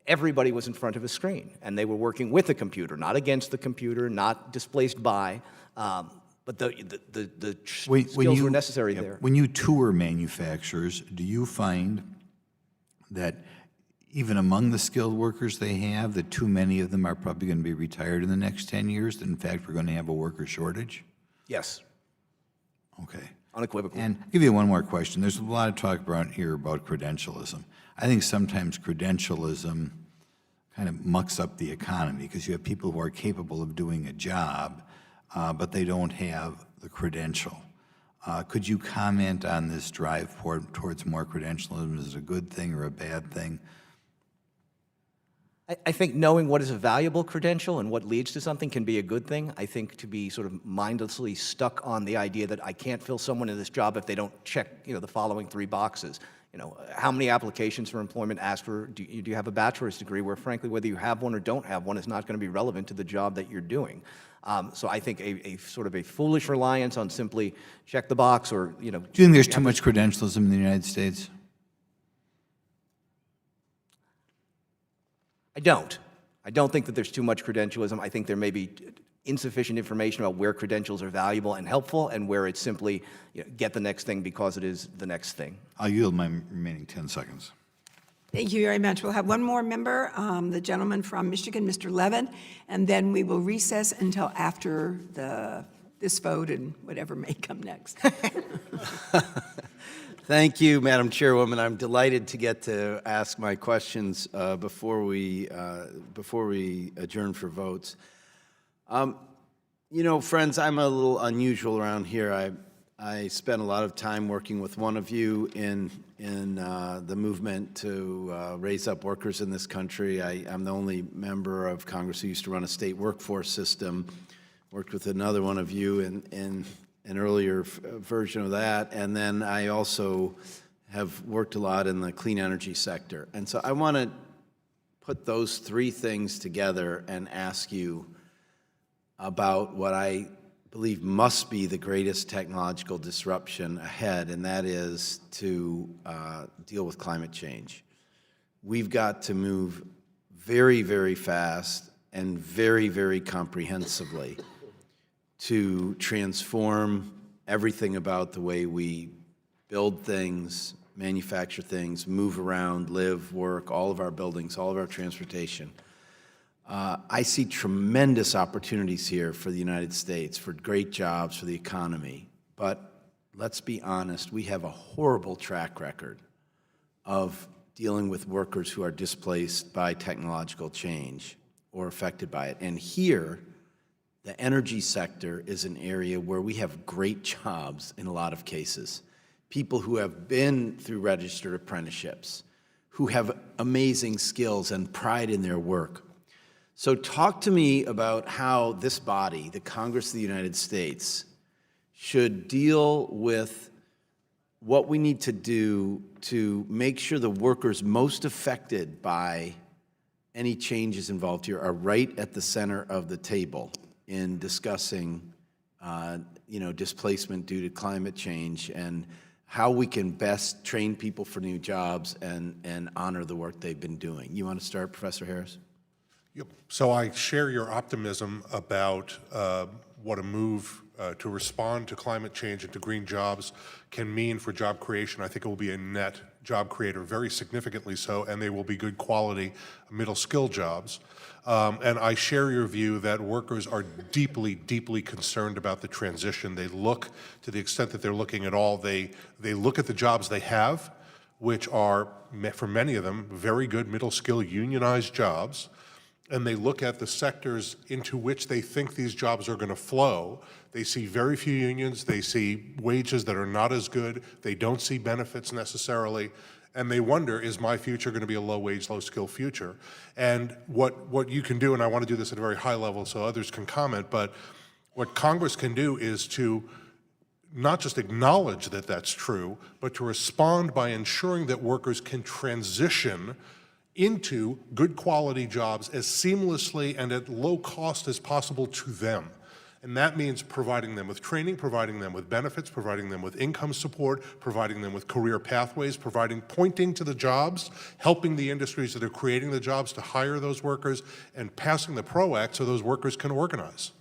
everybody was in front of a screen, and they were working with a computer, not against the computer, not displaced by, but the skills were necessary there. When you tour manufacturers, do you find that even among the skilled workers they have, that too many of them are probably going to be retired in the next 10 years, that in fact we're going to have a worker shortage? Yes. Okay. Unequivocally. And I'll give you one more question. There's a lot of talk around here about credentialism. I think sometimes credentialism kind of mucks up the economy because you have people who are capable of doing a job, but they don't have the credential. Could you comment on this drive towards more credentialism? Is it a good thing or a bad thing? I think knowing what is a valuable credential and what leads to something can be a good thing. I think to be sort of mindlessly stuck on the idea that I can't fill someone in this job if they don't check, the following 3 boxes. How many applications for employment ask for, do you have a bachelor's degree, where frankly, whether you have one or don't have one is not going to be relevant to the job that you're doing. So I think a sort of a foolish reliance on simply check the box or, Do you think there's too much credentialism in the United States? I don't think that there's too much credentialism. I think there may be insufficient information about where credentials are valuable and helpful and where it's simply get the next thing because it is the next thing. I'll yield my remaining 10 seconds. Thank you very much. We'll have one more member, the gentleman from Michigan, Mr. Levin, and then we will recess until after this vote and whatever may come next. Thank you, Madam Chairwoman. I'm delighted to get to ask my questions before we adjourn for votes. Friends, I'm a little unusual around here. I spent a lot of time working with one of you in the movement to raise up workers in this country. I'm the only member of Congress who used to run a state workforce system. Worked with another one of you in an earlier version of that, and then I also have worked a lot in the clean energy sector. And so I want to put those 3 things together and ask you about what I believe must be the greatest technological disruption ahead, and that is to deal with climate change. We've got to move very, very fast and very, very comprehensively to transform everything about the way we build things, manufacture things, move around, live, work, all of our buildings, all of our transportation. I see tremendous opportunities here for the United States, for great jobs, for the economy. But let's be honest, we have a horrible track record of dealing with workers who are displaced by technological change or affected by it. And here, the energy sector is an area where we have great jobs in a lot of cases. People who have been through registered apprenticeships, who have amazing skills and pride in their work. So talk to me about how this body, the Congress of the United States, should deal with what we need to do to make sure the workers most affected by any changes involved here are right at the center of the table in discussing, displacement due to climate change and how we can best train people for new jobs and honor the work they've been doing. You want to start, Professor Harris? Yep. So I share your optimism about what a move to respond to climate change and to green jobs can mean for job creation. I think it will be a net job creator, very significantly so, and they will be good quality middle skill jobs. And I share your view that workers are deeply, deeply concerned about the transition. They look, to the extent that they're looking at all, they look at the jobs they have, which are, for many of them, very good middle skill unionized jobs, and they look at the sectors into which they think these jobs are going to flow. They see very few unions, they see wages that are not as good, they don't see benefits necessarily, and they wonder, is my future going to be a low-wage, low-skill future? And what you can do, and I want to do this at a very high level so others can comment, but what Congress can do is to not just acknowledge that that's true, but to respond by ensuring that workers can transition into good quality jobs as seamlessly and at low cost as possible to them. And that means providing them with training, providing them with benefits, providing them with income support, providing them with career pathways, pointing to the jobs, helping the industries that are creating the jobs to hire those workers, and passing the PRO Act so those workers can organize.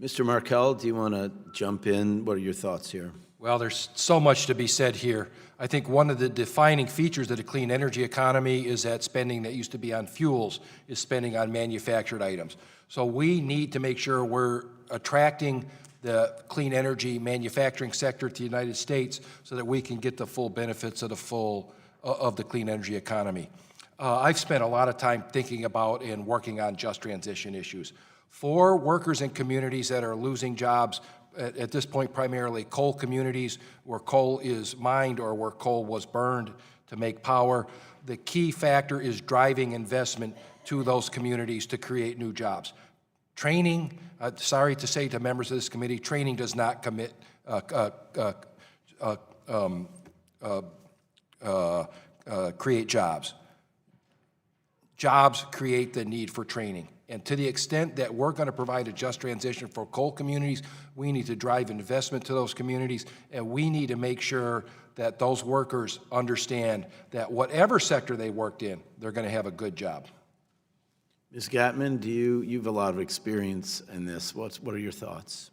Mr. Markell, do you want to jump in? What are your thoughts here? Well, there's so much to be said here. I think one of the defining features of the clean energy economy is that spending that used to be on fuels is spending on manufactured items. So we need to make sure we're attracting the clean energy manufacturing sector to the United States so that we can get the full benefits of the clean energy economy. I've spent a lot of time thinking about and working on just transition issues. For workers in communities that are losing jobs, at this point primarily coal communities where coal is mined or where coal was burned to make power, the key factor is driving investment to those communities to create new jobs. Training, sorry to say to members of this committee, training does not create jobs. Jobs create the need for training. And to the extent that we're going to provide a just transition for coal communities, we need to drive investment to those communities, and we need to make sure that those workers understand that whatever sector they worked in, they're going to have a good job. Ms. Gatman, you have a lot of experience in this. What are your thoughts?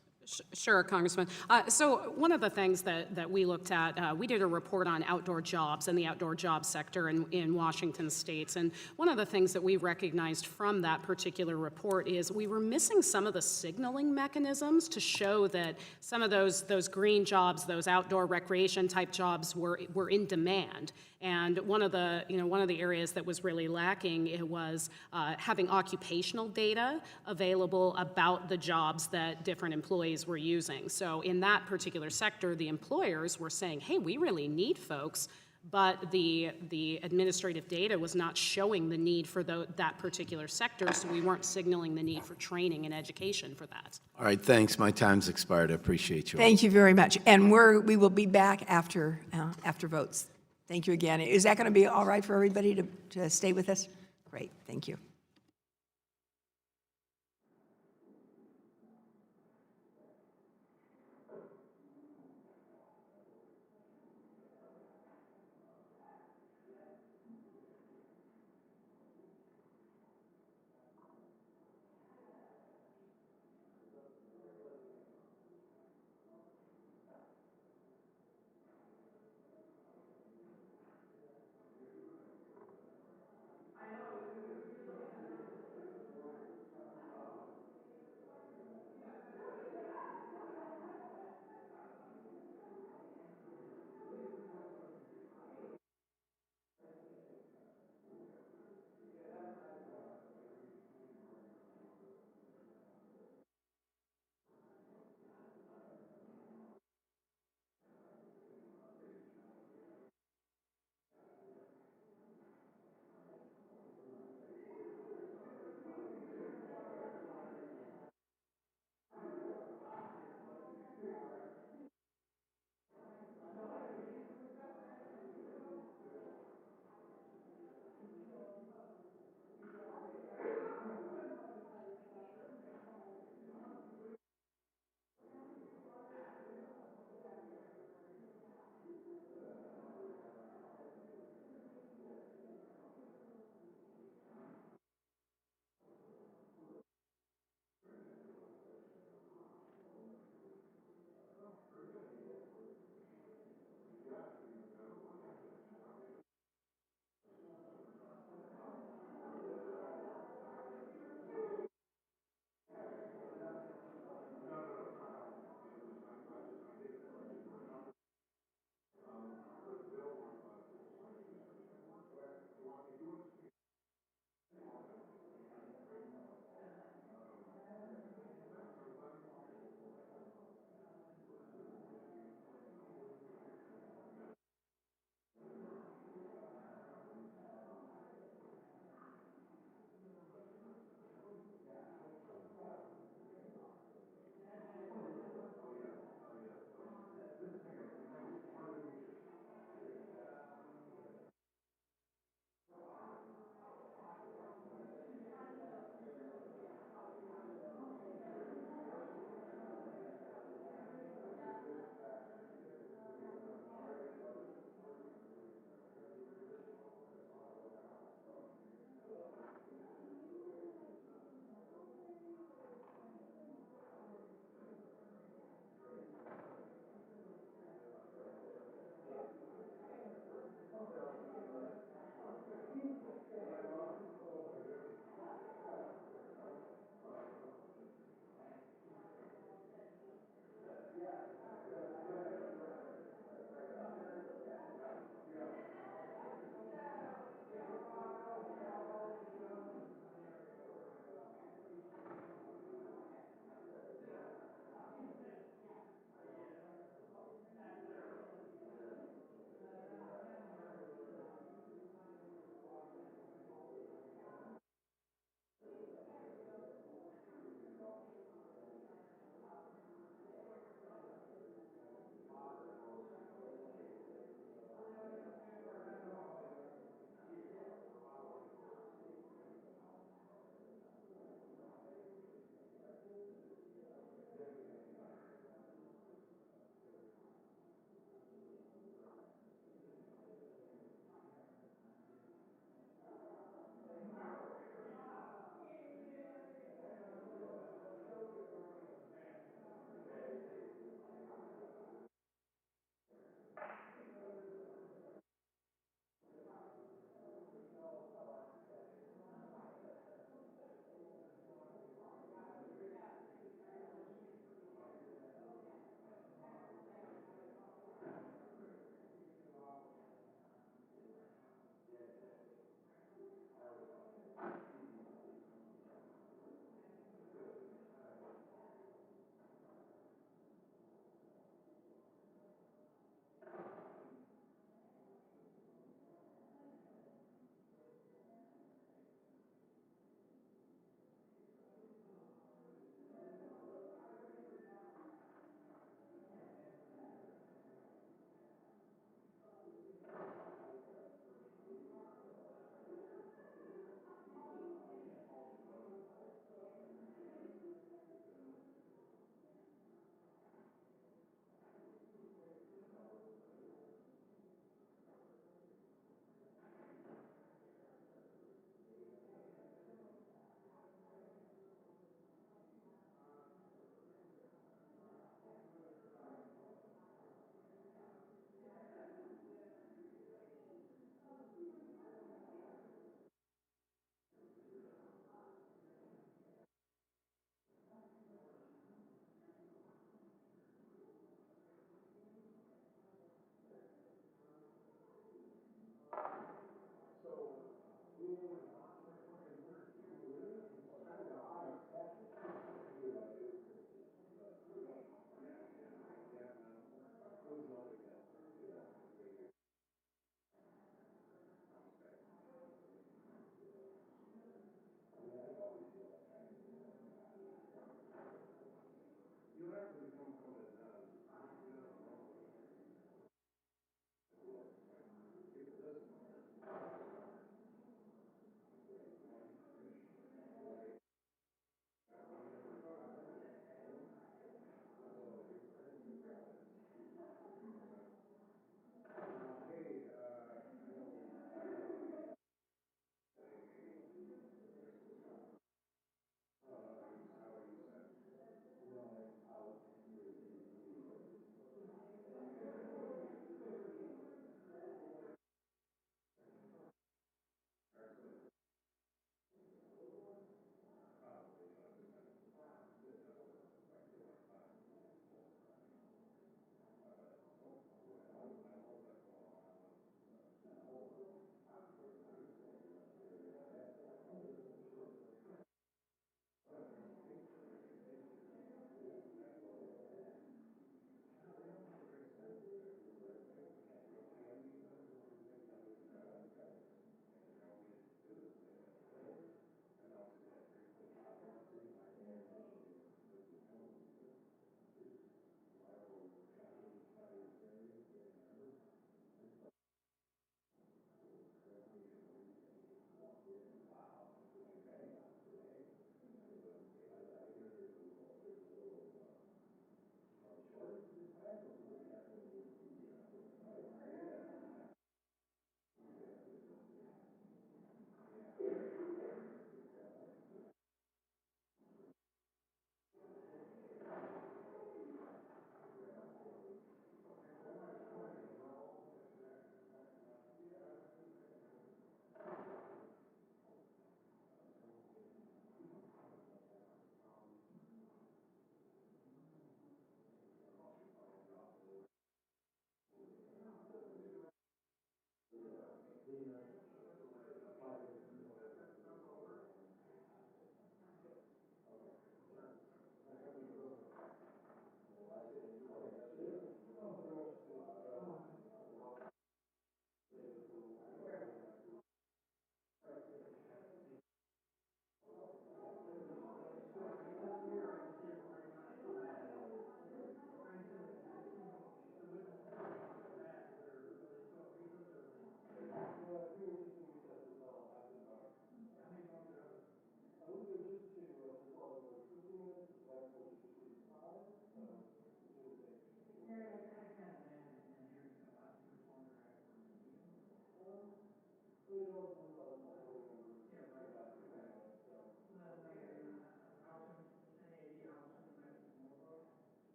Sure, Congressman. So one of the things that we looked at, we did a report on outdoor jobs and the outdoor job sector in Washington State. And one of the things that we recognized from that particular report is we were missing some of the signaling mechanisms to show that some of those green jobs, those outdoor recreation type jobs were in demand. And one of the areas that was really lacking, it was having occupational data available about the jobs that different employees were using. So in that particular sector, the employers were saying, hey, we really need folks, but the administrative data was not showing the need for that particular sector, so we weren't signaling the need for training and education for that. All right, thanks. My time's expired. I appreciate you. Thank you very much. And we will be back after votes. Thank you again. Is that going to be all right for everybody to stay with us? Great, thank you.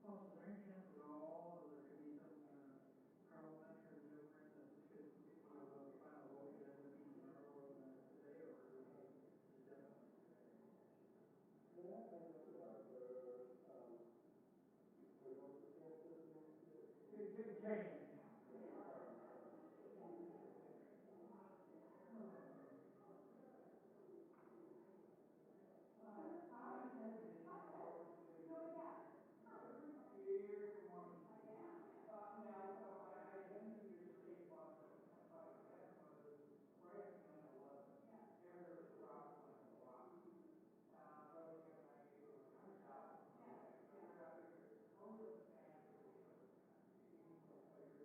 Well, is there any chance at all that there could be some parliamentary difference that could, the final vote could end up being tomorrow rather than today, or is it definitely today? It could change. Here, good morning. Now, so I mentioned your state law that 2510 was right at 9/11. Everybody was dropping like a rock. Well, you got 98 or 100,000. So I figured how to expand it.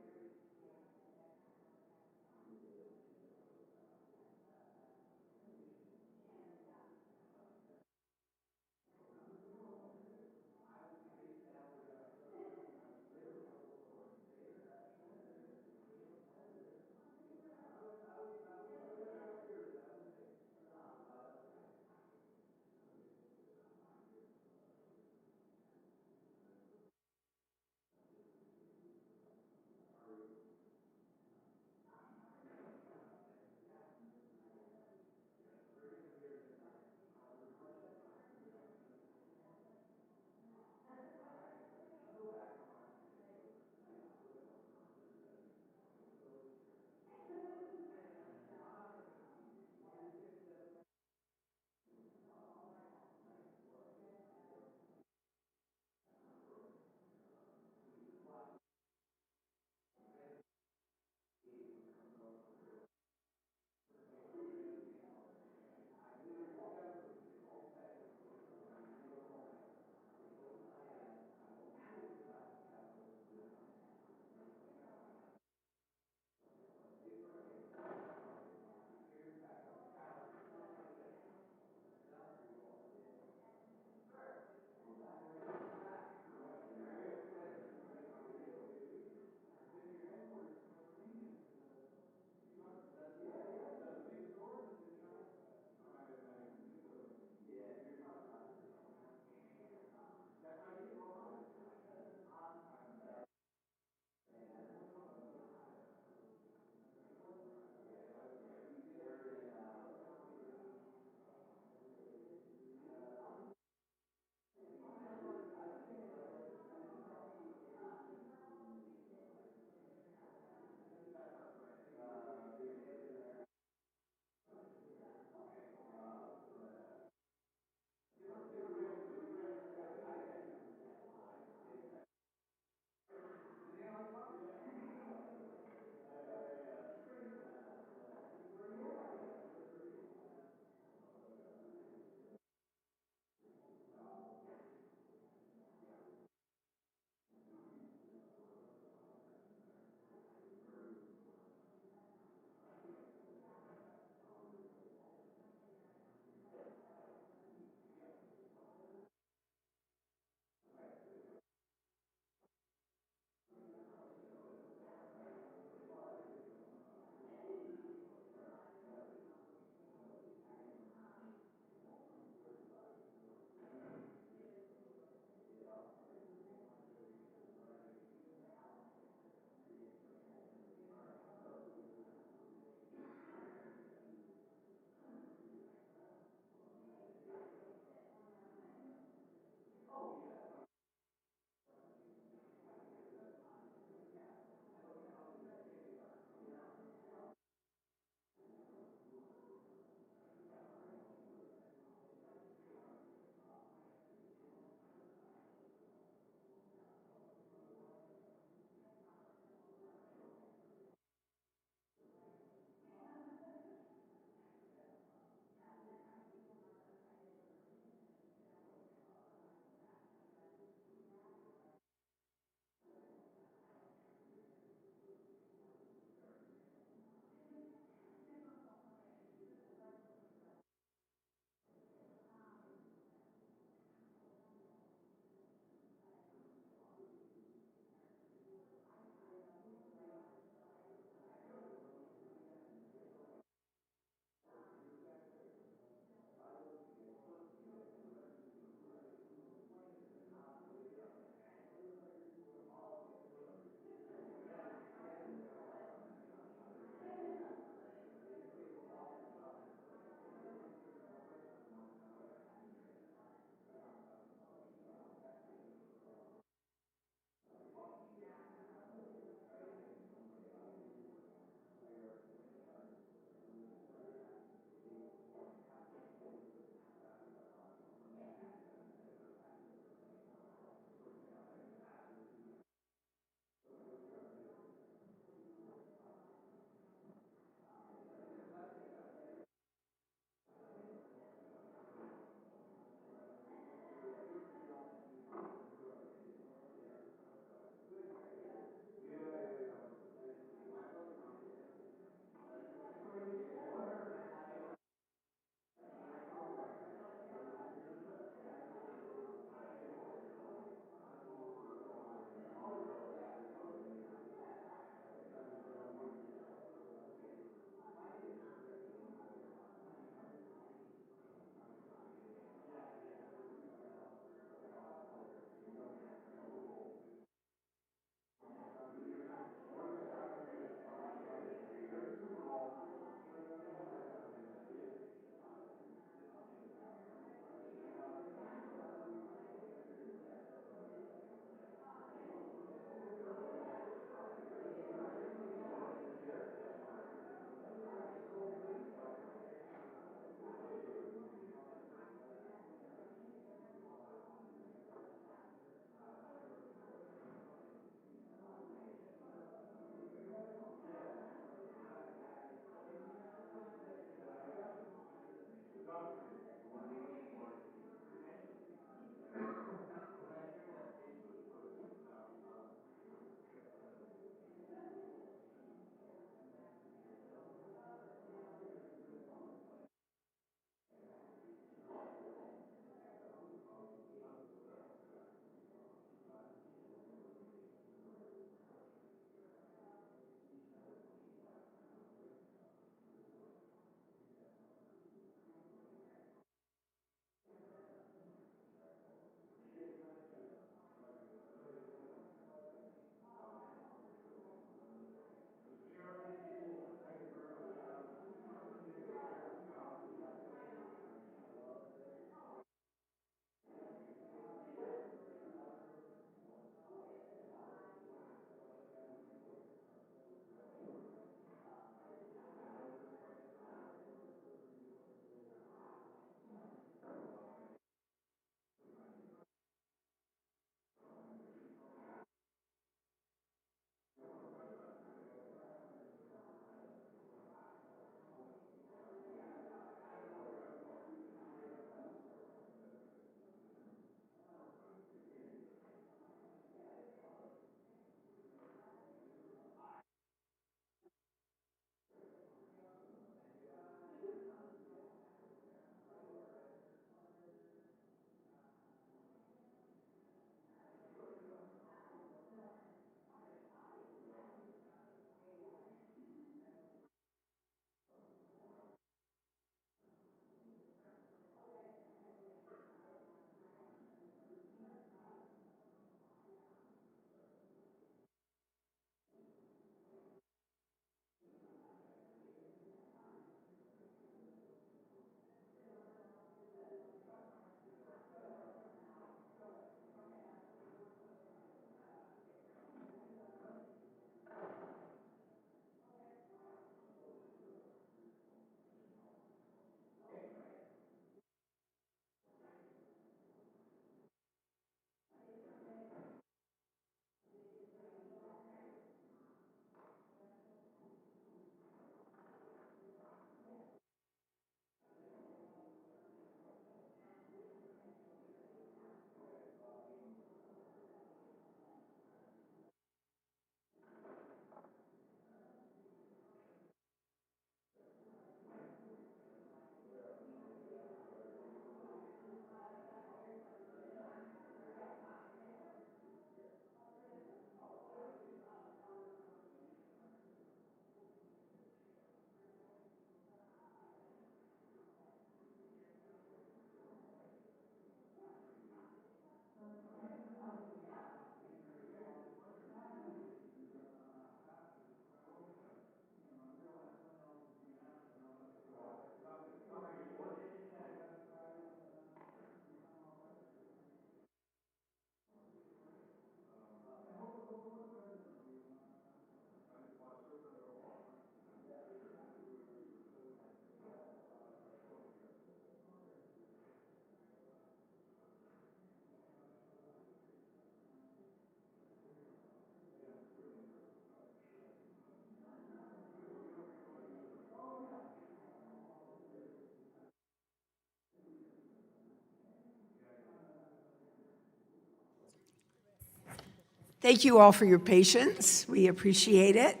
Thank you all for your patience. We appreciate it.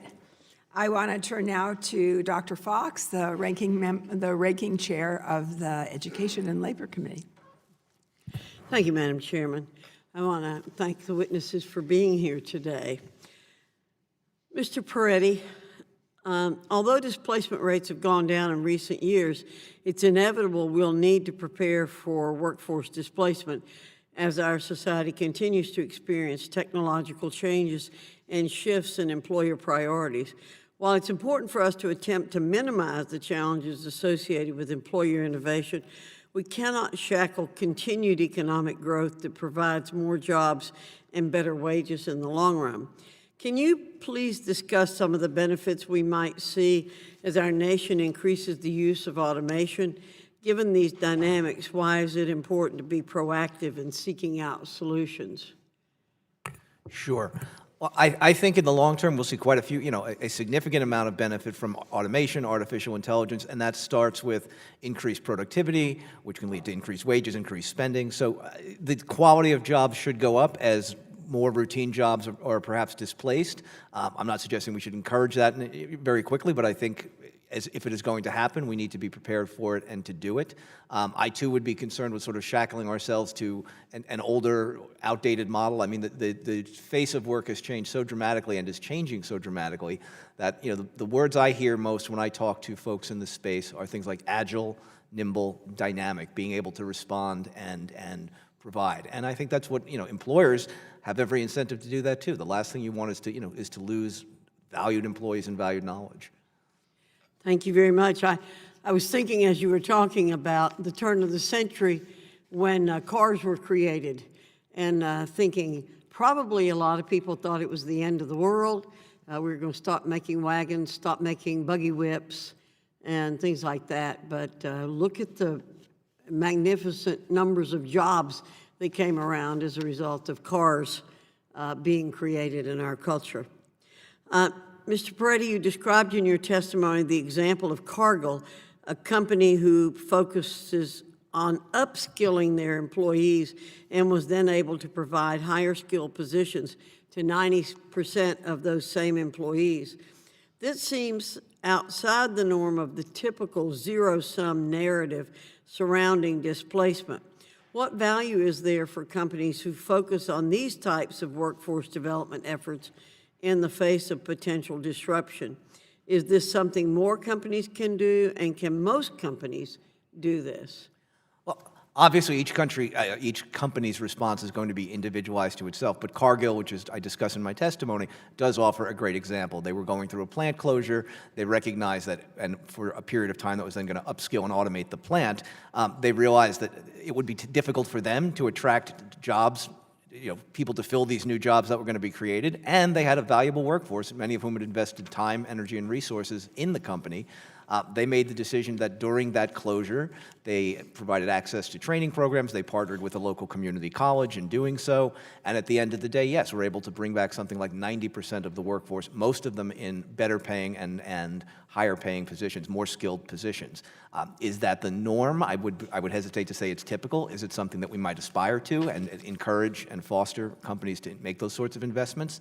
I want to turn now to Dr. Fox, the ranking chair of the Education and Labor Committee. Thank you, Madam Chairman. I want to thank the witnesses for being here today. Mr. Peretti, although displacement rates have gone down in recent years, it's inevitable we'll need to prepare for workforce displacement as our society continues to experience technological changes and shifts in employer priorities. While it's important for us to attempt to minimize the challenges associated with employer innovation, we cannot shackle continued economic growth that provides more jobs and better wages in the long run. Can you please discuss some of the benefits we might see as our nation increases the use of automation? Given these dynamics, why is it important to be proactive in seeking out solutions? Sure. Well, I think in the long term, we'll see quite a few, a significant amount of benefit from automation, artificial intelligence, and that starts with increased productivity, which can lead to increased wages, increased spending. So the quality of jobs should go up as more routine jobs are perhaps displaced. I'm not suggesting we should encourage that very quickly, but I think if it is going to happen, we need to be prepared for it and to do it. I, too, would be concerned with sort of shackling ourselves to an older, outdated model. I mean, the face of work has changed so dramatically and is changing so dramatically that, the words I hear most when I talk to folks in this space are things like agile, nimble, dynamic, being able to respond and provide. And I think that's what, employers have every incentive to do that, too. The last thing you want is to lose valued employees and valued knowledge. Thank you very much. I was thinking as you were talking about the turn of the century when cars were created and thinking probably a lot of people thought it was the end of the world. We were going to stop making wagons, stop making buggy whips and things like that. But look at the magnificent numbers of jobs that came around as a result of cars being created in our culture. Mr. Peretti, you described in your testimony the example of Cargill, a company who focuses on upskilling their employees and was then able to provide higher skilled positions to 90% of those same employees. This seems outside the norm of the typical zero-sum narrative surrounding displacement. What value is there for companies who focus on these types of workforce development efforts in the face of potential disruption? Is this something more companies can do, and can most companies do this? Well, obviously, each company's response is going to be individualized to itself, but Cargill, which I discuss in my testimony, does offer a great example. They were going through a plant closure. They recognized that, and for a period of time that was then going to upskill and automate the plant, they realized that it would be difficult for them to attract jobs, people to fill these new jobs that were going to be created, and they had a valuable workforce, many of whom had invested time, energy, and resources in the company. They made the decision that during that closure, they provided access to training programs. They partnered with a local community college in doing so. And at the end of the day, yes, we're able to bring back something like 90% of the workforce, most of them in better paying and higher paying positions, more skilled positions. Is that the norm? I would hesitate to say it's typical. Is it something that we might aspire to and encourage and foster companies to make those sorts of investments?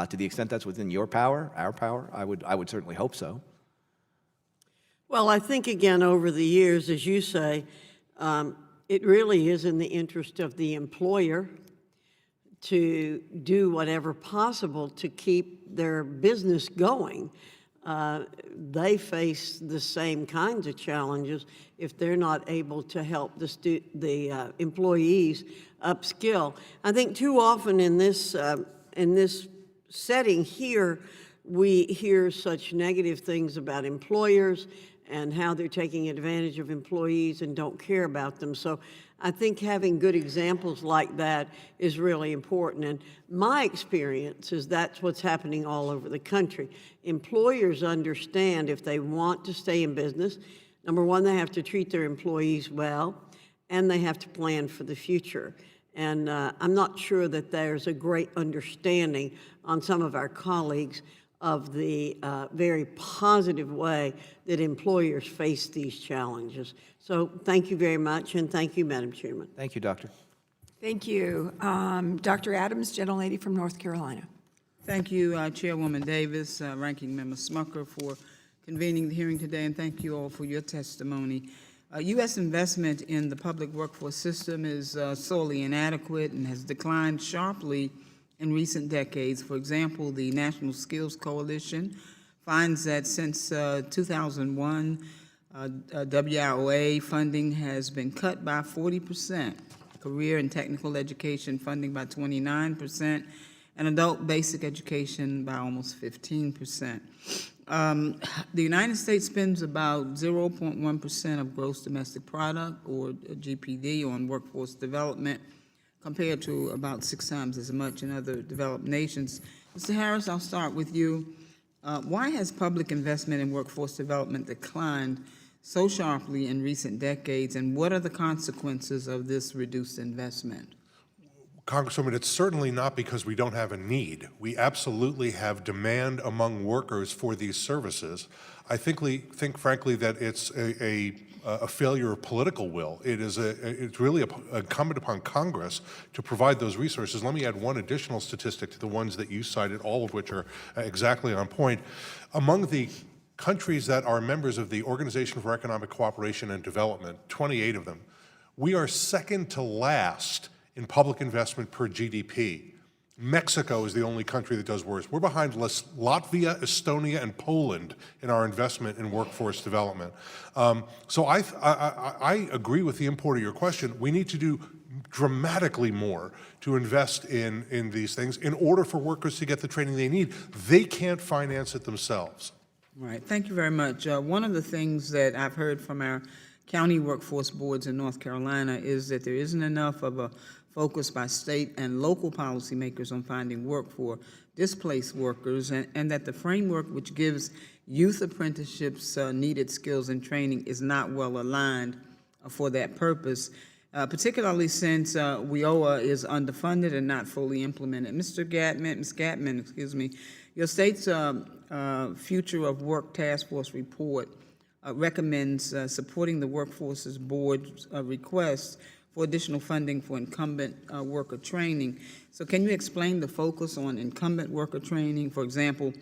To the extent that's within your power, our power, I would certainly hope so. Well, I think, again, over the years, as you say, it really is in the interest of the employer to do whatever possible to keep their business going. They face the same kinds of challenges if they're not able to help the employees upskill. I think too often in this setting here, we hear such negative things about employers and how they're taking advantage of employees and don't care about them. So I think having good examples like that is really important. And my experience is that's what's happening all over the country. Employers understand if they want to stay in business, number one, they have to treat their employees well, and they have to plan for the future. And I'm not sure that there's a great understanding on some of our colleagues of the very positive way that employers face these challenges. So thank you very much, and thank you, Madam Chairman. Thank you, Doctor. Thank you. Dr. Adams, gentlelady from North Carolina. Thank you, Chairwoman Davis, Ranking Member Smucker, for convening the hearing today, and thank you all for your testimony. U.S. investment in the public workforce system is sorely inadequate and has declined sharply in recent decades. For example, the National Skills Coalition finds that since 2001, WIOA funding has been cut by 40%, career and technical education funding by 29%, and adult basic education by almost 15%. The United States spends about 0.1% of gross domestic product, or GPD, on workforce development, compared to about 6 times as much in other developed nations. Mr. Harris, I'll start with you. Why has public investment in workforce development declined so sharply in recent decades, and what are the consequences of this reduced investment? Congresswoman, it's certainly not because we don't have a need. We absolutely have demand among workers for these services. I think frankly, that it's a failure of political will. It's really incumbent upon Congress to provide those resources. Let me add one additional statistic to the ones that you cited, all of which are exactly on point. Among the countries that are members of the Organization for Economic Cooperation and Development, 28 of them, we are second to last in public investment per GDP. Mexico is the only country that does worse. We're behind Latvia, Estonia, and Poland in our investment in workforce development. So I agree with the import of your question. We need to do dramatically more to invest in these things in order for workers to get the training they need. They can't finance it themselves. Right, thank you very much. One of the things that I've heard from our county workforce boards in North Carolina is that there isn't enough of a focus by state and local policymakers on finding work for displaced workers, and that the framework which gives youth apprenticeships needed skills and training is not well aligned for that purpose, particularly since WIOA is underfunded and not fully implemented. Ms. Gatman, your state's Future of Work Task Force report recommends supporting the Workforces Board's request for additional funding for incumbent worker training. So can you explain the focus on incumbent worker training? For example,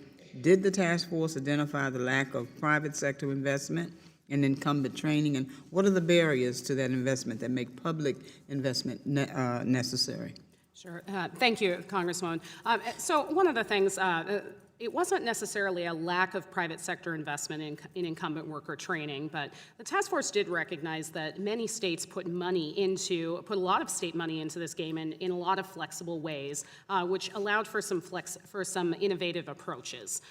did the task force identify the lack of private sector investment in incumbent training, and what are the barriers to that investment that make public investment necessary? Sure. Thank you, Congresswoman. So one of the things, it wasn't necessarily a lack of private sector investment in incumbent worker training, but the task force did recognize that many states put a lot of state money into this game in a lot of flexible ways, which allowed for some innovative approaches.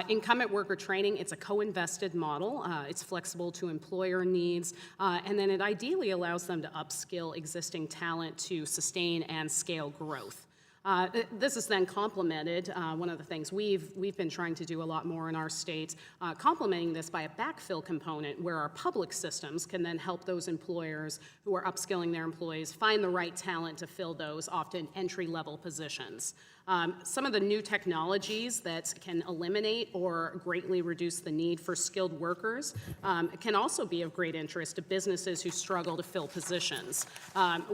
Incumbent worker training, it's a co-invested model. It's flexible to employer needs, and then it ideally allows them to upskill existing talent to sustain and scale growth. This is then complemented, one of the things we've been trying to do a lot more in our state, complementing this by a backfill component where our public systems can then help those employers who are upskilling their employees find the right talent to fill those often entry-level positions. Some of the new technologies that can eliminate or greatly reduce the need for skilled workers can also be of great interest to businesses who struggle to fill positions.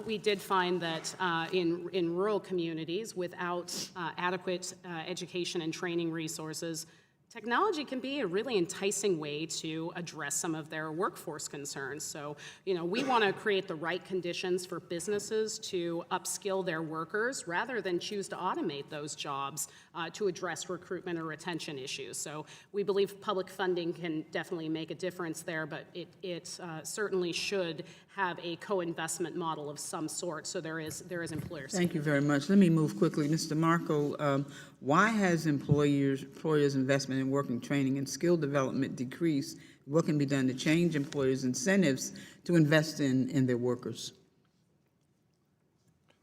We did find that in rural communities without adequate education and training resources, technology can be a really enticing way to address some of their workforce concerns. So, we want to create the right conditions for businesses to upskill their workers rather than choose to automate those jobs to address recruitment or retention issues. So we believe public funding can definitely make a difference there, but it certainly should have a co-investment model of some sort, so there is employer support. Thank you very much. Let me move quickly. Mr. Marco, why has employers' investment in working training and skill development decreased? What can be done to change employers' incentives to invest in their workers?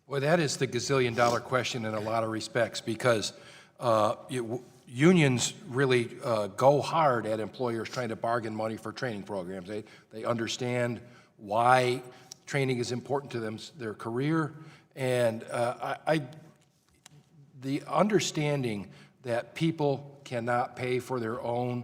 Well, that is the gazillion-dollar question in a lot of respects, because unions really go hard at employers trying to bargain money for training programs. They understand why training is important to them, their career, and the understanding that people cannot pay for their own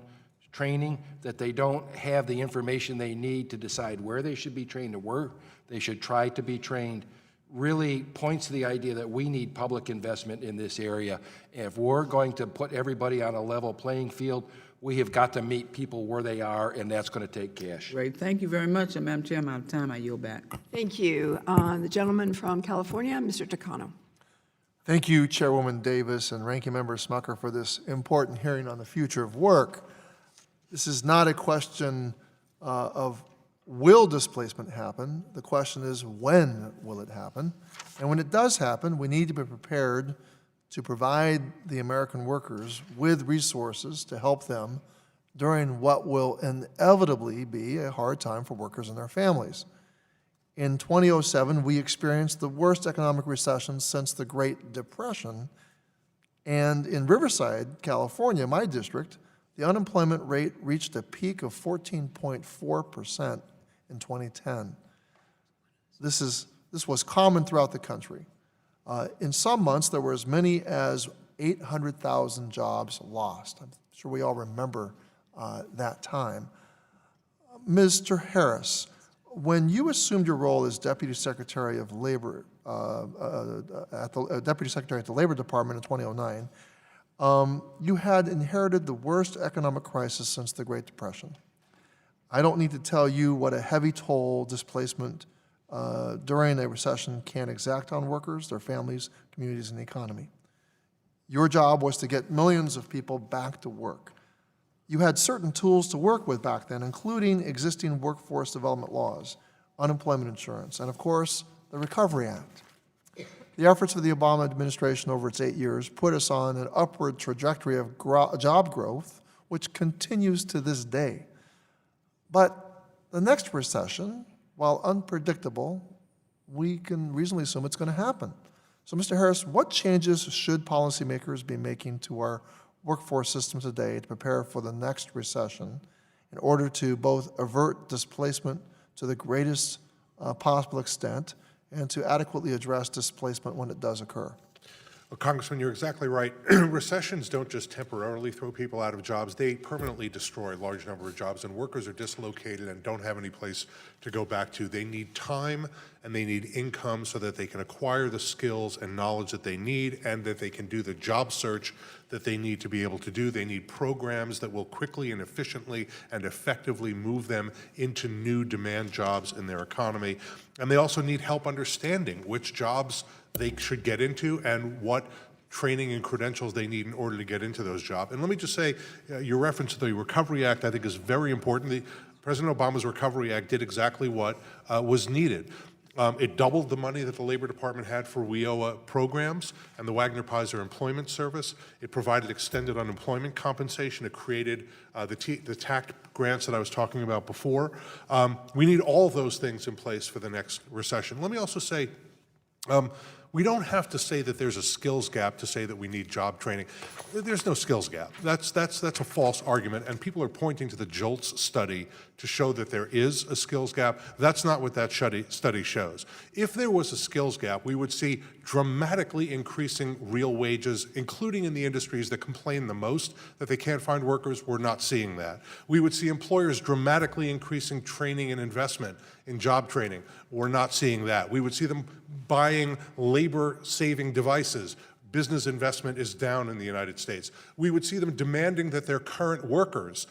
training, that they don't have the information they need to decide where they should be trained or where they should try to be trained, really points to the idea that we need public investment in this area. If we're going to put everybody on a level playing field, we have got to meet people where they are, and that's going to take cash. Great, thank you very much, and Madam Chair, I'm out of time, I yield back. Thank you. The gentleman from California, Mr. Takano. Thank you, Chairwoman Davis and Ranking Member Smucker, for this important hearing on the future of work. This is not a question of will displacement happen. The question is, when will it happen? And when it does happen, we need to be prepared to provide the American workers with resources to help them during what will inevitably be a hard time for workers and their families. In 2007, we experienced the worst economic recession since the Great Depression. And in Riverside, California, my district, the unemployment rate reached a peak of 14.4% in 2010. This was common throughout the country. In some months, there were as many as 800,000 jobs lost. I'm sure we all remember that time. Mr. Harris, when you assumed your role as Deputy Secretary of Labor, Deputy Secretary at the Labor Department in 2009, you had inherited the worst economic crisis since the Great Depression. I don't need to tell you what a heavy toll displacement during a recession can exact on workers, their families, communities, and the economy. Your job was to get millions of people back to work. You had certain tools to work with back then, including existing workforce development laws, unemployment insurance, and of course, the Recovery Act. The efforts of the Obama administration over its 8 years put us on an upward trajectory of job growth, which continues to this day. But the next recession, while unpredictable, we can reasonably assume it's going to happen. So, Mr. Harris, what changes should policymakers be making to our workforce system today to prepare for the next recession in order to both avert displacement to the greatest possible extent and to adequately address displacement when it does occur? Well, Congressman, you're exactly right. Recessions don't just temporarily throw people out of jobs, they permanently destroy a large number of jobs, and workers are dislocated and don't have any place to go back to. They need time and they need income so that they can acquire the skills and knowledge that they need and that they can do the job search that they need to be able to do. They need programs that will quickly and efficiently and effectively move them into new demand jobs in their economy. And they also need help understanding which jobs they should get into and what training and credentials they need in order to get into those jobs. And let me just say, your reference to the Recovery Act, I think, is very important. President Obama's Recovery Act did exactly what was needed. It doubled the money that the Labor Department had for WIOA programs and the Wagner-Pfizer Employment Service. It provided extended unemployment compensation. It created the TAC grants that I was talking about before. We need all of those things in place for the next recession. Let me also say, we don't have to say that there's a skills gap to say that we need job training. There's no skills gap. That's a false argument, and people are pointing to the JOLTS study to show that there is a skills gap. That's not what that study shows. If there was a skills gap, we would see dramatically increasing real wages, including in the industries that complain the most that they can't find workers. We're not seeing that. We would see employers dramatically increasing training and investment in job training. We're not seeing that. We would see them buying labor-saving devices. Business investment is down in the United States. We would see them demanding that their current workers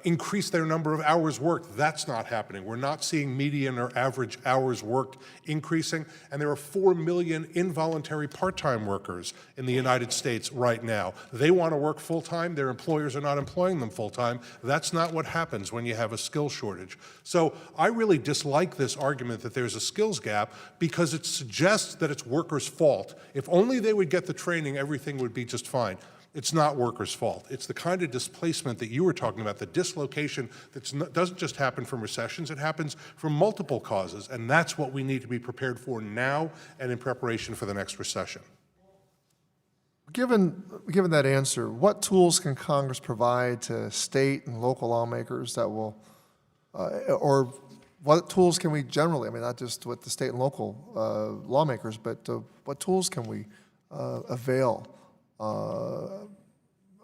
increase their number of hours worked. That's not happening. We're not seeing median or average hours worked increasing, and there are 4 million involuntary part-time workers in the United States right now. They want to work full-time. Their employers are not employing them full-time. That's not what happens when you have a skill shortage. So I really dislike this argument that there's a skills gap because it suggests that it's workers' fault. If only they would get the training, everything would be just fine. It's not workers' fault. It's the kind of displacement that you were talking about, the dislocation that doesn't just happen from recessions, it happens from multiple causes, and that's what we need to be prepared for now and in preparation for the next recession. Given that answer, what tools can Congress provide to state and local lawmakers that will, or what tools can we generally, I mean, not just with the state and local lawmakers, but what tools can we avail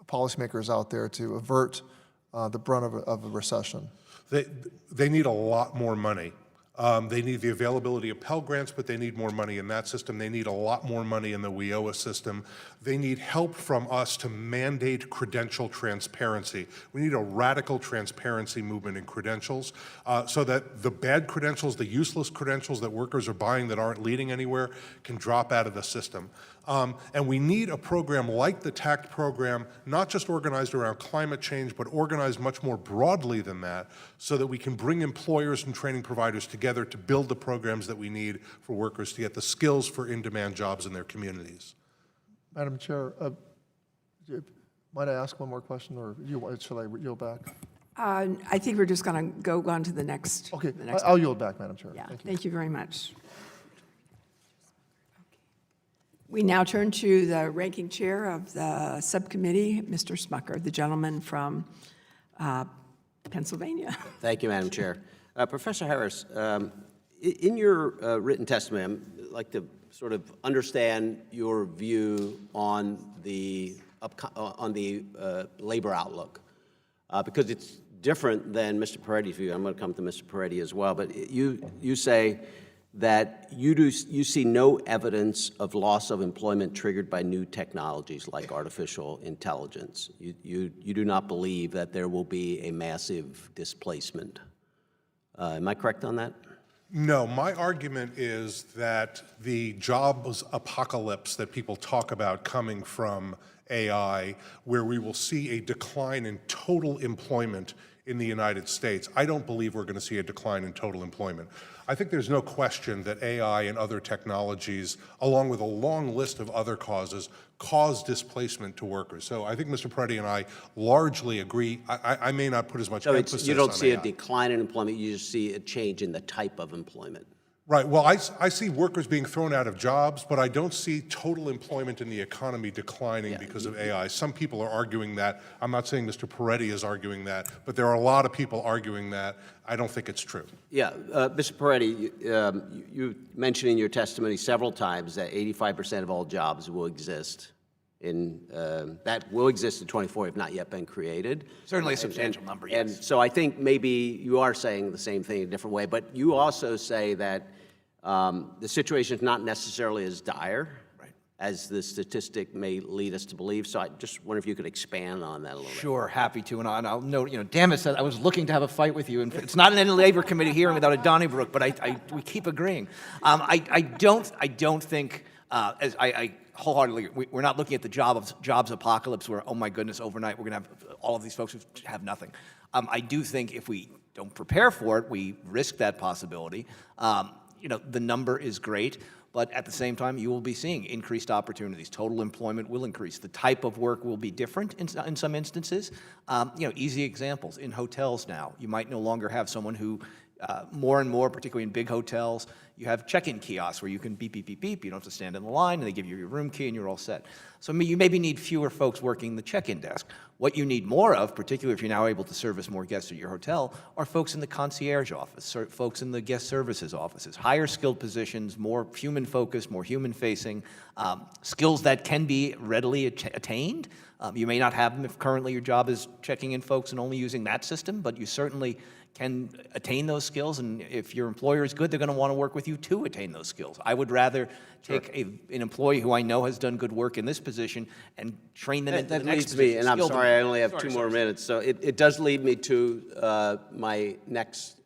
policymakers out there to avert the brunt of a recession? They need a lot more money. They need the availability of Pell Grants, but they need more money in that system. They need a lot more money in the WIOA system. They need help from us to mandate credential transparency. We need a radical transparency movement in credentials so that the bad credentials, the useless credentials that workers are buying that aren't leading anywhere can drop out of the system. And we need a program like the TACT program, not just organized around climate change, but organized much more broadly than that, so that we can bring employers and training providers together to build the programs that we need for workers to get the skills for in-demand jobs in their communities. Madam Chair, might I ask one more question, or shall I yield back? I think we're just going to go on to the next. Okay, the next I'll yield back, Madam Chair. Yeah, Thank you. thank you very much. We now turn to the ranking chair of the subcommittee, Mr. Smucker, the gentleman from Pennsylvania. Thank you, Madam Chair. Professor Harris, in your written testimony, I'd like to sort of understand your view on the labor outlook, because it's different than Mr. Peretti's view. I'm going to come to Mr. Peretti as well, but you say that you see no evidence of loss of employment triggered by new technologies like artificial intelligence. You do not believe that there will be a massive displacement. Am I correct on that? No, my argument is that the jobs apocalypse that people talk about coming from AI, where we will see a decline in total employment in the United States, I don't believe we're going to see a decline in total employment. I think there's no question that AI and other technologies, along with a long list of other causes, cause displacement to workers. So I think Mr. Peretti and I largely agree. I may not put as much emphasis on AI. So you don't see a decline in employment, you just see a change in the type of employment. Right. Well, I see workers being thrown out of jobs, but I don't see total employment in the economy declining because of AI. Some people are arguing that. I'm not saying Mr. Peretti is arguing that, but there are a lot of people arguing that. I don't think it's true. Yeah. Mr. Peretti, you mentioned in your testimony several times that 85% of all jobs will exist that will exist in 2040, have not yet been created. Certainly a substantial number, yes. And so I think maybe you are saying the same thing in a different way, but you also say that the situation is not necessarily as dire as the statistic may lead us to believe. So I just wonder if you could expand on that a little bit. Sure, happy to. And I'll note, Dammit said I was looking to have a fight with you. And it's not an Labor Committee hearing without a Donnybrook, but we keep agreeing. I don't think, as I wholeheartedly, we're not looking at the jobs apocalypse where, oh my goodness, overnight we're going to have all of these folks who have nothing. I do think if we don't prepare for it, we risk that possibility. The number is great, but at the same time, you will be seeing increased opportunities. Total employment will increase. The type of work will be different in some instances. Easy examples. In hotels now, you might no longer have someone who more and more, particularly in big hotels, you have check-in kiosks where you can beep, beep, beep, beep. You don't have to stand in the line, and they give you your room key, and you're all set. So you maybe need fewer folks working the check-in desk. What you need more of, particularly if you're now able to service more guests at your hotel, are folks in the concierge office, folks in the guest services offices, higher skilled positions, more human-focused, more human-facing, skills that can be readily attained. You may not have them if currently your job is checking in folks and only using that system, but you certainly can attain those skills, and if your employer is good, they're going to want to work with you to attain those skills. I would rather take an employee who I know has done good work in this position and train them into the next position. That leads me, and I'm sorry, I only have two more minutes, so it does lead me to my next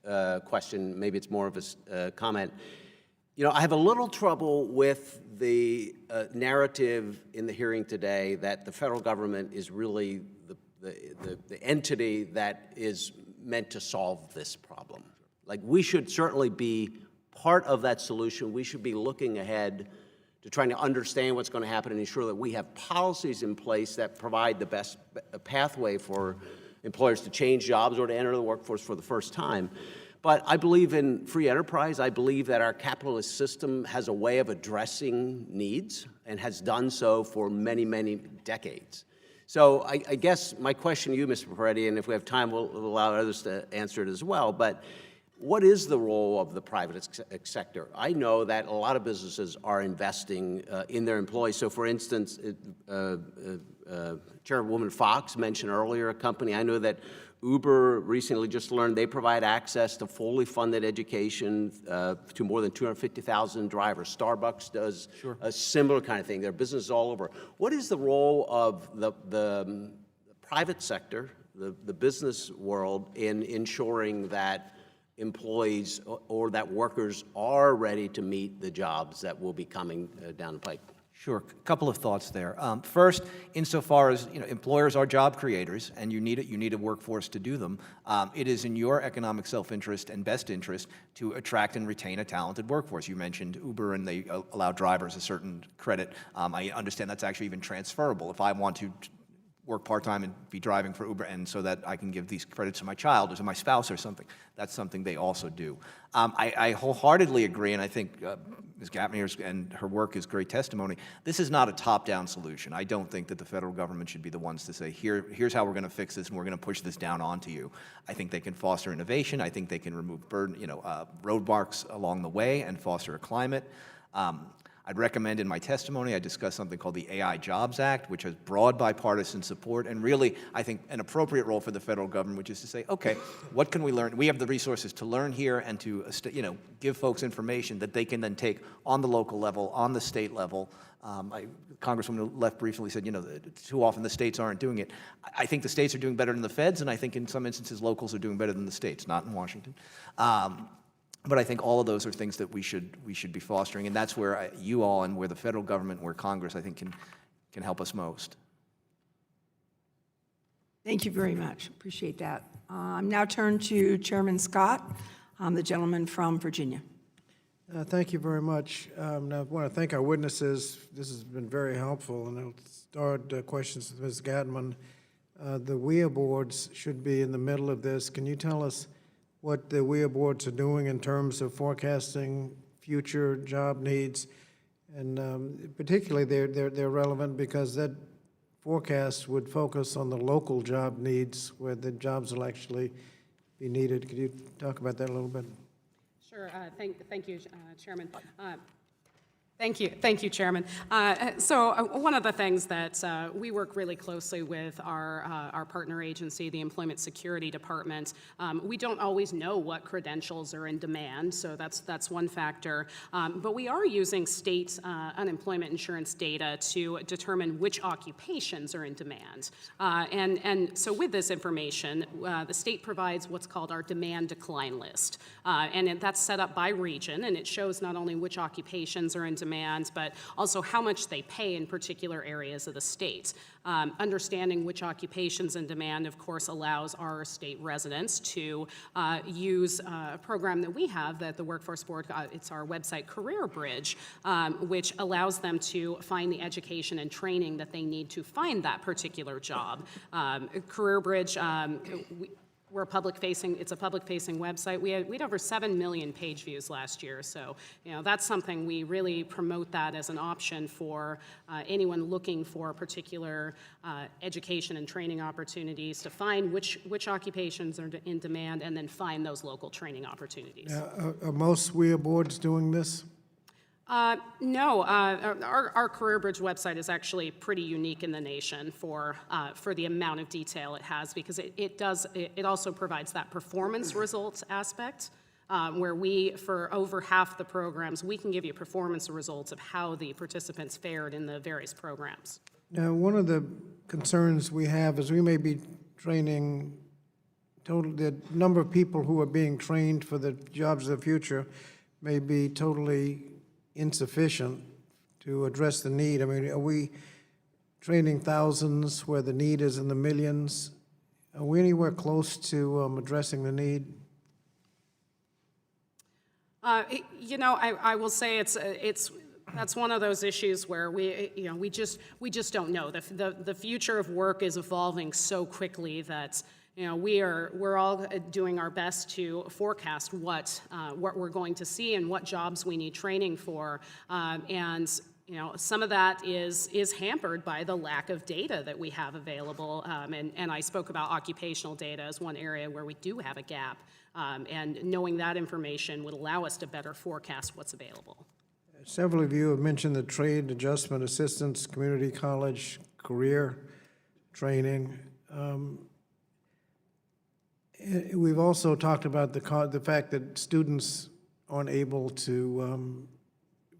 question. Maybe it's more of a comment. I have a little trouble with the narrative in the hearing today that the federal government is really the entity that is meant to solve this problem. Like, we should certainly be part of that solution. We should be looking ahead to trying to understand what's going to happen and ensure that we have policies in place that provide the best pathway for employers to change jobs or to enter the workforce for the first time. But I believe in free enterprise. I believe that our capitalist system has a way of addressing needs and has done so for many, many decades. So I guess my question to you, Mr. Peretti, and if we have time, we'll allow others to answer it as well, but what is the role of the private sector? I know that a lot of businesses are investing in their employees. So, for instance, Chairwoman Fox mentioned earlier a company I know that Uber recently just learned they provide access to fully funded education to more than 250,000 drivers. Starbucks does a similar kind of thing. There are businesses all over. What is the role of the private sector, the business world, in ensuring that employees or that workers are ready to meet the jobs that will be coming down the pike? Sure. A couple of thoughts there. First, insofar as employers are job creators, and you need a workforce to do them, it is in your economic self-interest and best interest to attract and retain a talented workforce. You mentioned Uber, and they allow drivers a certain credit. I understand that's actually even transferable. If I want to work part-time and be driving for Uber, and so that I can give these credits to my child or to my spouse or something. That's something they also do. I wholeheartedly agree, and I think Ms. Gatmeyer's and her work is great testimony. This is not a top-down solution. I don't think that the federal government should be the ones to say, here's how we're going to fix this, and we're going to push this down onto you. I think they can foster innovation. I think they can remove roadblocks along the way and foster a climate. I'd recommend in my testimony, I discuss something called the AI Jobs Act, which has broad bipartisan support, and really, I think, an appropriate role for the federal government, which is to say, okay, what can we learn? We have the resources to learn here and to give folks information that they can then take on the local level, on the state level. Congresswoman who left briefly said, too often the states aren't doing it. I think the states are doing better than the feds, and I think in some instances locals are doing better than the states, not in Washington. But I think all of those are things that we should be fostering, and that's where you all and where the federal government, where Congress, I think, can help us most. Thank you very much. Appreciate that. Now turn to Chairman Scott, the gentleman from Virginia. Thank you very much. Now, I want to thank our witnesses. This has been very helpful, and I'll start questions with Ms. Gatman. The WEA boards should be in the middle of this. Can you tell us what the WEA boards are doing in terms of forecasting future job needs? And particularly, they're relevant because that forecast would focus on the local job needs where the jobs will actually be needed. Could you talk about that a little bit? Sure. Thank you, Chairman. Thank you, Chairman. So one of the things that we work really closely with our partner agency, the Employment Security Department. We don't always know what credentials are in demand, so that's one factor. But we are using state unemployment insurance data to determine which occupations are in demand. And so with this information, the state provides what's called our demand decline list. And that's set up by region, and it shows not only which occupations are in demand, but also how much they pay in particular areas of the state. Understanding which occupations in demand, of course, allows our state residents to use a program that we have that the Workforce Board, it's our website Career Bridge, which allows them to find the education and training that they need to find that particular job. Career Bridge, we're it's a public-facing website. We had over 7 million page views last year, so that's something we really promote that as an option for anyone looking for particular education and training opportunities to find which occupations are in demand and then find those local training opportunities. Are most WEA boards doing this? No, our Career Bridge website is actually pretty unique in the nation for the amount of detail it has, because it also provides that performance results aspect, where for over half the programs, we can give you performance results of how the participants fared in the various programs. Now, one of the concerns we have is we may be training the number of people who are being trained for the jobs of the future may be totally insufficient to address the need. I mean, are we training thousands where the need is in the millions? Are we anywhere close to addressing the need? I will say that's one of those issues where we just don't know. The future of work is evolving so quickly that we're all doing our best to forecast what we're going to see and what jobs we need training for, and some of that is hampered by the lack of data that we have available. And I spoke about occupational data as one area where we do have a gap, and knowing that information would allow us to better forecast what's available. Several of you have mentioned the trade adjustment assistance, community college, career training. We've also talked about the fact that students aren't able to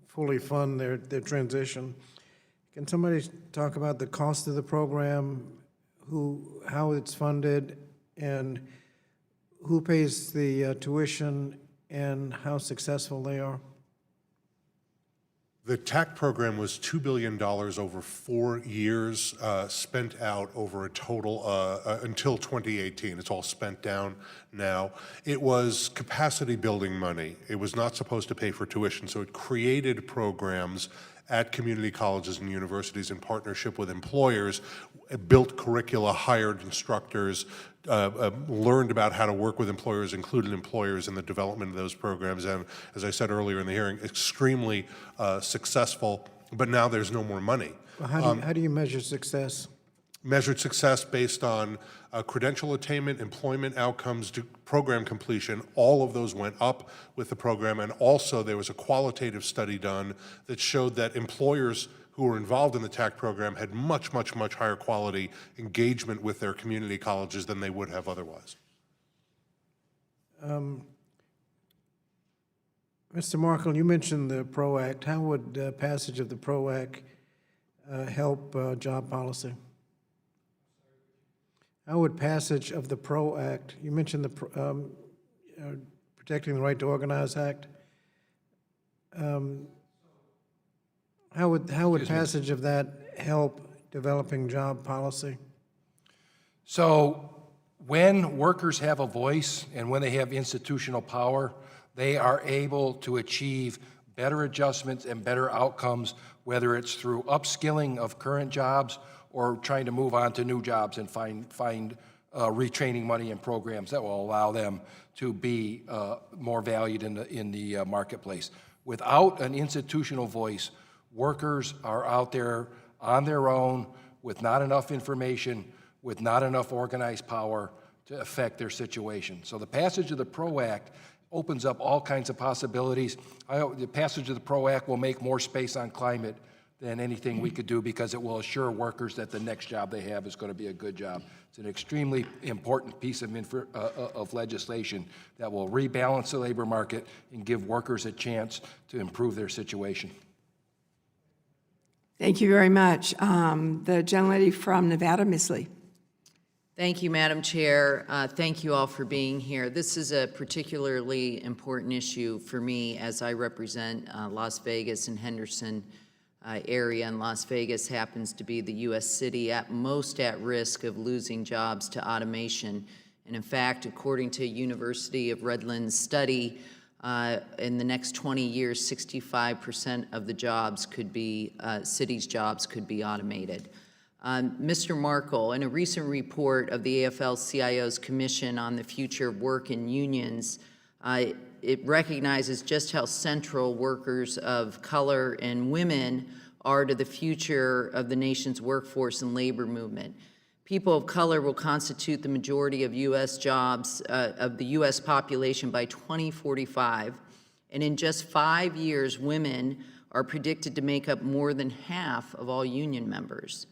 fully fund their transition. Can somebody talk about the cost of the program, how it's funded, and who pays the tuition, and how successful they are? The TAC program was $2 billion over 4 years, spent out over a total until 2018. It's all spent down now. It was capacity building money. It was not supposed to pay for tuition, so it created programs at community colleges and universities in partnership with employers, built curricula, hired instructors, learned about how to work with employers, included employers in the development of those programs, and as I said earlier in the hearing, extremely successful, but now there's no more money. Well, how do you measure success? Measured success based on credential attainment, employment outcomes, program completion. All of those went up with the program, and also there was a qualitative study done that showed that employers who were involved in the TAC program had much, much, much higher quality engagement with their community colleges than they would have otherwise. Mr. Markle, you mentioned the PRO Act. How would passage of the PRO Act help job policy? How would passage of the PRO Act, you mentioned the Protecting the Right to Organize Act. How would passage of that help developing job policy? So when workers have a voice and when they have institutional power, they are able to achieve better adjustments and better outcomes, whether it's through upskilling of current jobs or trying to move on to new jobs and find retraining money and programs that will allow them to be more valued in the marketplace. Without an institutional voice, workers are out there on their own with not enough information, with not enough organized power to affect their situation. So the passage of the PRO Act opens up all kinds of possibilities. The passage of the PRO Act will make more space on climate than anything we could do because it will assure workers that the next job they have is going to be a good job. It's an extremely important piece of legislation that will rebalance the labor market and give workers a chance to improve their situation. Thank you very much. The gentlelady from Nevada, Ms. Lee. Thank you, Madam Chair. Thank you all for being here. This is a particularly important issue for me as I represent Las Vegas and Henderson area, and Las Vegas happens to be the U.S. city most at risk of losing jobs to automation. And in fact, according to University of Redlands study, in the next 20 years, 65% of the jobs could be, city's jobs could be automated. Mr. Markle, in a recent report of the AFL-CIO's Commission on the Future of Work and Unions, it recognizes just how central workers of color and women are to the future of the nation's workforce and labor movement. People of color will constitute the majority of U.S. jobs, of the U.S. population by 2045, and in just 5 years, women are predicted to make up more than half of all union members.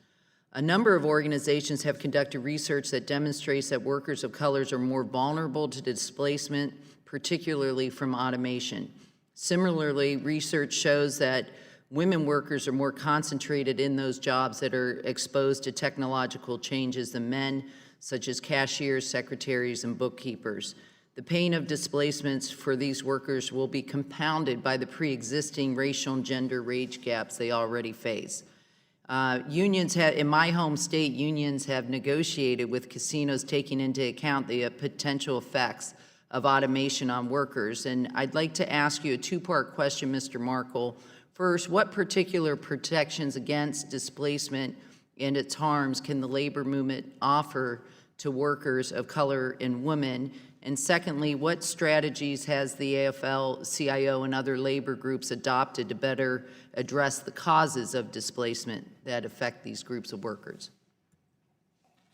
A number of organizations have conducted research that demonstrates that workers of colors are more vulnerable to displacement, particularly from automation. Similarly, research shows that women workers are more concentrated in those jobs that are exposed to technological changes than men, such as cashiers, secretaries, and bookkeepers. The pain of displacements for these workers will be compounded by the pre-existing racial and gender wage gaps they already face. In my home state, unions have negotiated with casinos taking into account the potential effects of automation on workers. And I'd like to ask you a two-part question, Mr. Markle. First, what particular protections against displacement and its harms can the labor movement offer to workers of color and women? And secondly, what strategies has the AFL-CIO and other labor groups adopted to better address the causes of displacement that affect these groups of workers?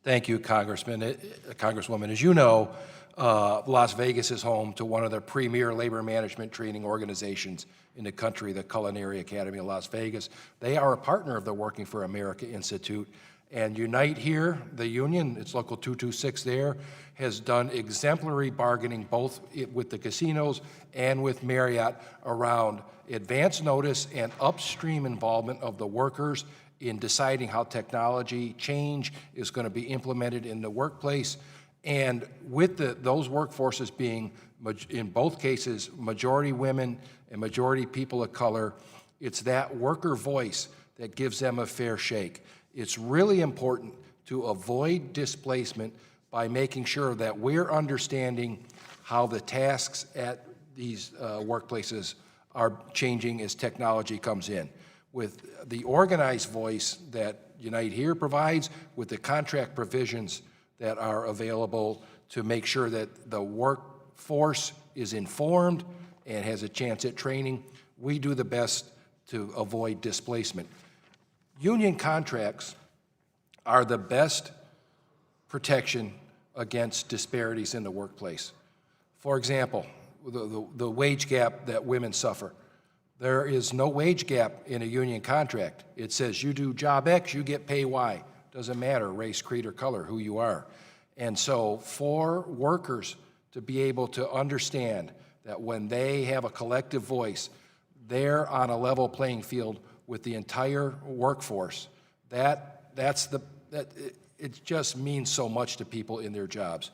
Thank you, Congresswoman. As you know, Las Vegas is home to one of the premier labor management training organizations in the country, the Culinary Academy of Las Vegas. They are a partner of the Working for America Institute, And Unite Here, the union, it's Local 226 there, has done exemplary bargaining both with the casinos and with Marriott around advance notice and upstream involvement of the workers in deciding how technology change is going to be implemented in the workplace. And with those workforces being, in both cases, majority women and majority people of color, it's that worker voice that gives them a fair shake. It's really important to avoid displacement by making sure that we're understanding how the tasks at these workplaces are changing as technology comes in. With the organized voice that Unite Here provides, with the contract provisions that are available to make sure that the workforce is informed and has a chance at training, we do the best to avoid displacement. Union contracts are the best protection against disparities in the workplace. For example, the wage gap that women suffer. There is no wage gap in a union contract. It says you do job X, you get pay Y. Doesn't matter race, creed, or color, who you are. And so for workers to be able to understand that when they have a collective voice, they're on a level playing field with the entire workforce, it just means so much to people in their jobs.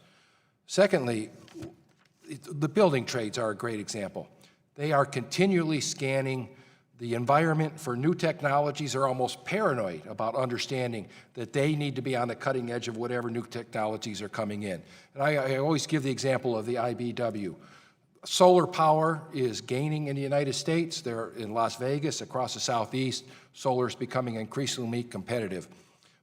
Secondly, the building trades are a great example. They are continually scanning the environment for new technologies. Are almost paranoid about understanding that they need to be on the cutting edge of whatever new technologies are coming in. And I always give the example of the IBW. Solar power is gaining in the United States. They're in Las Vegas, across the Southeast. Solar is becoming increasingly competitive.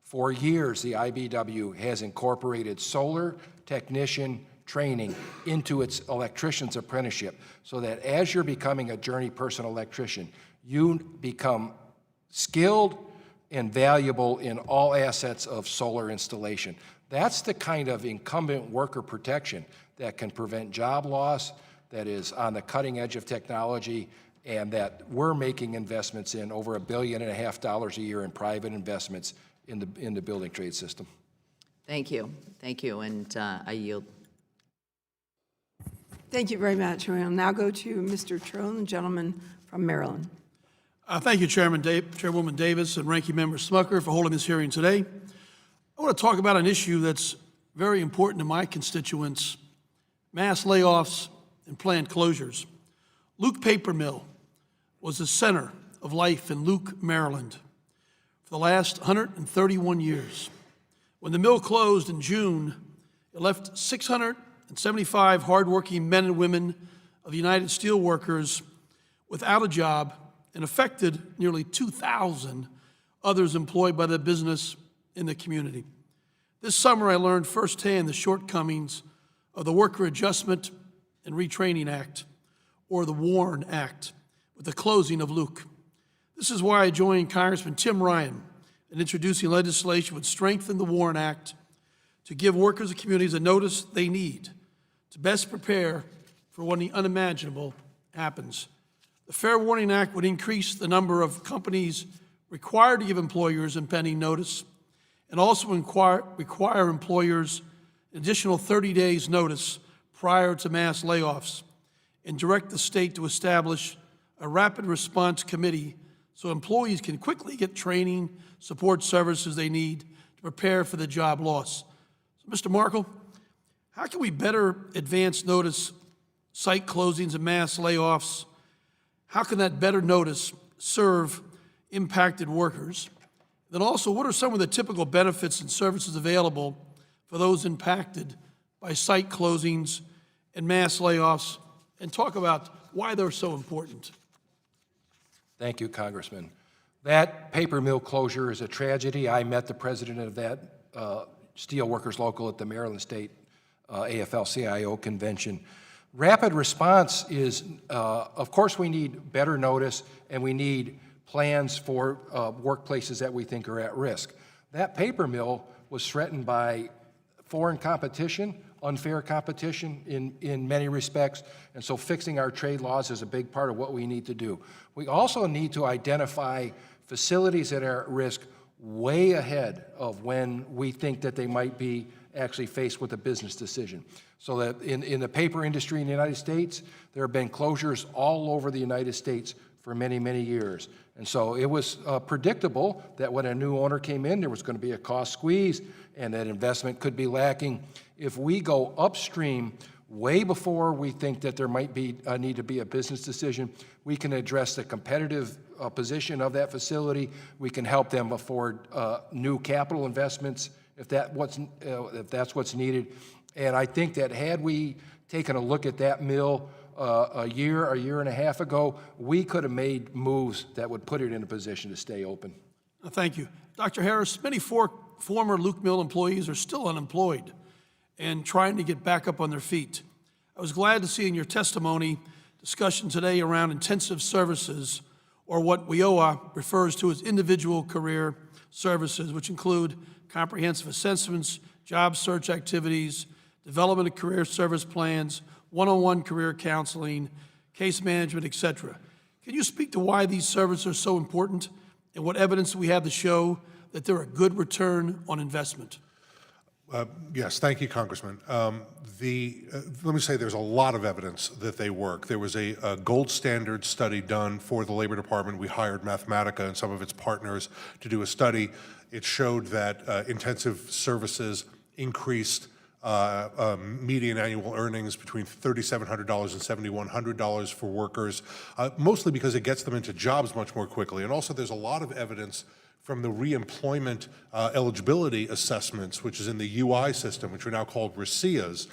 For years, the IBW has incorporated solar technician training into its electrician's apprenticeship so that as you're becoming a journey person electrician, you become skilled and valuable in all assets of solar installation. That's the kind of incumbent worker protection that can prevent job loss, that is on the cutting edge of technology, and that we're making investments in, over $1.5 billion a year in private investments in the building trade system. Thank you, and I yield. Thank you very much. We'll now go to Mr. Trone, the gentleman from Maryland. Thank you, Chairwoman Davis and Ranking Member Smucker, for holding this hearing today. I want to talk about an issue that's very important to my constituents: mass layoffs and planned closures. Luke Paper Mill was the center of life in Luke, Maryland, for the last 131 years. When the mill closed in June, it left 675 hardworking men and women of the United Steelworkers without a job, and affected nearly 2,000 others employed by the business in the community. This summer, I learned firsthand the shortcomings of the Worker Adjustment and Retraining Act, or the WARN Act, with the closing of Luke. This is why I joined Congressman Tim Ryan in introducing legislation that would strengthen the WARN Act to give workers and communities a notice they need to best prepare for when the unimaginable happens. The Fair Warning Act would increase the number of companies required to give employers impending notice, and also require employers an additional 30 days notice prior to mass layoffs, and direct the state to establish a rapid response committee so employees can quickly get training, support services they need to prepare for the job loss. So, Mr. Markle, how can we better advance notice site closings and mass layoffs? How can that better notice serve impacted workers? Then also, what are some of the typical benefits and services available for those impacted by site closings and mass layoffs? And talk about why they're so important. Thank you, Congressman. That paper mill closure is a tragedy. I met the president of that steelworkers local at the Maryland State AFL-CIO convention. Rapid response is, of course, we need better notice, and we need plans for workplaces that we think are at risk. That paper mill was threatened by foreign competition, unfair competition in many respects, and so fixing our trade laws is a big part of what we need to do. We also need to identify facilities that are at risk way ahead of when we think that they might be actually faced with a business decision. So that in the paper industry in the United States, there have been closures all over the United States for many, many years. And so it was predictable that when a new owner came in, there was going to be a cost squeeze and that investment could be lacking. If we go upstream way before we think that there might be need to be a business decision, we can address the competitive position of that facility. We can help them afford new capital investments if that's what's needed. And I think that had we taken a look at that mill a year and a half ago, we could have made moves that would put it in a position to stay open. Thank you. Dr. Harris, many former Luke Mill employees are still unemployed and trying to get back up on their feet. I was glad to see in your testimony discussion today around intensive services, or what WIOA refers to as individual career services, which include comprehensive assessments, job search activities, development of career service plans, one-on-one career counseling, case management, etc. Can you speak to why these services are so important and what evidence we have to show that they're a good return on investment? Yes, thank you, Congressman. Let me say there's a lot of evidence that they work. There was a gold standard study done for the Labor Department. We hired Mathematica and some of its partners to do a study. It showed that intensive services increased median annual earnings between $3,700 and $7,100 for workers, mostly because it gets them into jobs much more quickly. And also there's a lot of evidence from the reemployment eligibility assessments, which is in the UI system, which are now called RICIAs.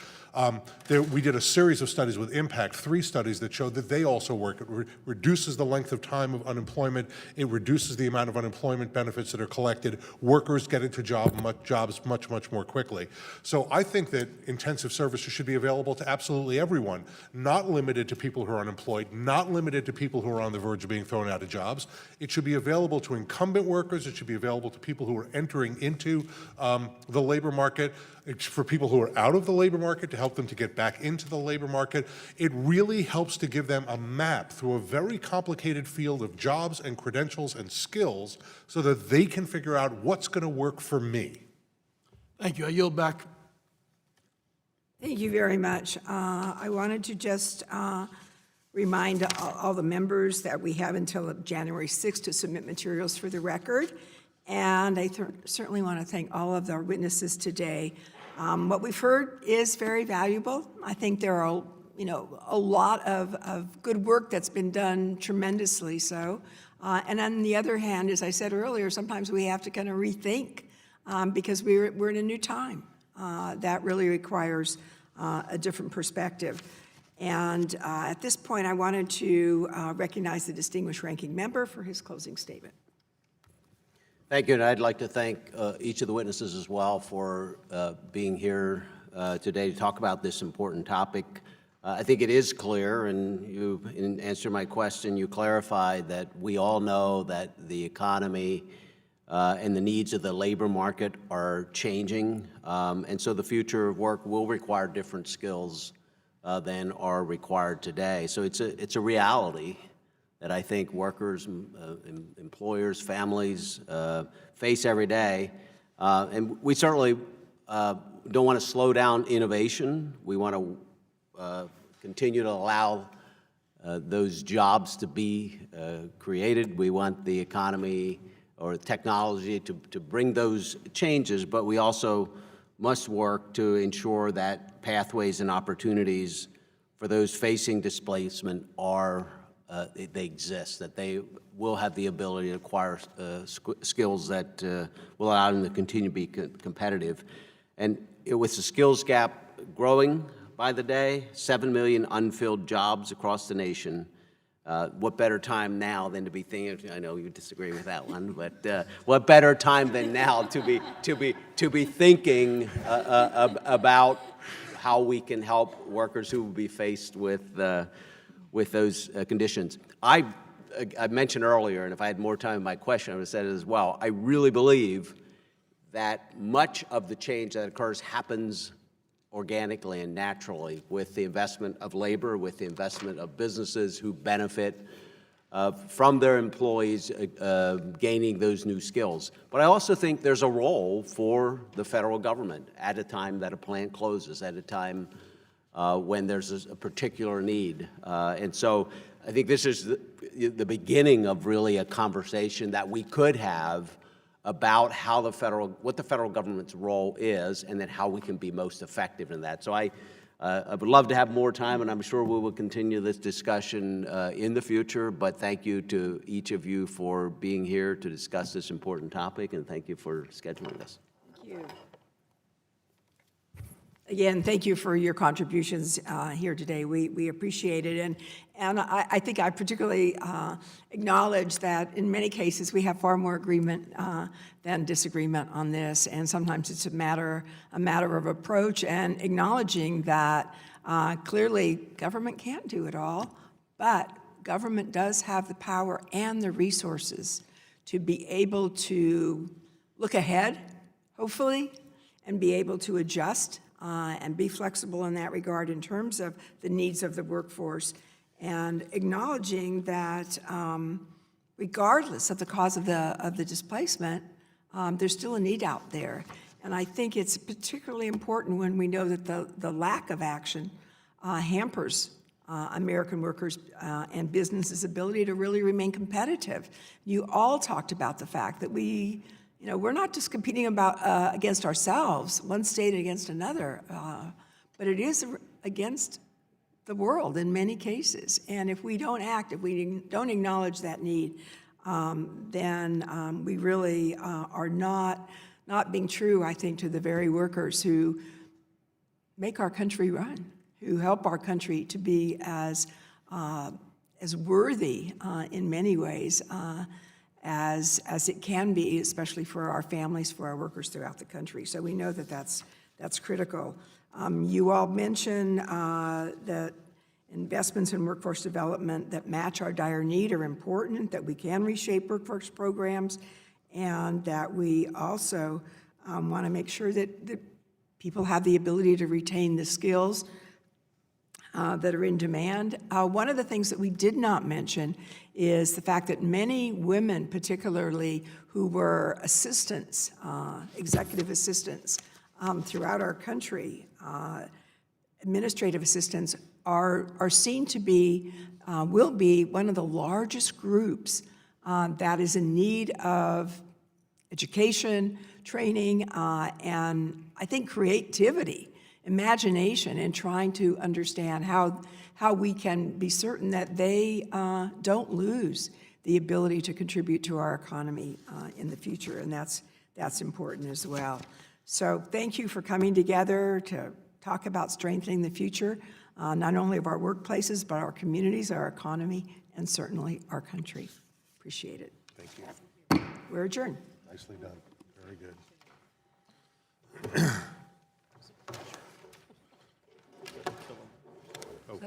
We did a series of studies with Impact, 3 studies that showed that they also work. It reduces the length of time of unemployment. It reduces the amount of unemployment benefits that are collected. Workers get into jobs much more quickly. So I think that intensive services should be available to absolutely everyone, not limited to people who are unemployed, not limited to people who are on the verge of being thrown out of jobs. It should be available to incumbent workers. It should be available to people who are entering into the labor market. It's for people who are out of the labor market to help them to get back into the labor market. It really helps to give them a map through a very complicated field of jobs and credentials and skills so that they can figure out what's going to work for me. Thank you. I yield back. Thank you very much. I wanted to just remind all the members that we have until January 6th to submit materials for the record. And I certainly want to thank all of our witnesses today. What we've heard is very valuable. I think there are, a lot of good work that's been done, tremendously so. And on the other hand, as I said earlier, sometimes we have to kind of rethink because we're in a new time that really requires a different perspective. And at this point, I wanted to recognize the distinguished ranking member for his closing statement. Thank you, and I'd like to thank each of the witnesses as well for being here today to talk about this important topic. I think it is clear, and you, in answer to my question, you clarified that we all know that the economy and the needs of the labor market are changing, and so the future of work will require different skills than are required today. So it's a reality that I think workers, employers, families face every day. And we certainly don't want to slow down innovation. We want to continue to allow those jobs to be created. We want the economy or technology to bring those changes, but we also must work to ensure that pathways and opportunities for those facing displacement are they exist, that they will have the ability to acquire skills that will allow them to continue to be competitive. And with the skills gap growing by the day, 7 million unfilled jobs across the nation, what better time now than to be thinking, I know you disagree with that one, but what better time than now to be thinking about how we can help workers who will be faced with those conditions. I mentioned earlier, and if I had more time in my question, I would have said it as well, I really believe that much of the change that occurs happens organically and naturally with the investment of labor, with the investment of businesses who benefit from their employees gaining those new skills. But I also think there's a role for the federal government at a time that a plant closes, at a time when there's a particular need. And so I think this is the beginning of really a conversation that we could have about how what the federal government's role is, and then how we can be most effective in that. So I would love to have more time, and I'm sure we will continue this discussion in the future, but thank you to each of you for being here to discuss this important topic, and thank you for scheduling this. Thank you. Again, thank you for your contributions here today. We appreciate it. And I think I particularly acknowledge that in many cases we have far more agreement than disagreement on this. And sometimes it's a matter of approach and acknowledging that clearly government can't do it all, but government does have the power and the resources to be able to look ahead, hopefully, and be able to adjust and be flexible in that regard in terms of the needs of the workforce, and acknowledging that regardless of the cause of the displacement, there's still a need out there. And I think it's particularly important when we know that the lack of action hampers American workers and businesses' ability to really remain competitive. You all talked about the fact that we're not just competing against ourselves, one state against another, but it is against the world in many cases. And if we don't act, if we don't acknowledge that need, then we really are not being true, I think, to the very workers who make our country run, who help our country to be as worthy in many ways as it can be, especially for our families, for our workers throughout the country. So we know that that's critical. You all mentioned that investments in workforce development that match our dire need are important, that we can reshape workforce programs, and that we also want to make sure that people have the ability to retain the skills that are in demand. One of the things that we did not mention is the fact that many women, particularly who were assistants, executive assistants throughout our country, administrative assistants, are seen to be, will be one of the largest groups that is in need of education, training, and I think creativity, imagination, and trying to understand how we can be certain that they don't lose the ability to contribute to our economy in the future, and that's important as well. So thank you for coming together to talk about strengthening the future, not only of our workplaces, but our communities, our economy, and certainly our country. Appreciate it. Thank you. We're adjourned. Nicely done. Very good. Oh.